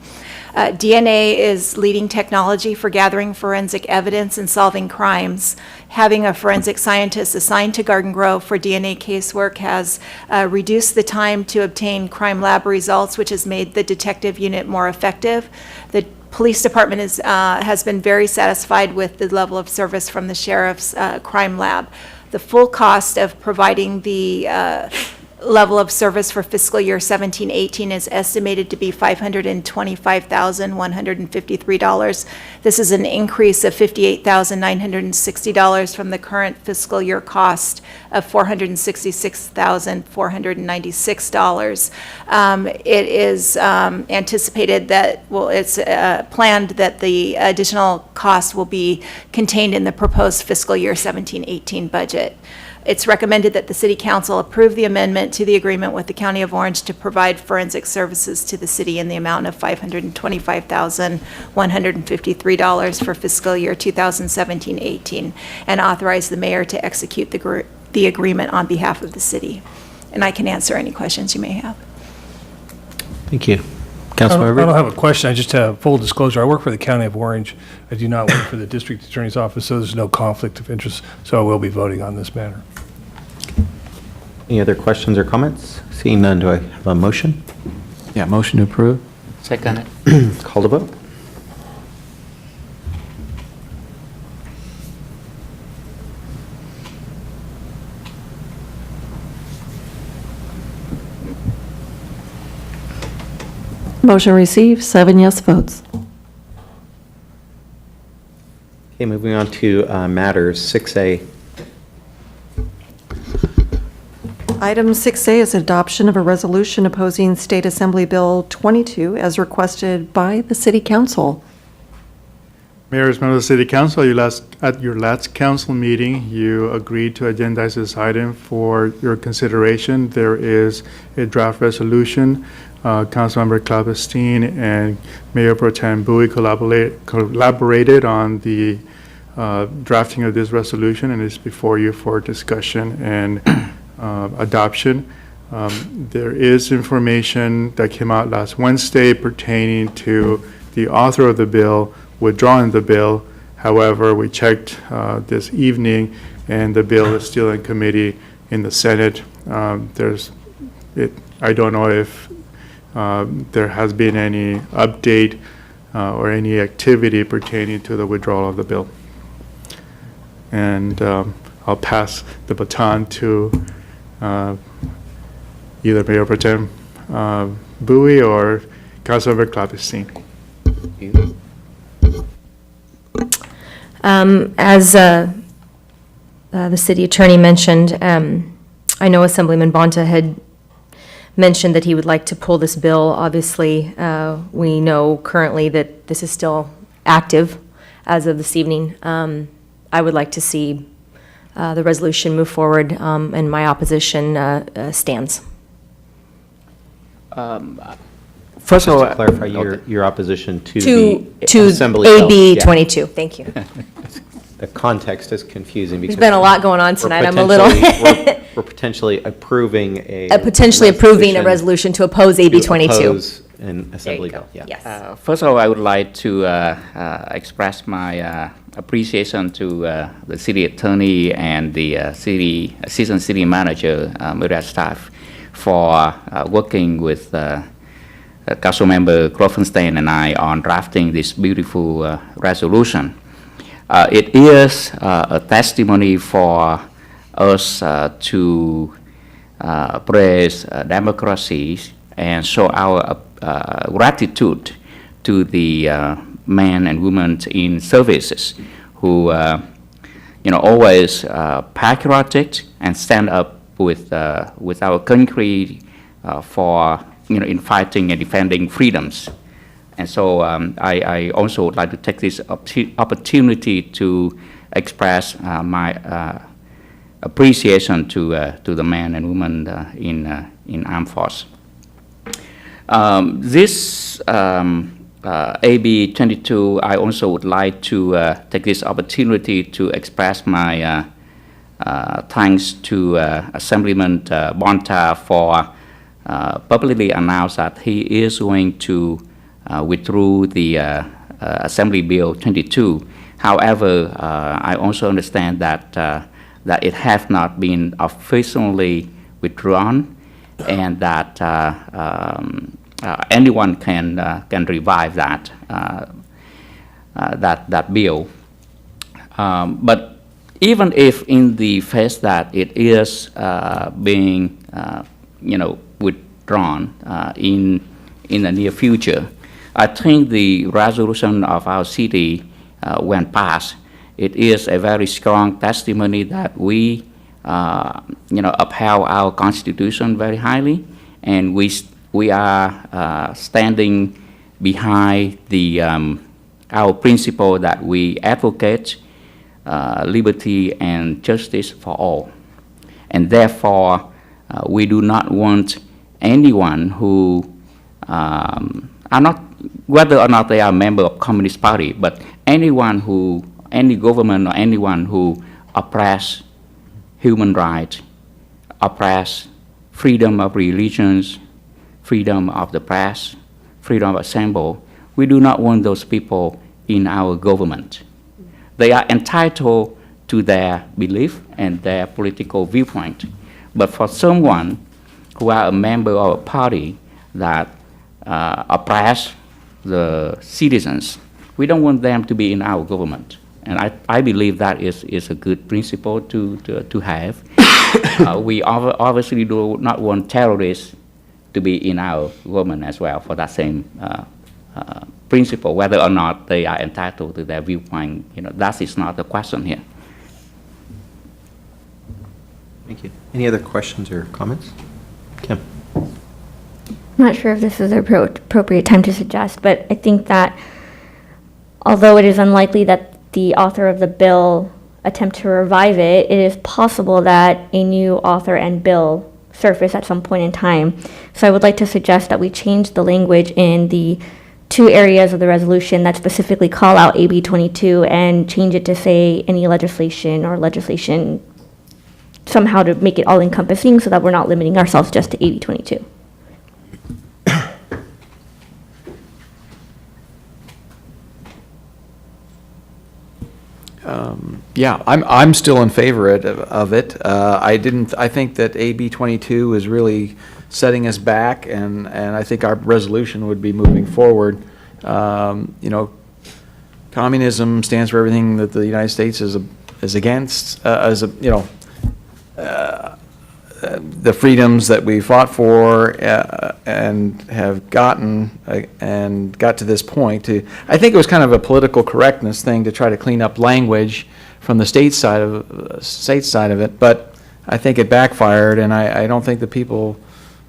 DNA is leading technology for gathering forensic evidence and solving crimes. Having a forensic scientist assigned to Garden Grove for DNA casework has reduced the time to obtain crime lab results, which has made the detective unit more effective. The police department has been very satisfied with the level of service from the sheriff's crime lab. The full cost of providing the level of service for fiscal year 17-18 is estimated to be $525,153. This is an increase of $58,960 from the current fiscal year cost of $466,496. It is anticipated that, it's planned that the additional cost will be contained in the proposed fiscal year 17-18 budget. It's recommended that the City Council approve the amendment to the agreement with the County of Orange to provide forensic services to the city in the amount of $525,153 for fiscal year 2017-18, and authorize the mayor to execute the agreement on behalf of the city. And I can answer any questions you may have. Thank you. I Councilmember? don't have a question. I just have full disclosure. I work for the County of Orange. I do not work for the District Attorney's Office, so there's no conflict of interest. So I will be voting on this matter. Any other questions or comments? Seeing none, do I have a motion? Yeah, motion to approve. Second. Call to vote. Motion received, 7 yes votes. Okay, moving on to matters 6A. Item 6A is adoption of a resolution opposing State Assembly Bill 22 as requested by the City Council. Mayor's members of the City Council, at your last council meeting, you agreed to agendize this item for your consideration. There is a draft resolution. Councilmember Clapestein and Mayor Pro Tem Bowie collaborated on the drafting of this resolution, and it's before you for discussion and adoption. There is information that came out last Wednesday pertaining to the author of the bill withdrawing the bill. However, we checked this evening, and the bill is still in committee in the Senate. I don't know if there has been any update or any activity pertaining to the withdrawal of the bill. And I'll pass the baton to either Mayor Pro Tem Bowie or Councilmember Clapestein. As the city attorney mentioned, I know Assemblyman Bonta had mentioned that he would like to pull this bill. Obviously, we know currently that this is still active as of this evening. I would like to see the resolution move forward, and my opposition stands. First of all, to clarify your opposition to the To Assembly AB bill. 22, thank you. The context is confusing because. There's been a lot going on tonight. we're I'm a little. potentially- We're potentially approving a. Potentially approving a resolution to oppose AB 22. To oppose an Assembly bill, yeah. Yes. First of all, I would like to express my appreciation to the city attorney and the assistant city manager, Myriad staff, for working with Councilmember Klopfenstein and I on drafting this beautiful resolution. It is a testimony for us to praise democracy and show our gratitude to the men and women in services who, always patriotic and stand up with our country for, in fighting and defending freedoms. And so I also would like to take this opportunity to express my appreciation to the men and women in armed force. This AB 22, I also would like to take this opportunity to express my thanks to Assemblyman Bonta for publicly announced that he is going to withdraw the Assembly Bill 22. However, I also understand that that it has not been officially withdrawn, and that anyone can revive that that bill. But even if in the face that it is being withdrawn in the near future, I think the resolution of our city, when passed, it is a very strong testimony that we, upheld our Constitution very highly, and we are standing behind the our principle that we advocate liberty and justice for all, and therefore we do not want anyone who are not, whether or not they are a member of Communist Party, but anyone who, any government or anyone who oppress human rights, oppress freedom of religions, freedom of the press, freedom of assembly, we do not want those people in our government. They are entitled to their belief and their political viewpoint. But for someone who are a member of a party that oppress the citizens, we don't want them to be in our government. And I believe that is a good principle to have. We obviously do not want terrorists to be in our government as well for that same principle, whether or not they are entitled to their viewpoint. That is not the question here. Thank you. Any other questions or comments? Kim? I'm not sure if this is the appropriate time to suggest, but I think that although it is unlikely that the author of the bill attempt to revive it, it is possible that a new author and bill surface at some point in time. So I would like to suggest that we change the language in the two areas of the resolution that specifically call out AB 22 and change it to say any legislation or legislation somehow to make it all encompassing so that we're not limiting ourselves just to AB 22. Yeah, I'm still in favor of it. I think that AB 22 is really setting us back, and I think our resolution would be moving forward. Communism stands for everything that the United States is against, the freedoms that we fought for and have gotten and got to this point. I think it was kind of a political correctness thing to try to clean up language from the state side of it, but I think it backfired, and I don't think the people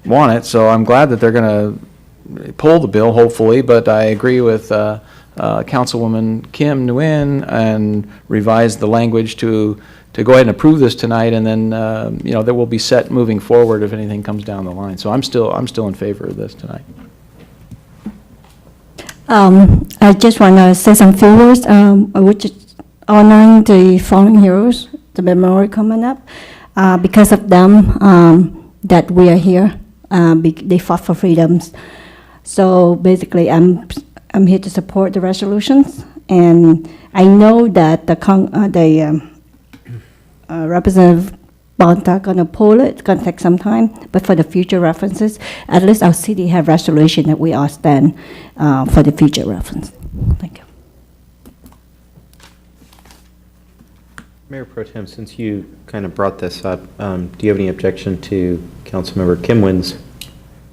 want it, so I'm glad that they're going to pull the bill, hopefully, but I agree with Councilwoman Kim Nguyen and revise the language to go ahead and approve this tonight, and then, there will be set moving forward if anything comes down the line. So I'm still in favor of this tonight. I just want to say some few words, which is honoring the fallen heroes, the memorial coming up. Because of them, that we are here. They fought for freedoms. So basically, I'm here to support the resolutions, and I know that the Representative Bonta gonna pull it. It's gonna take some time, but for the future references, at least our city have resolution that we all stand for the future reference. Thank you. Mayor Pro Tem, since you kind of brought this up, do you have any objection to Councilmember Kim Nguyen's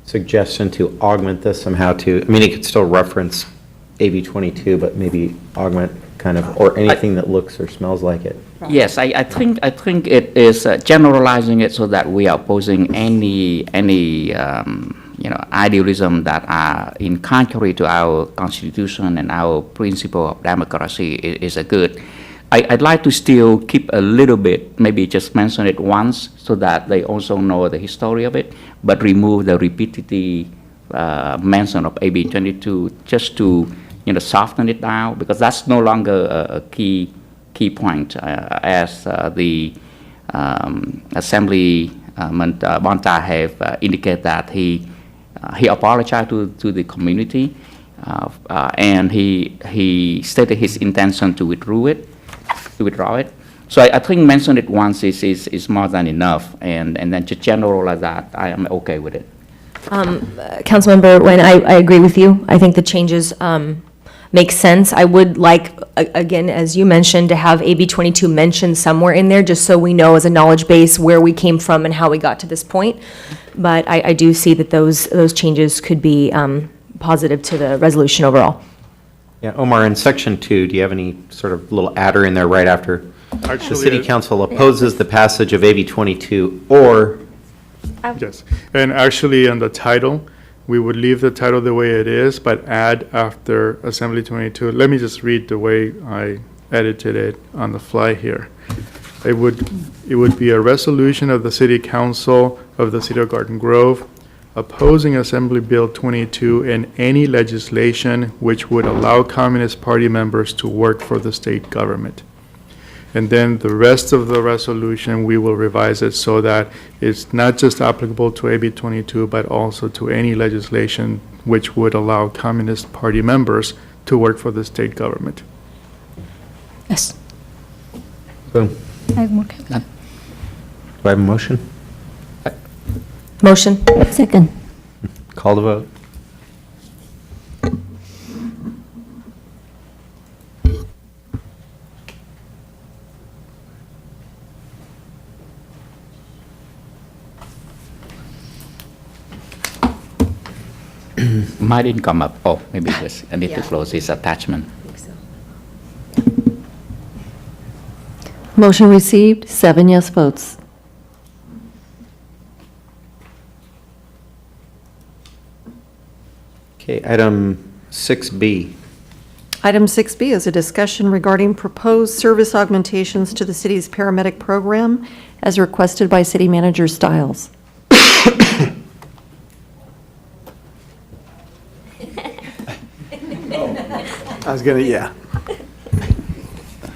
suggestion to augment this somehow to, I mean, it could still reference AB 22, but maybe augment kind of, or anything that looks or smells like it? Yes, I think it is generalizing it so that we are opposing any idealism that are in contrary to our constitution and our principle of democracy is a good. I'd like to still keep a little bit, maybe just mention it once so that they also know the history of it, but remove the repetitive mention of AB 22 just to soften it down, because that's no longer a key point, as the Assemblyman Bonta have indicated that he apologized to the community, and he stated his intention to withdraw it. So I think mention it once is more than enough, and then just generalize that, I am okay with it. Councilmember Nguyen, I agree with you. I think the changes make sense. I would like, again, as you mentioned, to have AB 22 mentioned somewhere in there, just so we know as a knowledge base where we came from and how we got to this point. But I do see that those changes could be positive to the resolution overall. Yeah, Omar, in section 2, do you have any sort of little adder in there right after? Actually, the City Council opposes the passage of AB 22 or? Yes, and actually on the title, we would leave the title the way it is, but add after Assembly 22. Let me just read the way I edited it on the fly here. It would be a resolution of the City Council of the City of Garden Grove opposing Assembly Bill 22 and any legislation which would allow Communist Party members to work for the state government. And then the rest of the resolution, we will revise it so that it's not just applicable to AB 22, but also to any legislation which would allow Communist Party members to work for the state government. Yes. Boom. I'm okay. Do I have a motion? Motion. Second. Call the vote. Mine didn't come up. Oh, maybe just I need to close this attachment. Motion received, 7 yes votes. Okay, item 6B. Item 6B is a discussion regarding proposed service augmentations to the city's paramedic program as requested by City Manager Stiles. I was gonna, yeah.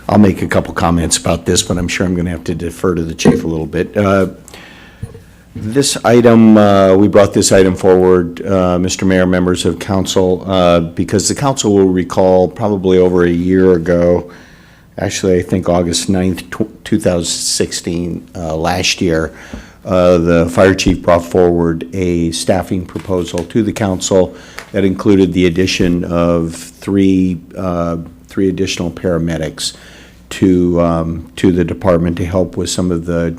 I'll make a couple comments about this, but I'm sure I'm gonna have to defer to the chief a little bit. This item, we brought this item forward, Mr. Mayor, members of council, because the council will recall probably over a year ago, actually, I think August 9th, 2016, last year, the fire chief brought forward a staffing proposal to the council that included the addition of three additional paramedics to the department to help with some of the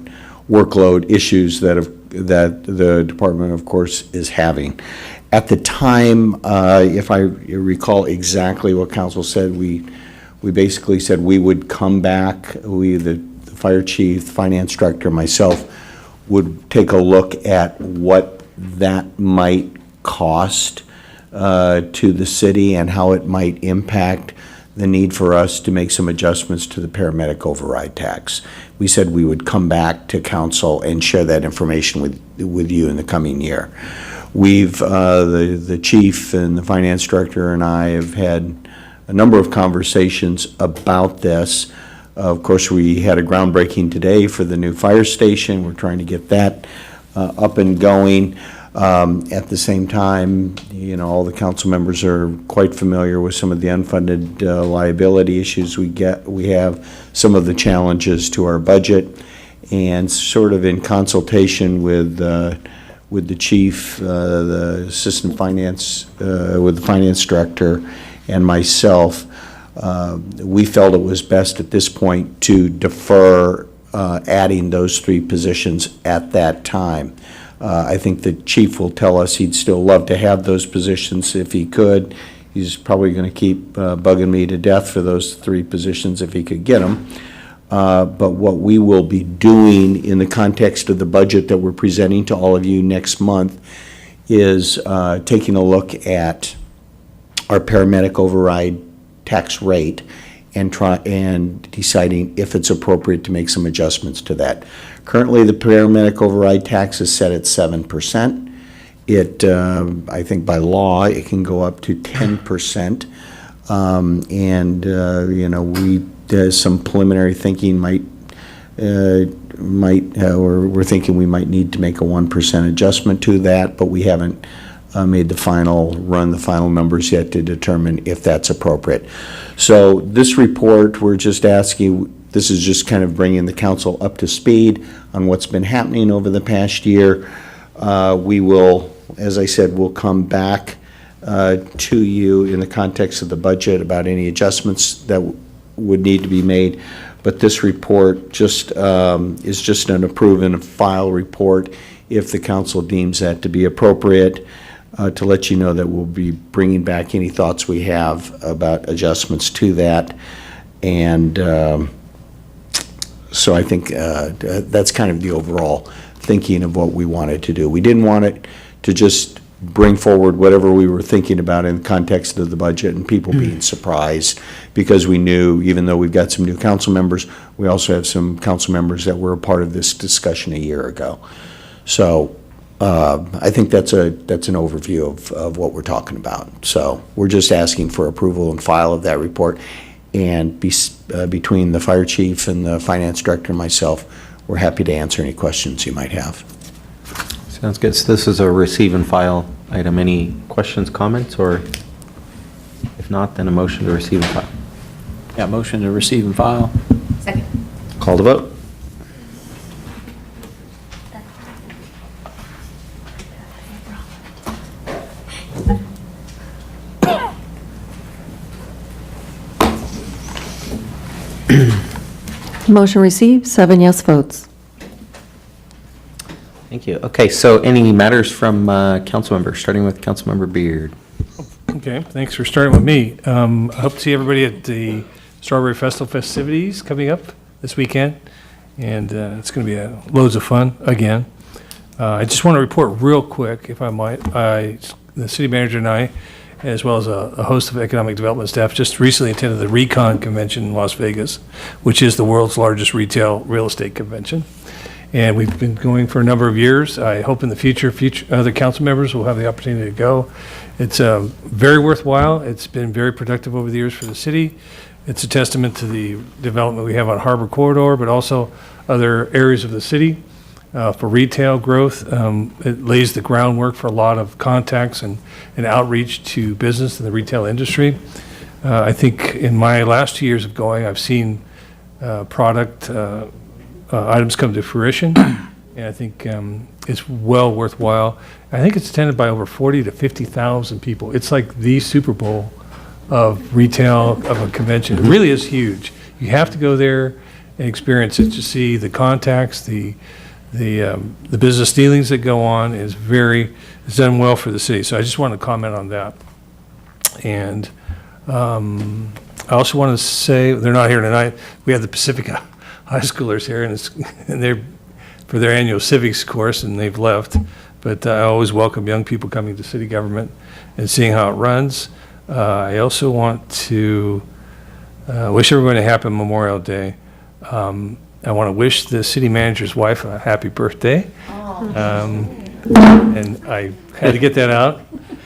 workload issues that the department, of course, is having. At the time, if I recall exactly what council said, we basically said we would come back, the fire chief, finance director, myself, would take a look at what that might cost to the city and how it might impact the need for us to make some adjustments to the paramedic override tax. We said we would come back to council and share that information with you in the coming year. We've, the chief and the finance director and I have had a number of conversations about this. Of course, we had a groundbreaking today for the new fire station. We're trying to get that up and going. At the same time, you know, all the council members are quite familiar with some of the unfunded liability issues we have, some of the challenges to our budget, and sort of in consultation with the chief, the assistant finance, with the finance director, and myself, we felt it was best at this point to defer adding those 3 positions at that time. I think the chief will tell us he'd still love to have those positions if he could. He's probably going to keep bugging me to death for those 3 positions if he could get them. But what we will be doing in the context of the budget that we're presenting to all of you next month is taking a look at our paramedic override tax rate and deciding if it's appropriate to make some adjustments to that. Currently, the paramedic override tax is set at 7%. It, I think by law, it can go up to 10%. You know, some preliminary thinking or we're thinking we might need to make a 1% adjustment to that, but we haven't made the final numbers yet to determine if that's appropriate. So this report, we're just asking, this is just kind of bringing the council up to speed on what's been happening over the past year. We will, as I said, we'll come back to you in the context of the budget about any adjustments that would need to be made. But this report just is just an approve and file report if the council deems that to be appropriate, to let you know that we'll be bringing back any thoughts we have about adjustments to that. And so I think that's kind of the overall thinking of what we wanted to do. We didn't want it to just bring forward whatever we were thinking about in the context of the budget and people being surprised, because we knew, even though we've got some new council members, we also have some council members that were a part of this discussion a year ago. So I think that's an overview of what we're talking about. So we're just asking for approval and file of that report. And between the fire chief and the finance director and myself, we're happy to answer any questions you might have. Sounds good. So this is a receive and file item. Any questions, comments, or if not, then a motion to receive and file? Yeah, motion to receive and file. Second. Call the vote. Motion received, 7 yes votes. Thank you. Okay, so any matters from council members, starting with Councilmember Beard? Okay, thanks for starting with me. I hope to see everybody at the Strawberry Festival festivities coming up this weekend, and it's going to be loads of fun again. I just want to report real quick, if I might. The city manager and I, as well as a host of economic development staff, just recently attended the Recon Convention in Las Vegas, which is the world's largest retail real estate convention. And we've been going for a number of years. I hope in the future other council members will have the opportunity to go. It's very worthwhile. It's been very productive over the years for the city. It's a testament to the development we have on Harbor Corridor, but also other areas of the city for retail growth. It lays the groundwork for a lot of contacts and outreach to business in the retail industry. I think in my last 2 years of going, I've seen product items come to fruition, and I think it's well worthwhile. I think it's attended by over 40 to 50,000 people. It's like the Super Bowl of retail, of a convention. It really is huge. You have to go there and experience it to see the contacts, the business dealings that go on. It's done well for the city. So I just want to comment on that. And I also want to say, they're not here tonight, we have the Pacifica high schoolers here, and they're for their annual civics course, and they've left. but I always welcome young people coming to city government and seeing how it runs. I also want to wish everyone a happy Memorial Day. I want to wish the city manager's wife a happy birthday. And I had to get that out.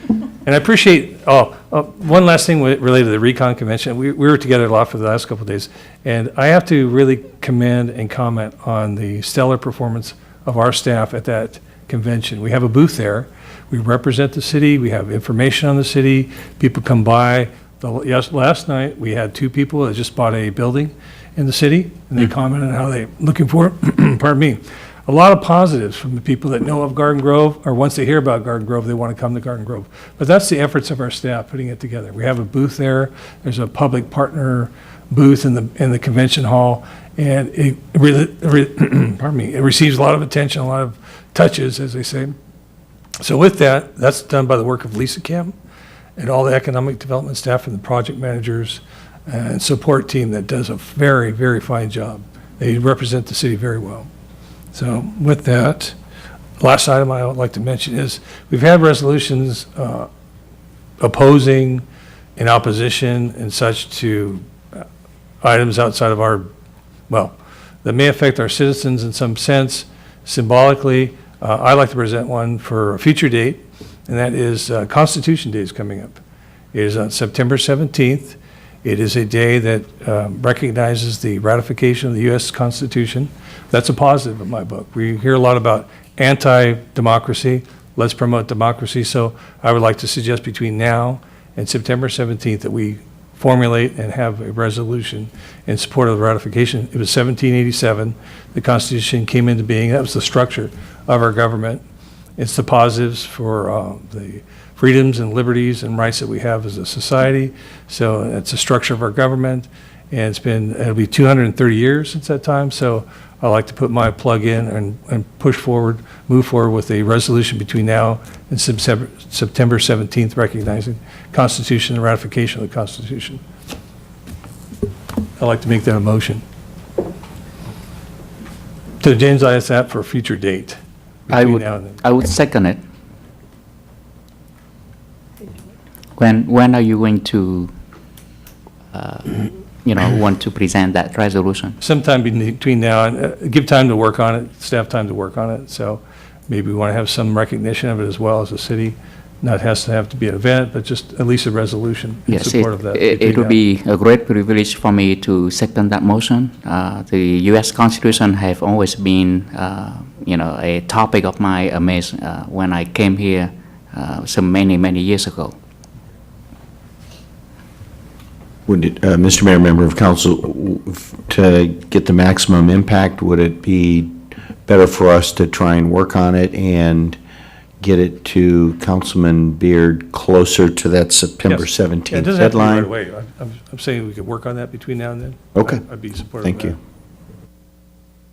And I appreciate, one last thing related to the Recon Convention. We were together a lot for the last couple of days, and I have to really commend and comment on the stellar performance of our staff at that convention. We have a booth there. We represent the city. We have information on the city. People come by. Last night, we had 2 people that just bought a building in the city, and they commented on how they're looking for, pardon me, a lot of positives from the people that know of Garden Grove, or once they hear about Garden Grove, they want to come to Garden Grove. But that's the efforts of our staff putting it together. We have a booth there. There's a public partner booth in the convention hall, and it pardon me, it receives a lot of attention, a lot of touches, as they say. So with that, that's done by the work of Lisa Kim and all the economic development staff and the project managers and support team that does a very, very fine job. They represent the city very well. So with that, last item I would like to mention is we've had resolutions opposing and opposition and such to items outside of our, that may affect our citizens in some sense. Symbolically, I'd like to present one for a future date, and that is Constitution Day is coming up. It is on September 17th. It is a day that recognizes the ratification of the U.S. Constitution. That's a positive in my book. We hear a lot about anti-democracy. Let's promote democracy. So I would like to suggest between now and September 17th that we formulate and have a resolution in support of the ratification. It was 1787. The Constitution came into being. That was the structure of our government. It's the positives for the freedoms and liberties and rights that we have as a society. So it's the structure of our government, and it'll be 230 years since that time. So I like to put my plug in and push forward, move forward with a resolution between now and September 17th, recognizing Constitution and ratification of the Constitution. I'd like to make that a motion. To agendize that for a future date. I would second it. When are you going to, want to present that resolution? Sometime between now and, give time to work on it, staff time to work on it. So maybe we want to have some recognition of it as well as a city. Not has to have to be an event, but just at least a resolution in support of that. It would be a great privilege for me to second that motion. The U.S. Constitution have always been, a topic of my amaze when I came here so many years ago. Would it, Mr. Mayor, member of council, to get the maximum impact, would it be better for us to try and work on it and get it to Councilman Beard closer to that September Yes. Yeah, 17th it doesn't have to be right deadline? away. I'm saying we could work on that between now and then. Okay. I'd be supportive of Thank that. you.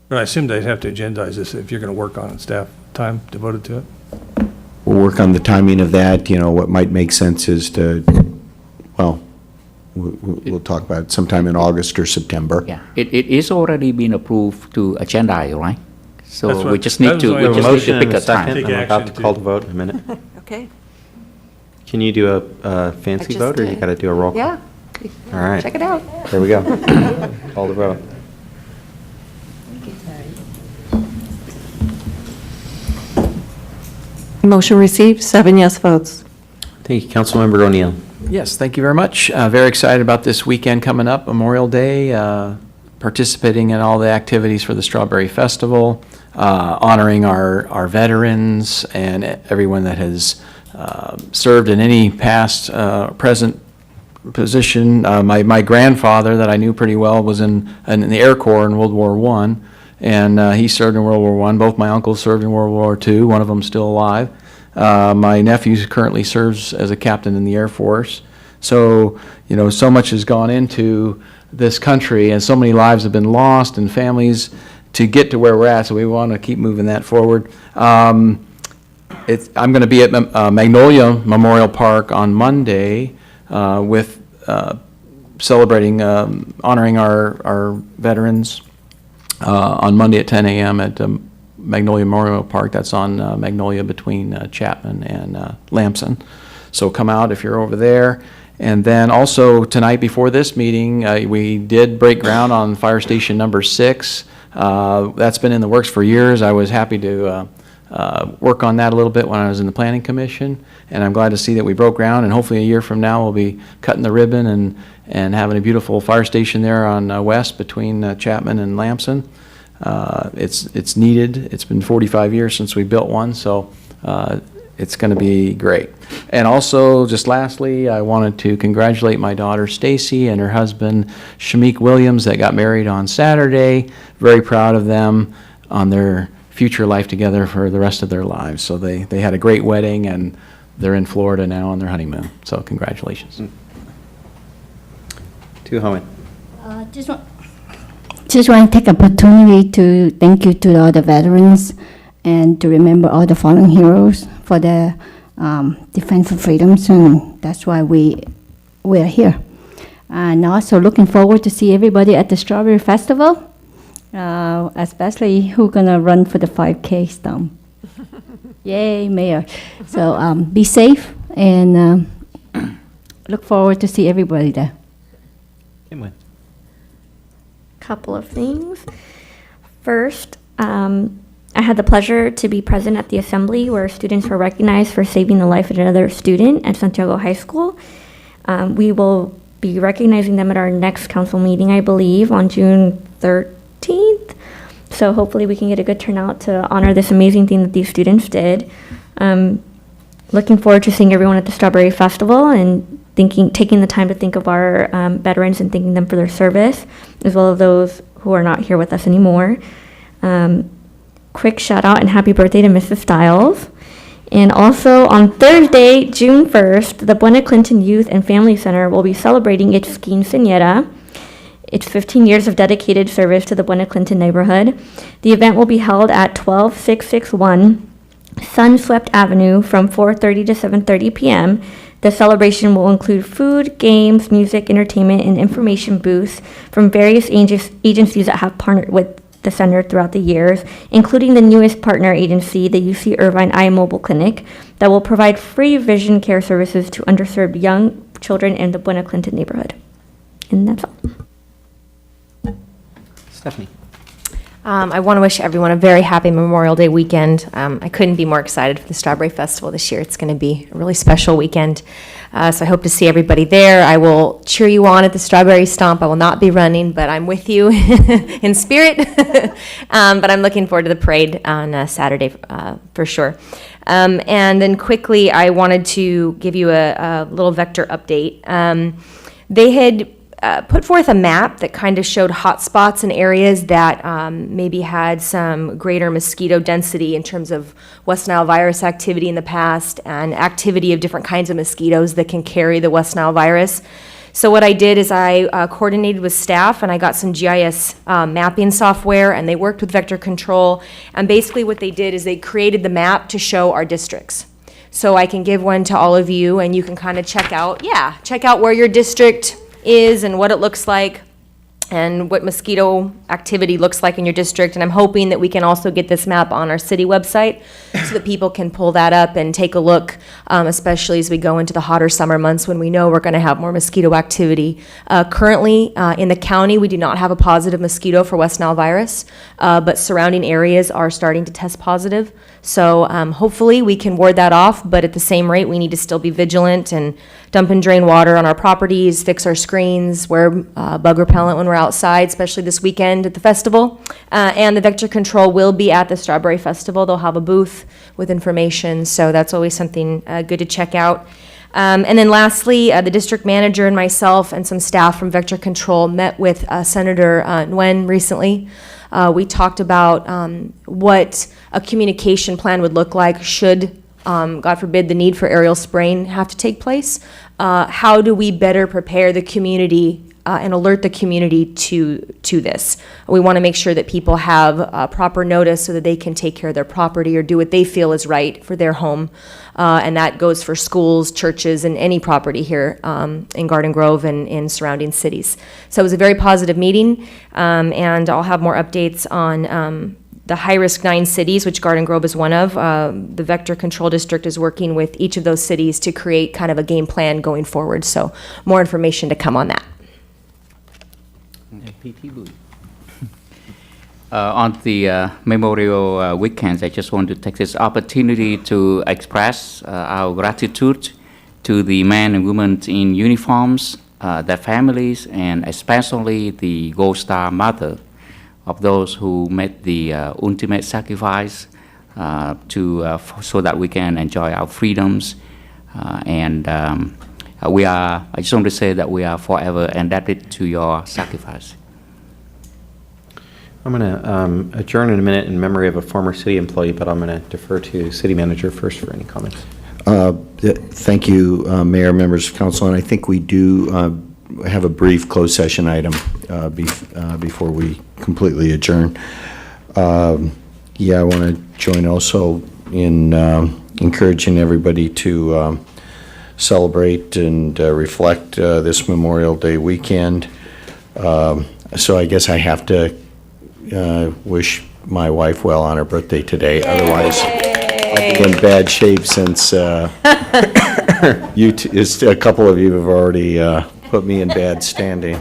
But I assume they'd have to agendize this if you're going to work on it, staff time devoted to it. We'll work on the timing of that. What might make sense is to, we'll talk about it sometime in August or September. Yeah, it is already been approved to agenda, right? That's So what- we just that need was to, what we I was just need Motion to and pick a a time. second. Take I'm about action to call to- the vote in a minute. Okay. Can you do a fancy just vote, or you did. got to do a roll call? Yeah. All right. Check it out. There we go. Call the vote. Motion received, 7 yes votes. Thank you, Councilmember O'Neill. Yes, thank you very much. Very excited about this weekend coming up, Memorial Day, participating in all the activities for the Strawberry Festival, honoring our veterans and everyone that has served in any past, present position. My grandfather that I knew pretty well was in the Air Corps in World War I, and he served in World War I. Both my uncles served in World War II. One of them still alive. My nephew currently serves as a captain in the Air Force. So, so much has gone into this country, and so many lives have been lost and families to get to where we're at, so we want to keep moving that forward. I'm going to be at Magnolia Memorial Park on Monday with celebrating, honoring our veterans on Monday at 10 a.m. at Magnolia Memorial Park. That's on Magnolia between Chapman and Lamson. So come out if you're over there. And then also tonight before this meeting, we did break ground on Fire Station number 6. That's been in the works for years. I was happy to work on that a little bit when I was in the Planning Commission, and I'm glad to see that we broke ground, and hopefully a year from now we'll be cutting the ribbon and having a beautiful fire station there on west between Chapman and Lamson. It's needed. It's been 45 years since we built one, so it's going to be great. And also, just lastly, I wanted to congratulate my daughter Stacy and her husband Shamik Williams that got married on Saturday. Very proud of them on their future life together for the rest of their lives. So they had a great wedding, and they're in Florida now on their honeymoon. So congratulations. To Hohen. Just want to take opportunity to thank you to all the veterans and to remember all the fallen heroes for their defense of freedoms, and that's why we're here. And also looking forward to see everybody at the Strawberry Festival, especially who's gonna run for the 5K stump. Yay, Mayor. So be safe and look forward to see everybody there. Couple of things. First, I had the pleasure to be present at the assembly where students were recognized for saving the life of another student at Santiago High School. We will be recognizing them at our next council meeting, I believe, on June 13th. So hopefully we can get a good turnout to honor this amazing thing that these students did. Looking forward to seeing everyone at the Strawberry Festival and taking the time to think of our veterans and thanking them for their service, as well as those who are not here with us anymore. Quick shout out and happy birthday to Mrs. Stiles. And also on Thursday, June 1st, the Buena Clinton Youth and Family Center will be celebrating its quinceañera. It's 15 years of dedicated service to the Buena Clinton neighborhood. The event will be held at 12661 Sunswept Avenue from 4:30 to 7:30 p.m. The celebration will include food, games, music, entertainment, and information booths from various agencies that have partnered with the center throughout the years, including the newest partner agency, the UC Irvine Eye Mobile Clinic, that will provide free vision care services to underserved young children in the Buena Clinton neighborhood. And that's all. Stephanie. I want to wish everyone a very happy Memorial Day weekend. I couldn't be more excited for the Strawberry Festival this year. It's going to be a really special weekend. So I hope to see everybody there. I will cheer you on at the Strawberry Stomp. I will not be running, but I'm with you in spirit. But I'm looking forward to the parade on Saturday for sure. And then quickly, I wanted to give you a little vector update. They had put forth a map that kind of showed hot spots in areas that maybe had some greater mosquito density in terms of West Nile virus activity in the past and activity of different kinds of mosquitoes that can carry the West Nile virus. So what I did is I coordinated with staff and I got some GIS mapping software, and they worked with Vector Control. And basically what they did is they created the map to show our districts. So I can give one to all of you and you can kind of check out where your district is and what it looks like and what mosquito activity looks like in your district. And I'm hoping that we can also get this map on our city website so that people can pull that up and take a look, especially as we go into the hotter summer months when we know we're going to have more mosquito activity. Currently, in the county, we do not have a positive mosquito for West Nile virus, but surrounding areas are starting to test positive. So hopefully we can ward that off, but at the same rate, we need to still be vigilant and dump and drain water on our properties, fix our screens, wear bug repellent when we're outside, especially this weekend at the festival. And the Vector Control will be at the Strawberry Festival. They'll have a booth with information, so that's always something good to check out. And then lastly, the district manager and myself and some staff from Vector Control met with Senator Nguyen recently. We talked about what a communication plan would look like should, God forbid, the need for aerial spraying have to take place. How do we better prepare the community and alert the community to this? We want to make sure that people have proper notice so that they can take care of their property or do what they feel is right for their home. And that goes for schools, churches, and any property here in Garden Grove and in surrounding cities. So it was a very positive meeting, and I'll have more updates on the high-risk 9 cities, which Garden Grove is one of. The Vector Control District is working with each of those cities to create kind of a game plan going forward. So more information to come on that. On the Memorial Weekends, I just want to take this opportunity to express our gratitude to the men and women in uniforms, their families, and especially the Gold Star mother of those who made the ultimate sacrifice so that we can enjoy our freedoms. I just want to say that we are forever indebted to your sacrifice. I'm going to adjourn in a minute in memory of a former city employee, but I'm going to defer to City Manager first for any comments. Thank you, Mayor, members of council, and I think we do have a brief closed session item before we completely adjourn. Yeah, I want to join also in encouraging everybody to celebrate and reflect this Memorial Day weekend. So I guess I have to wish my wife well on her birthday today. Yay! Otherwise, I'll be in bad shape since a couple of you have already put me in bad standing.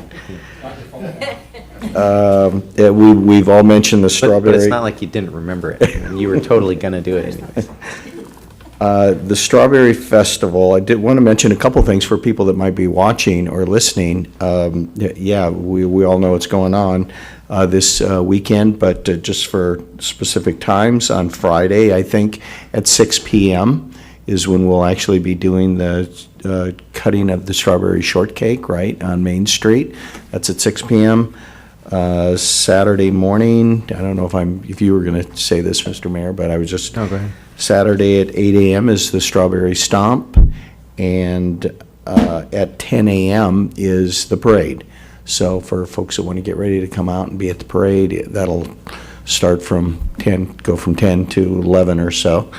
We've all mentioned the strawberry. But it's not like you didn't remember it. I mean, you were totally going to do it anyways. The Strawberry Festival, I did want to mention a couple things for people that might be watching or listening. Yeah, we all know what's going on this weekend, but just for specific times, on Friday, I think, at 6 p.m. is when we'll actually be doing the cutting of the strawberry shortcake, right, on Main Street. That's at 6 p.m. Saturday morning, I don't know if you were going to say this, Mr. Mayor, but I was just... No, go ahead. Saturday at 8 a.m. is the Strawberry Stomp, and at 10 a.m. is the parade. So for folks that want to get ready to come out and be at the parade, that'll start from 10, go from 10 to 11 or so.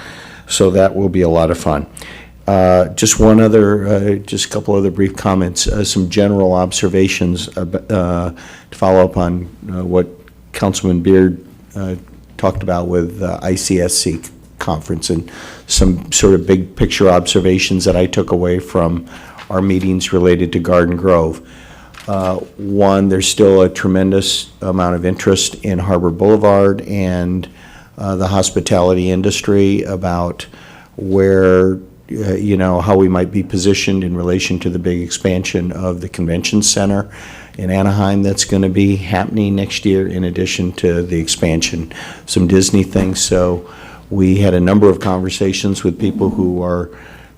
So that will be a lot of fun. Just a couple other brief comments, some general observations to follow up on what Councilman Beard talked about with ICSC conference, and some sort of big picture observations that I took away from our meetings related to Garden Grove. One, there's still a tremendous amount of interest in Harbor Boulevard and the hospitality industry about where, how we might be positioned in relation to the big expansion of the convention center in Anaheim that's going to be happening next year, in addition to the expansion, some Disney things. So we had a number of conversations with people who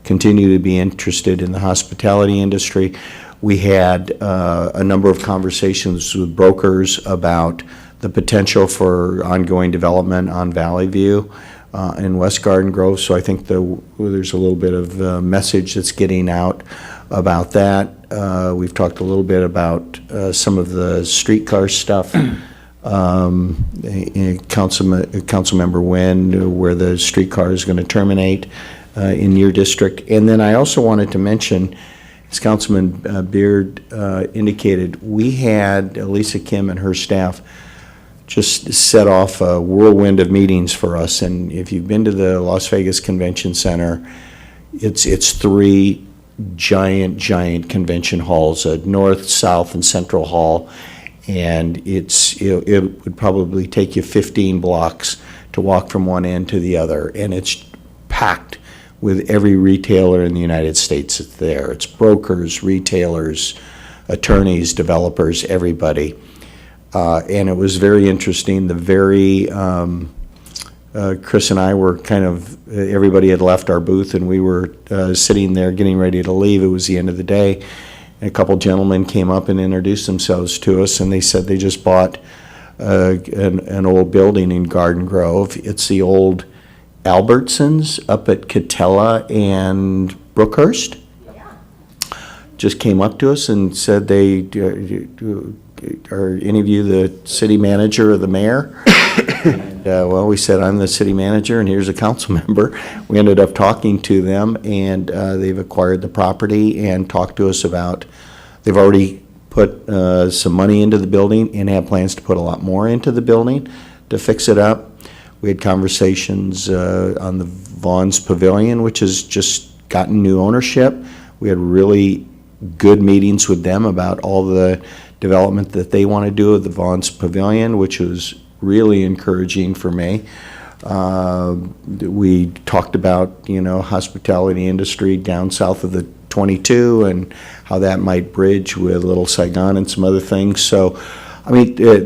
continue to be interested in the hospitality industry. We had a number of conversations with brokers about the potential for ongoing development on Valley View in West Garden Grove. So I think there's a little bit of message that's getting out about that. We've talked a little bit about some of the streetcar stuff. Councilmember Nguyen, where the streetcar is going to terminate in your district. And then I also wanted to mention, as Councilman Beard indicated, we had Lisa Kim and her staff just set off a whirlwind of meetings for us. And if you've been to the Las Vegas Convention Center, it's 3 giant convention halls, a north, south, and central hall. And it would probably take you 15 blocks to walk from one end to the other, and it's packed with every retailer in the United States that's there. It's brokers, retailers, attorneys, developers, everybody. And it was very interesting. Chris and I were everybody had left our booth, and we were sitting there getting ready to leave. It was the end of the day. And a couple gentlemen came up and introduced themselves to us, and they said they just bought an old building in Garden Grove. It's the old Albertsons up at Catella and Brookhurst. Yeah. Just came up to us and said, are any of you the city manager or the mayor? And, well, we said, I'm the city manager, and here's a council member. We ended up talking to them, and they've acquired the property and talked to us about, they've already put some money into the building and have plans to put a lot more into the building to fix it up. We had conversations on the Vaughn's Pavilion, which has just gotten new ownership. We had really good meetings with them about all the development that they want to do of the Vaughn's Pavilion, which was really encouraging for me. We talked about, hospitality industry down south of the 22 and how that might bridge with Little Saigon and some other things. So,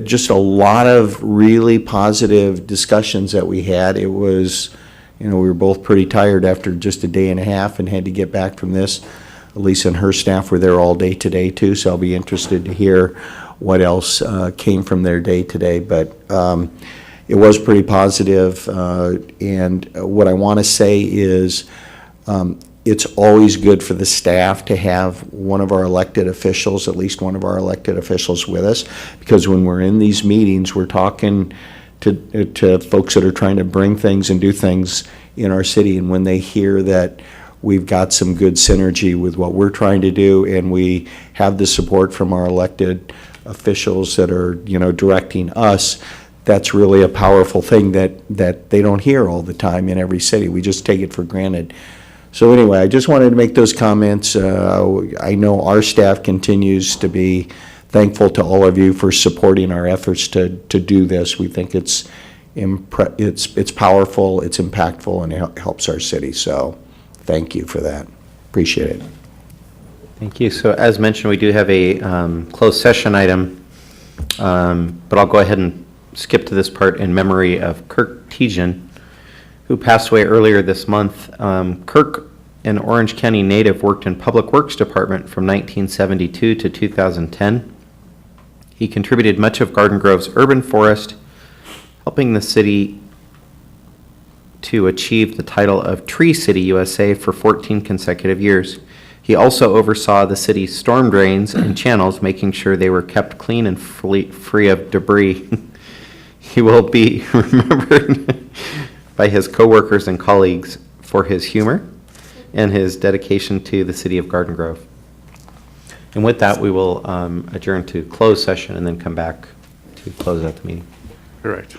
just a lot of really positive discussions that we had. It was, we were both pretty tired after just a day and a half and had to get back from this. Lisa and her staff were there all day today too, so I'll be interested to hear what else came from their day today. But it was pretty positive, and what I want to say is it's always good for the staff to have one of our elected officials, at least one of our elected officials with us, because when we're in these meetings, we're talking to folks that are trying to bring things and do things in our city, and when they hear that we've got some good synergy with what we're trying to do, and we have the support from our elected officials that are, directing us, that's really a powerful thing that they don't hear all the time in every city. We just take it for granted. So anyway, I just wanted to make those comments. I know our staff continues to be thankful to all of you for supporting our efforts to do this. We think it's powerful, it's impactful, and it helps our city. So thank you for that. Appreciate it. Thank you. So as mentioned, we do have a closed session item, but I'll go ahead and skip to this part in memory of Kirk Tejan, who passed away earlier this month. Kirk, an Orange County native, worked in Public Works Department from 1972 to 2010. He contributed much of Garden Grove's urban forest, helping the city to achieve the title of Tree City USA for 14 consecutive years. He also oversaw the city's storm drains and channels, making sure they were kept clean and free of debris. He will be remembered by his coworkers and colleagues for his humor and his dedication to the city of Garden Grove. And with that, we will adjourn to closed session and then come back to close out the meeting. Correct.